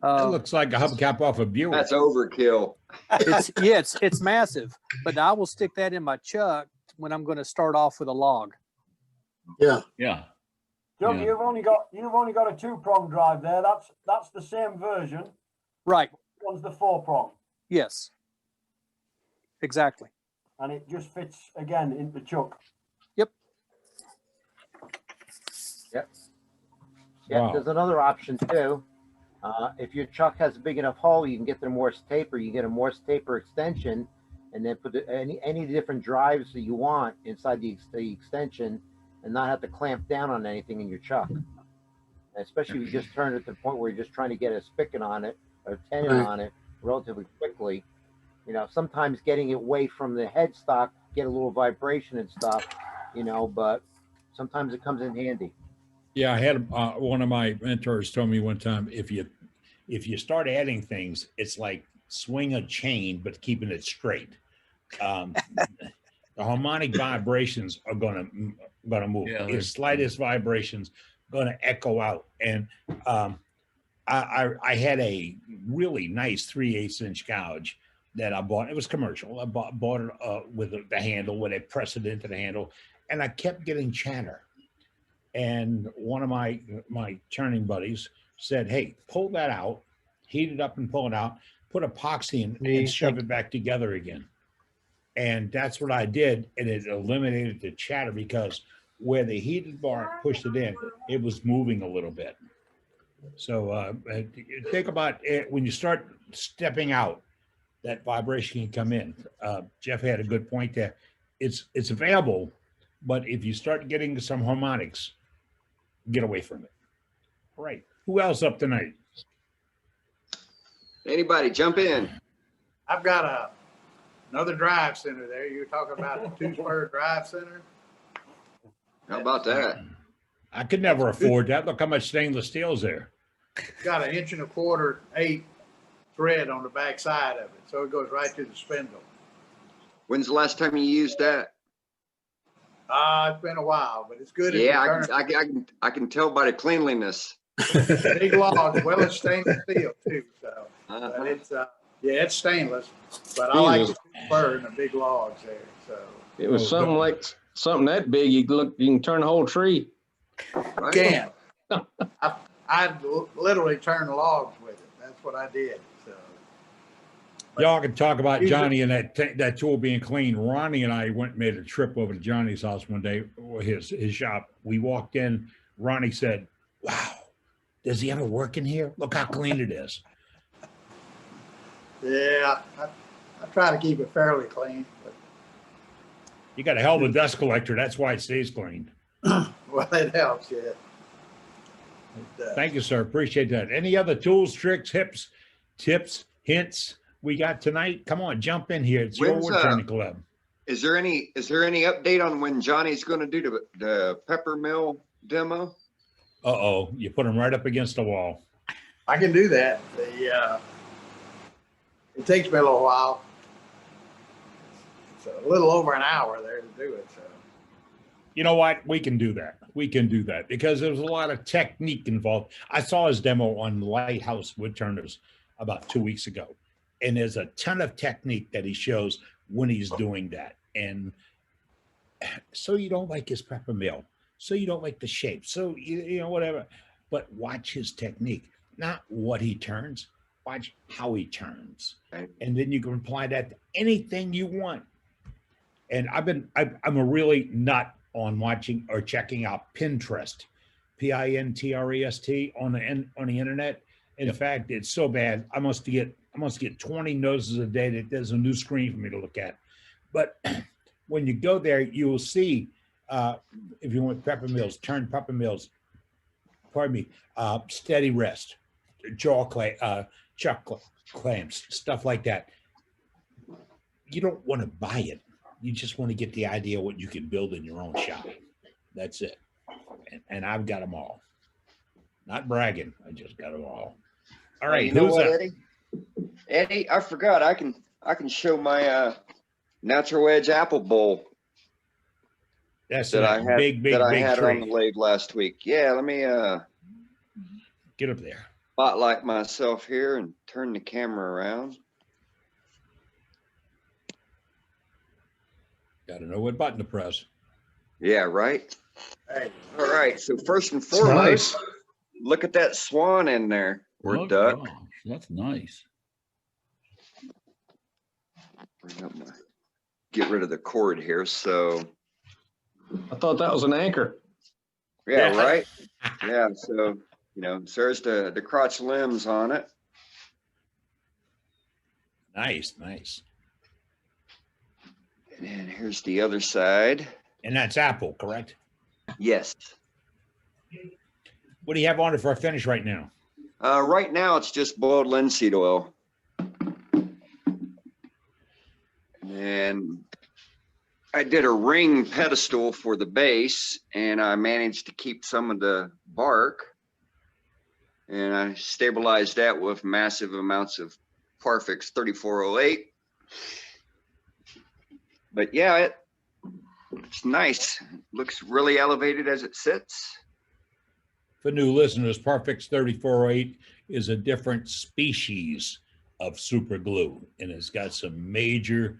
It looks like a hubcap off a Buick. That's overkill. It's massive, but I will stick that in my chuck when I'm going to start off with a log. Yeah. Yeah. Doug, Yeah. you've only got a 2-prong drive there. That's the same version. Right. One's the 4-prong, Yes. Exactly. and it just fits again into the chuck. Yep. Yep. Yeah, Wow. there's another option too. If your chuck has a big enough hole, you can get the Morse taper. You get a Morse taper extension, and then put any different drives that you want inside the extension, and not have to clamp down on anything in your chuck. Especially if you just turn it to the point where you're just trying to get a spigot on it or tenon Right. on it relatively quickly. You know, sometimes getting it away from the headstock, get a little vibration and stuff, you know, but sometimes it comes in handy. Yeah, I had one of my mentors told me one time, if you start adding things, it's like swing a chain, but keeping it straight. The harmonic vibrations are gonna move. Yeah, The slightest vibrations gonna echo out. And I had a really nice 3/8 inch gouge that I bought. It was commercial. I bought it with the handle, where they press it into the handle, and I kept getting chatter. And one of my turning buddies said, "Hey, pull that out, heat it up and pull it out, put epoxy in and shove it back together again." And that's what I did, and it eliminated the chatter, because where the heated bar pushed it in, it was moving a little bit. So think about it when you start stepping out, that vibration can come in. Jeff had a good point there. It's available, but if you start getting some harmonics, get away from it. All right. Who else up tonight? Anybody jump in? I've got another drive center there. You were talking about the two-spur drive center. How about that? I could never afford that. Look how much stainless steel is there. Got 1 1/4" 8 thread on the back side of it, so it goes right to the spindle. When's the last time you used that? It's been a while, but it's good. If Yeah, you I can tell by the cleanliness. big logs. Well, it's stainless steel too, so but it's yeah, it's stainless, but I like the spur and the big logs there. So it was something like something that big. You can turn the whole tree. Can I literally turn logs with it. That's what I did. So Y'all can talk about Johnny and that tool being clean. Ronnie and I went and made a trip over to Johnny's house one day, or his shop. We walked in. Ronnie said, "Wow, does he ever work in here? Look how clean it is." yeah, I try to keep it fairly clean. But You got a hell of a dust collector. That's why it stays clean. well, it helps. Yeah. Thank you, sir. Appreciate that. Any other tools, tricks, tips, hints we got tonight? Come on, jump in here. It's your wood turning club. Is there any update on when Johnny's going to do the pepper mill demo? Uh-oh, you put him right up against the wall. I can do that. It takes me a little while. It's a little over an hour there to do it. So You know what? We can do that. We can do that because there's a lot of technique involved. I saw his demo on Lighthouse Wood Turners about 2 weeks ago, and there's a ton of technique that he shows when he's doing that. And so you don't like his pepper mill, so you don't like the shape, so you know whatever. But watch his technique, not what he turns. Watch how he turns, and then you can apply that to anything you want. And I'm a really nut on watching or checking out Pinterest, Pinterest on the internet. In fact, it's so bad I must get 20 notices a day that there's a new screen for me to look at. But when you go there, you will see if you want pepper mills, turn pepper mills. Pardon me, steady rest, chuck clamps, stuff like that. You don't want to buy it. You just want to get the idea of what you can build in your own shop. That's it. And I've got them all. Not bragging. I just got them all. All right. You know Who's what, up? Eddie, I forgot. I can show my natural edge apple bowl. That's that I had big on the tree. lathe last week. Yeah, let me Get up there. spotlight myself here and turn the camera around. Got to know what button to press. Yeah, right. Hey, All right, so first and It's foremost, nice. look at that swan in there, or Oh, duck. gosh, that's nice. Bring up my- Get rid of the cord here, so. I thought that was an anchor. Yeah, right? Yeah, so, you know, there's the crotch limbs on it. Nice, nice. And here's the other side. And that's apple, correct? Yes. What do you have on it for a finish right now? Right now, it's just boiled linseed oil. And I did a ring pedestal for the base, and I managed to keep some of the bark. And I stabilized that with massive amounts of Parfix 3408. But yeah, it's nice. Looks really elevated as it sits. For new listeners, Parfix 3408 is a different species of super glue, and it's got some major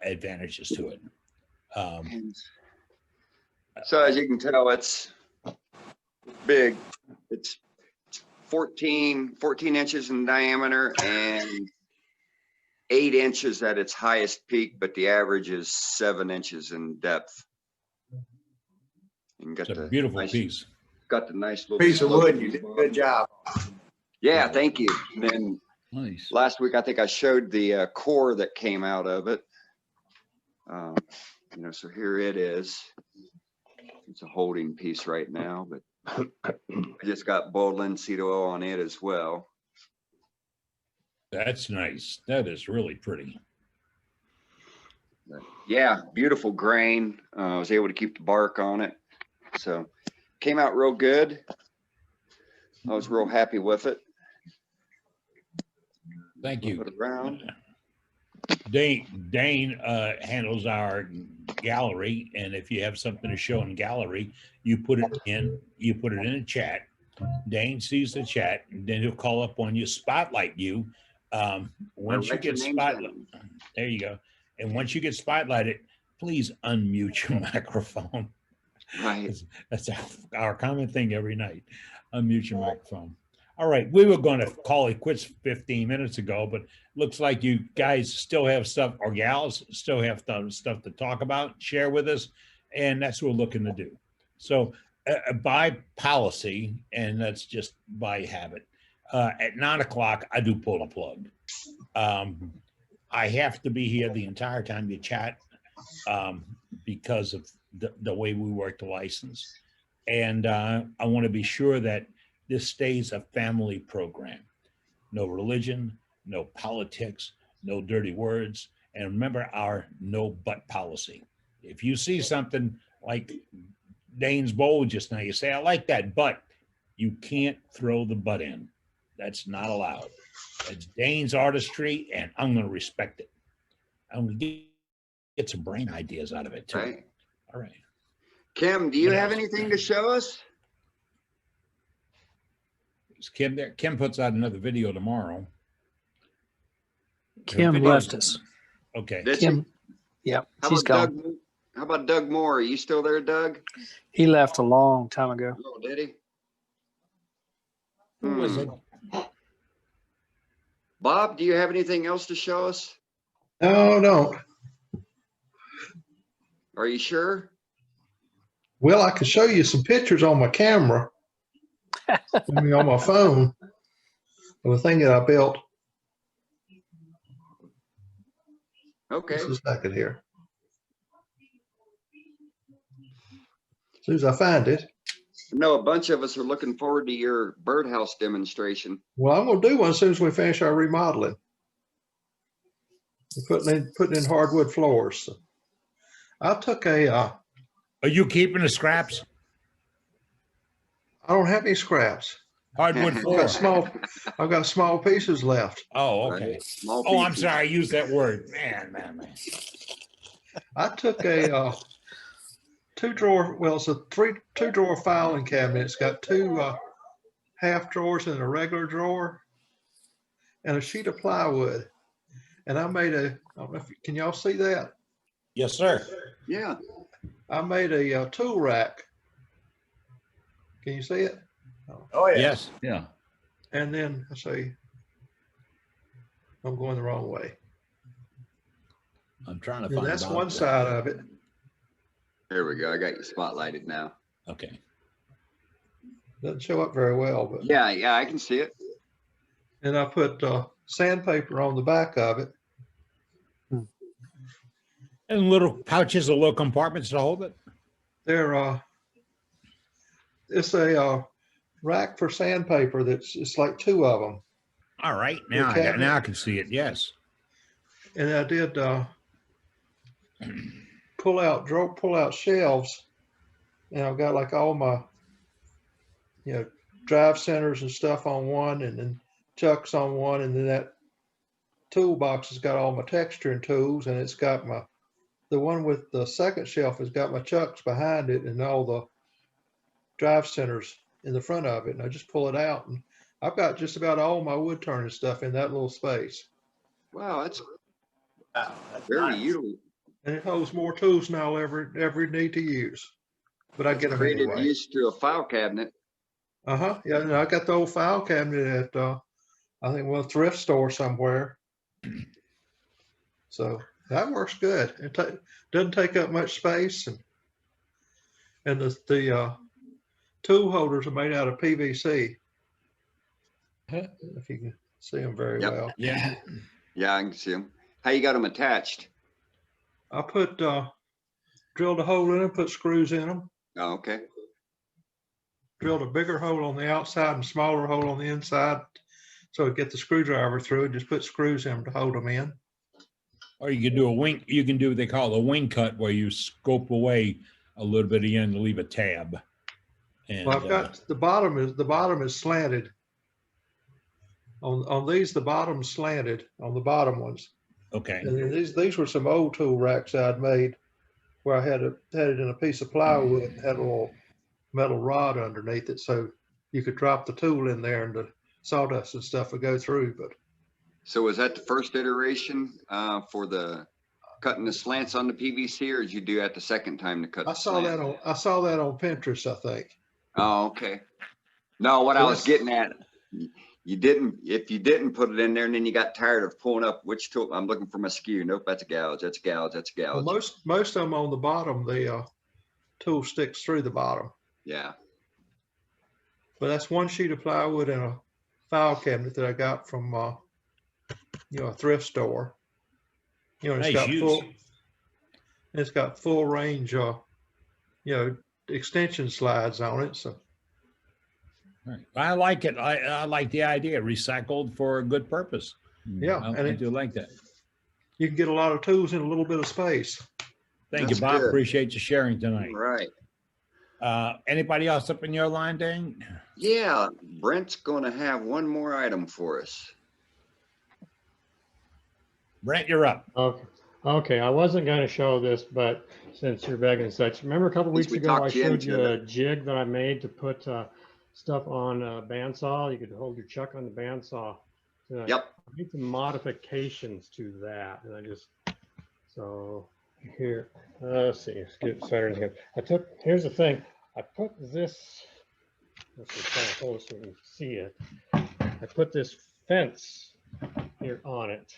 advantages to it. So as you can tell, it's big. It's 14 inches in diameter and 8 inches at its highest peak, but the average is 7 inches in depth. And got It's a the beautiful nice, piece. got the nice little piece of slope wood. on You the did a bottom. good job. Yeah, thank you. And then Nice. last week, I think I showed the core that came out of it. You know, so here it is. It's a holding piece right now, but I just got boiled linseed oil on it as well. That's nice. That is really pretty. But yeah, beautiful grain. I was able to keep the bark on it. So came out real good. I was real happy with it. Thank you. Flip it around. Dane handles our gallery, and if you have something to show in gallery, you put it in a chat. Dane sees the chat, and then he'll call up on you, spotlight you. Once you write your get name spotlight, down. there you go. And once you get spotlighted, please unmute your microphone. Right. That's our common thing every night. Unmute your microphone. All right, we were going to call it quits 15 minutes ago, but looks like you guys still have stuff, or gals still have stuff to talk about, share with us, and that's what we're looking to do. So by policy, and that's just by habit, at 9 o'clock, I do pull the plug. I have to be here the entire time you chat because of the way we work the license. And I want to be sure that this stays a family program. No religion, no politics, no dirty words. And remember our no butt policy. If you see something like Dane's bowl just now, you say, I like that, but you can't throw the butt in. That's not allowed. It's Dane's artistry, and I'm going to respect it. I'm going to get some brain ideas out of it too. Right. All right. Kim, do you What have else? anything to show us? Is Kim there? Kim puts out another video tomorrow. Her Kim video- left us. Okay. Did she? Kim, yep, How she's about gone. Doug? How about Doug Moore? Are you still there, Doug? He left a long time ago. Oh, did he? Who was it? Bob, do you have anything else to show us? No, don't. Are you sure? Well, I can show you some pictures on my camera. I mean, on my phone of the thing that I built. Okay. Just a second here. As soon as I find it. I know a bunch of us are looking forward to your birdhouse demonstration. Well, I'm going to do one as soon as we finish our remodeling. We're putting in hardwood floors. I took a. Are you keeping the scraps? I don't have any scraps. Hardwood floor. I've got small pieces left. Oh, okay. Oh, I'm sorry. I used that word. Man. I took a 2-drawer. Well, it's a 2-drawer filing cabinet. It's got 2 half drawers and a regular drawer, and a sheet of plywood. And I made a. I don't know if, can y'all see that? Yes, sir. Yeah. I made a tool rack. Can you see it? Oh, yeah. Yes. Yeah. And then I say, I'm going the wrong way. I'm trying to And find. that's Bob. one side of it. There we go. I got you spotlighted now. Okay. Doesn't show up very well, but Yeah, yeah, I can see it. and I put sandpaper on the back of it. And little pouches or little compartments to hold it. They're it's a rack for sandpaper it's like two of them. All right, The now cabinet. I can see it. Yes. And I did pull out shelves, and I've got like all my drive centers and stuff on one, and then chucks on one, and then that toolbox has got all my texturing tools, and it's got the one with the second shelf has got my chucks behind it and all the drive centers in the front of it. And I just pull it out, and I've got just about all my wood turning stuff in that little space. Wow, that's That's very nice. useful. And it holds more tools now ever need to use. But I get them Creative anyway. use to a file cabinet. Yeah, and I got the old file cabinet at I think thrift store somewhere. So that works good. It doesn't take up much space, and the tool holders are made out of PVC. If you can see them very Yep. well. Yeah. Yeah, I can see them. How you got them attached? I put drilled a hole in them, put screws in them, Oh, okay. drilled a bigger hole on the outside and smaller hole on the inside, so it get the screwdriver through, and just put screws in them to hold them in. Or you can do a wing. You can do what they call a wing cut, where you scope away a little bit of the end to leave a tab. And Well, I've got the bottom is slanted. On these, the bottom's slanted on the bottom ones. okay. And then these were some old tool racks I'd made where I had it in a piece of plywood and had a little metal rod underneath it, so you could drop the tool in there and the sawdust and stuff would go through. But So was that the first iteration for the cutting the slants on the PVC, or did you do that the second time to cut I the saw slant? that on Pinterest, I think. Oh, okay. No, what I was getting at, if you didn't put it in there and then you got tired of pulling up which tool, I'm looking for my skew. Nope, that's a gouge, that's a gouge, that's a gouge. Well, most of them on the bottom, the tool sticks through the bottom. Yeah. But that's one sheet of plywood and a file cabinet that I got from a thrift store. It's got full range extension slides on it. So Right. I like it. I like the idea. Recycled for a good purpose. yeah, I do like that. You can get a lot of tools in a little bit of space. Thank That's you, Bob. good. Appreciate you sharing tonight. Right. Anybody else up in your line, Dane? Yeah, Brent's gonna have one more item for us. Brent, you're up. Okay. I wasn't going to show this, but since you're begging and such, remember a couple At least weeks we ago I talked you showed into you a it. jig that I made to put stuff on a bandsaw. You could hold your chuck on the bandsaw. So Yep. I made some modifications to that, and so here. Let's see. Let's get started here. Here's the thing. I put this. Let's see, try to hold it so you can see it. I put this fence here on it,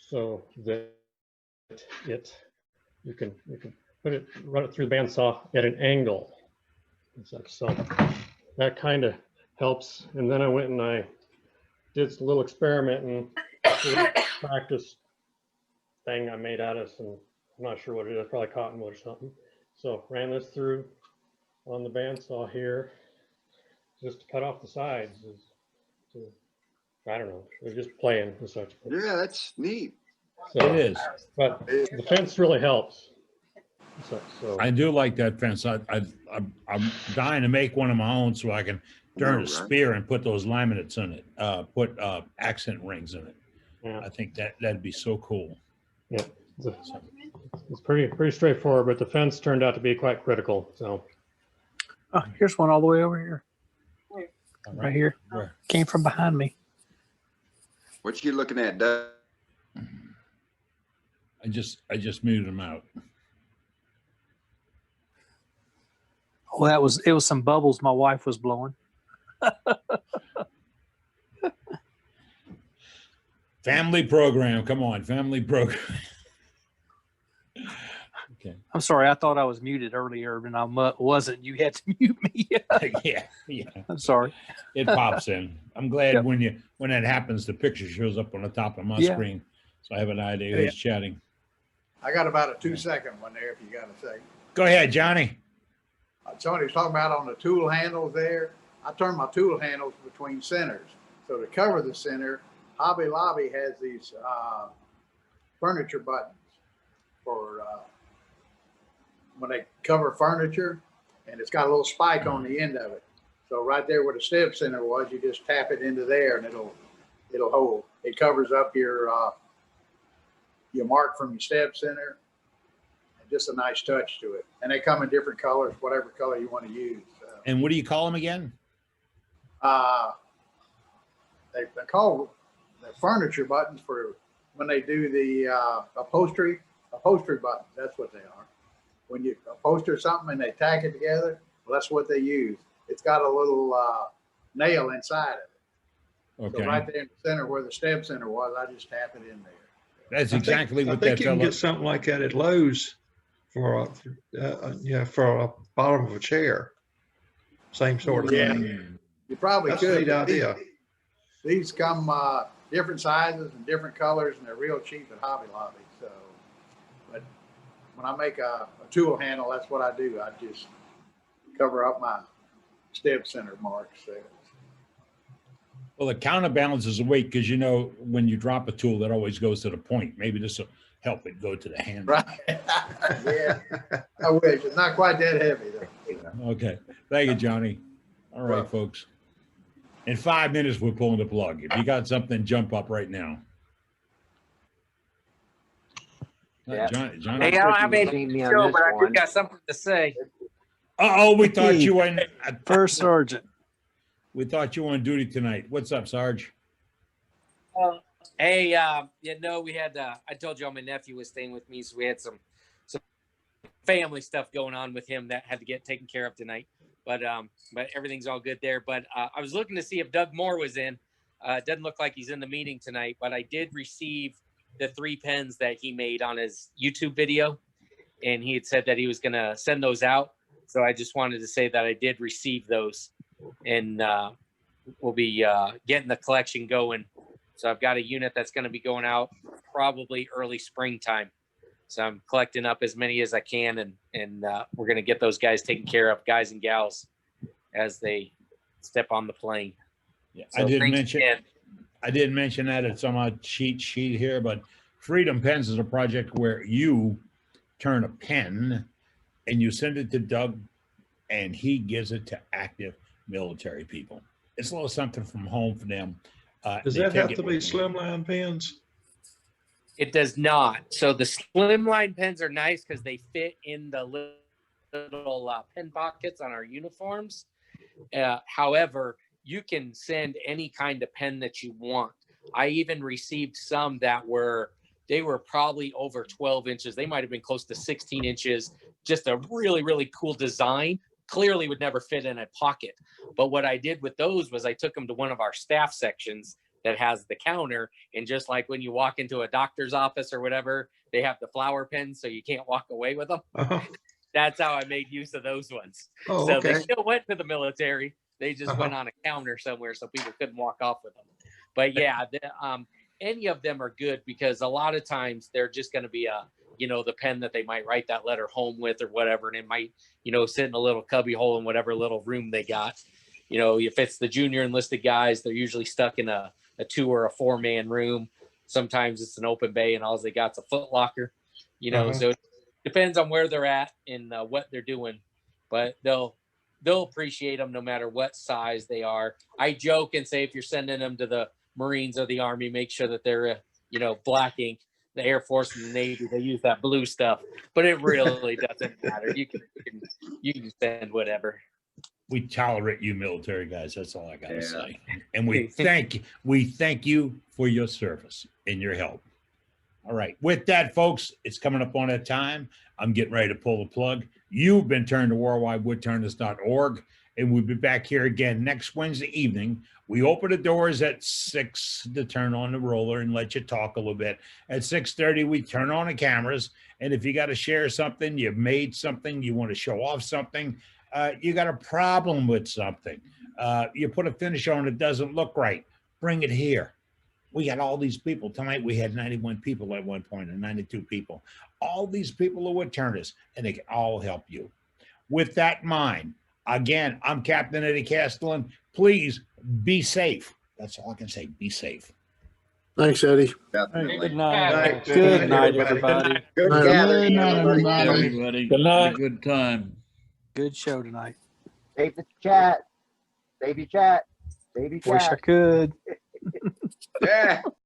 so that you can run it through the bandsaw at an angle. So that kind of helps. And then I went and I did a little experiment and practice thing I made out of some, I'm not sure what it is, probably cottonwood or something. So ran this through on the bandsaw here, just to cut off the sides. I don't know, we're just playing and such. Yeah, that's neat. So, It is. But the fence really helps. So I do like that fence. I'm dying to make one of my own so I can turn a spear and put those laminates in it, put accent rings in it. Yeah. I think that'd be so cool. Yeah, it's pretty straightforward, but the fence turned out to be quite critical. So Oh, here's one all the way over here. All Right here. Where? Came from behind me. What you looking at, Doug? I just muted them out. Well, it was some bubbles my wife was blowing. Family program. Come on, family program. Okay. I'm sorry. I thought I was muted earlier, and I wasn't. You had to mute me. Yeah. I'm sorry. It pops in. I'm glad Yep. when that happens, the picture shows up on the top of my Yeah. screen, so I have an idea Yeah. who's chatting. I got about a 2-second one there if you got a second. Go ahead, Johnny. Somebody was talking about on the tool handles there. I turn my tool handles between centers. So to cover the center, Hobby Lobby has these furniture buttons for when they cover furniture, and it's got a little spike on the end of it. So right there where the step center was, you just tap it into there and it'll hold. It covers up your mark from your step center. Just a nice touch to it. And they come in different colors, whatever color you want to use. And what do you call them again? They call the furniture buttons for when they do the upholstery buttons. That's what they are. When you upholster something and they tack it together, well, that's what they use. It's got a little nail inside of it. Okay. So right there in the center where the step center was, I just tap it in there. That's exactly what I that think you can fellow. get something like that at Lowe's for a bottom of a chair. Same sort of Yeah. thing. You probably That's a could. neat but idea. These come different sizes and different colors, and they're real cheap at Hobby Lobby. So, but when I make a tool handle, that's what I do. I just cover up my step center marks there. Well, the counterbalance is a weight because when you drop a tool, that always goes to the point. Maybe this will help it go to the handle. Right. Yeah. I wish. It's not quite that heavy though. Okay. Thank you, Johnny. All right, folks. In 5 minutes, we're pulling the plug. If you got something, jump up right now. Yeah. Johnny. Hey, I don't have anything to show, but I do got something to say. We thought you were in, First Sergeant. We thought you were on duty tonight. What's up, Sarge? Hey, we had, I told y'all my nephew was staying with me, so we had some family stuff going on with him that had to get taken care of tonight. But everything's all good there. But I was looking to see if Doug Moore was in. It doesn't look like he's in the meeting tonight, but I did receive the 3 pens that he made on his YouTube video. And he had said that he was going to send those out. So I just wanted to say that I did receive those. And we'll be getting the collection going. So I've got a unit that's going to be going out probably early springtime. So I'm collecting up as many as I can, and we're going to get those guys taken care of, guys and gals, as they step on the plane. Yeah, So I didn't thanks mention that it's on my cheat sheet here, but Freedom Pens is a project where you turn a pen and you send it to Doug, and he gives it to active military people. It's a little something from home for them. Does They that take have it to be with them. slimline pens? It does not. So the slimline pens are nice because they fit in the little pen pockets on our uniforms. However, you can send any kind of pen that you want. I even received some that they were probably over 12 inches. They might have been close to 16 inches. Just a really, really cool design. Clearly would never fit in a pocket. But what I did with those was I took them to one of our staff sections that has the counter. And just like when you walk into a doctor's office or whatever, they have the flower pens so you can't walk away with them. That's how I made use of those ones. Oh, So okay. they still went to the military. They just went on a counter somewhere so people couldn't walk off with them. But yeah, any of them are good because a lot of times they're just going to be the pen that they might write that letter home with or whatever. And it might, sit in a little cubby hole in whatever little room they got. If it's the junior enlisted guys, they're usually stuck in a 2 or a 4-man room. Sometimes it's an open bay and all they got's a foot locker, so it depends on where they're at and what they're doing, but they'll appreciate them no matter what size they are. I joke and say, if you're sending them to the Marines or the Army, make sure that they're, black ink. The Air Force and the Navy, they use that blue stuff, but it really doesn't matter. You can send whatever. We tolerate you military guys. That's all I got to say. And we thank you for your service and your help. All right. With that, folks, it's coming up on that time. I'm getting ready to pull the plug. You've been turned to worldwidewoodturners.org, and we'll be back here again next Wednesday evening. We open the doors at 6 to turn on the roller and let you talk a little bit. At 6:30, we turn on the cameras. And if you got to share something, you've made something, you want to show off something, you got a problem with something, you put a finish on it doesn't look right, bring it here. We got all these people. Tonight we had 91 people at one point, and 92 people. All these people are wood turners, and they can all help you. With that in mind, again, I'm Captain Eddie Castellan. Please be safe. That's all I can say. Be safe. Thanks, Eddie. Definitely. Good night. Good night, everybody. Good Night. gathering, Good night, everybody. everybody. Everybody, Good night. have a good time. Good show tonight. Save the chat. Save your chat. Save your Wish I chat. could. Yeah.